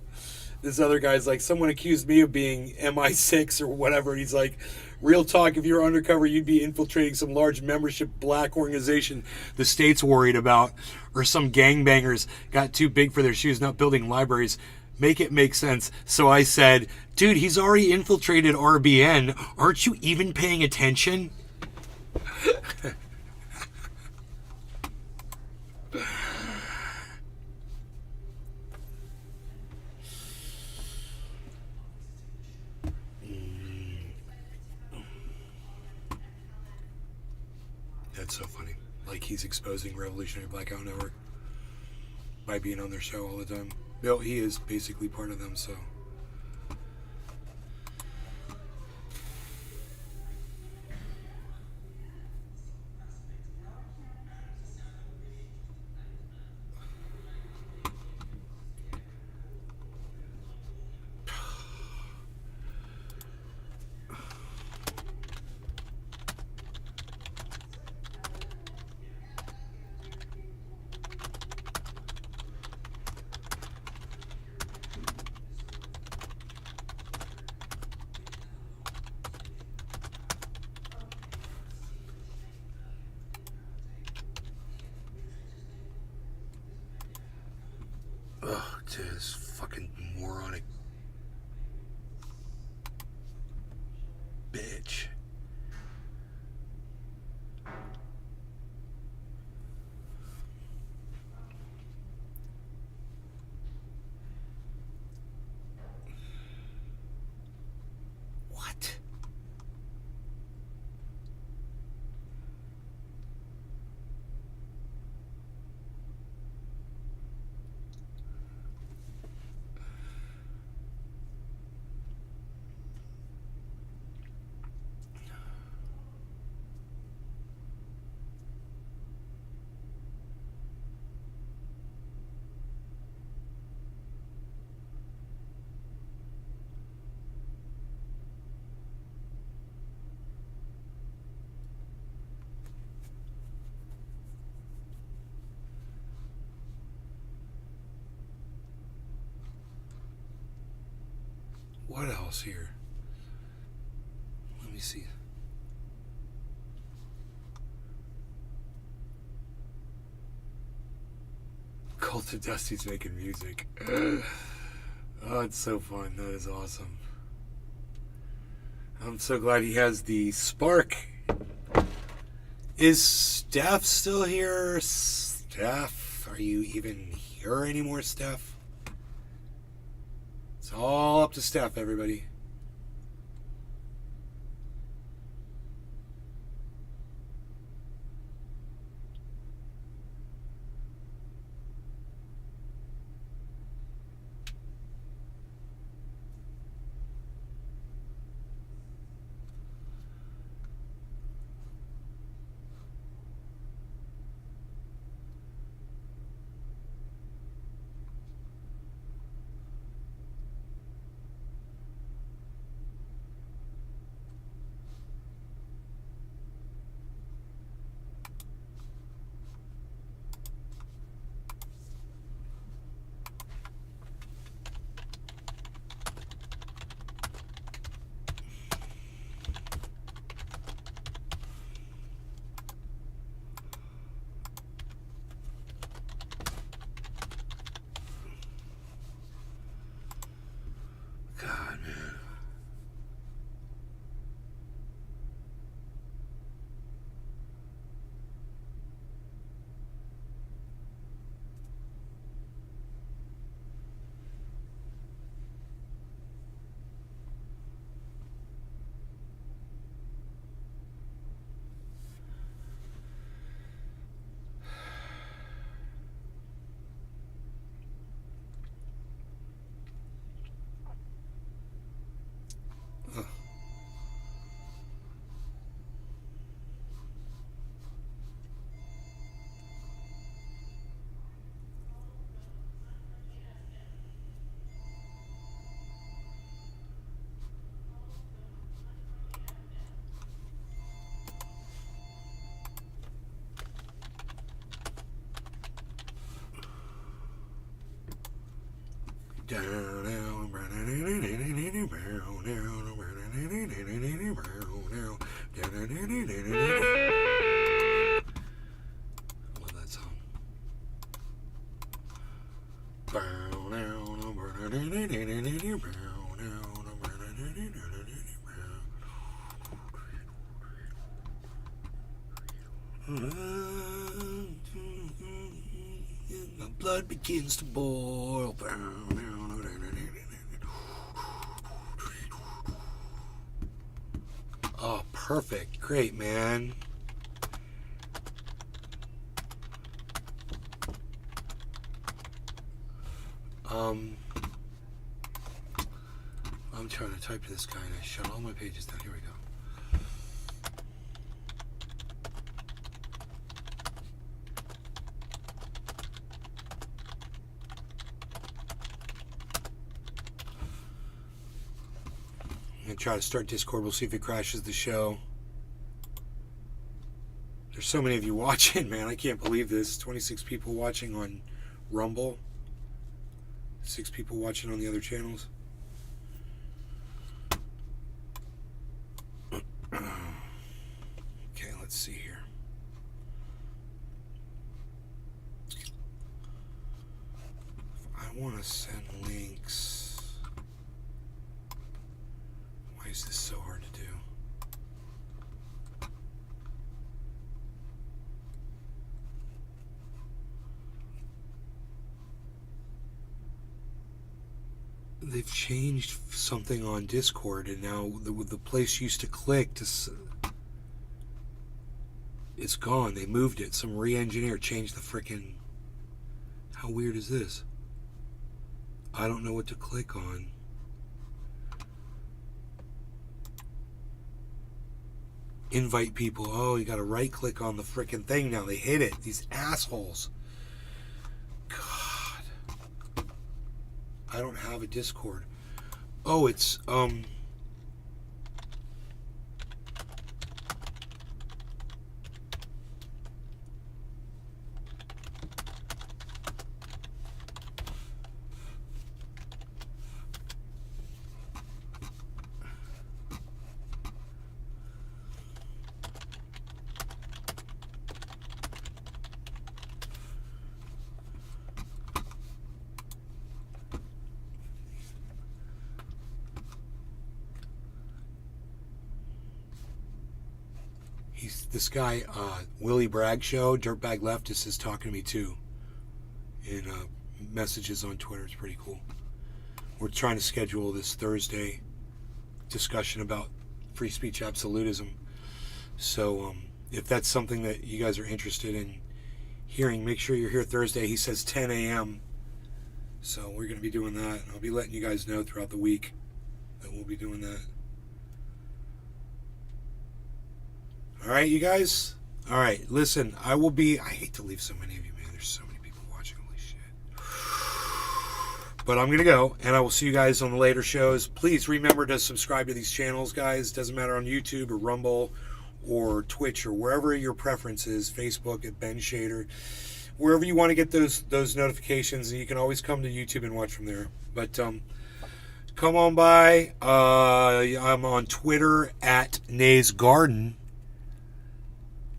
This other guy's like, someone accused me of being MI6 or whatever. And he's like, real talk, if you were undercover, you'd be infiltrating some large membership black organization the state's worried about, or some gangbangers got too big for their shoes, not building libraries. Make it make sense. So I said, dude, he's already infiltrated RBN. Aren't you even paying attention? That's so funny. Like, he's exposing Revolutionary Blackout Network by being on their show all the time. No, he is basically part of them, so. Ugh, this fucking moronic bitch. What? What else here? Let me see. Cult of Dusty's making music. Oh, it's so fun. That is awesome. I'm so glad he has the spark. Is Steph still here? Steph, are you even here anymore, Steph? It's all up to Steph, everybody. Love that song. My blood begins to boil. Oh, perfect. Great, man. I'm trying to type to this guy and I shut all my pages down. Here we go. I'm going to try to start Discord. We'll see if it crashes the show. There's so many of you watching, man. I can't believe this. 26 people watching on Rumble. 6 people watching on the other channels. Okay, let's see here. If I want to send links, why is this so hard to do? They've changed something on Discord, and now the place you used to click to, it's gone. They moved it. Some re-engineer changed the frickin'. How weird is this? I don't know what to click on. Invite people. Oh, you got to right click on the frickin' thing now. They hit it. These assholes. I don't have a Discord. Oh, it's this guy, Willie Bragg Show, Dirtbag Leftist, is talking to me too in messages on Twitter. It's pretty cool. We're trying to schedule this Thursday discussion about free speech absolutism. So if that's something that you guys are interested in hearing, make sure you're here Thursday. He says 10 a.m. So we're going to be doing that. I'll be letting you guys know throughout the week that we'll be doing that. All right, you guys? All right, listen, I hate to leave so many of you, man. There's so many people watching. Holy shit. But I'm going to go, and I will see you guys on the later shows. Please remember to subscribe to these channels, guys. Doesn't matter on YouTube or Rumble or Twitch or wherever your preference is. Facebook at Ben Shader. Wherever you want to get those notifications, and you can always come to YouTube and watch from there. But come on by. I'm on Twitter at Nays Garden.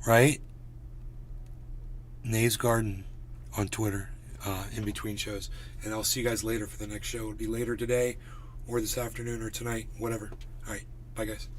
Right? Nays Garden on Twitter, in between shows. And I'll see you guys later for the next show. It'll be later today or this afternoon or tonight, whatever. All right, bye guys.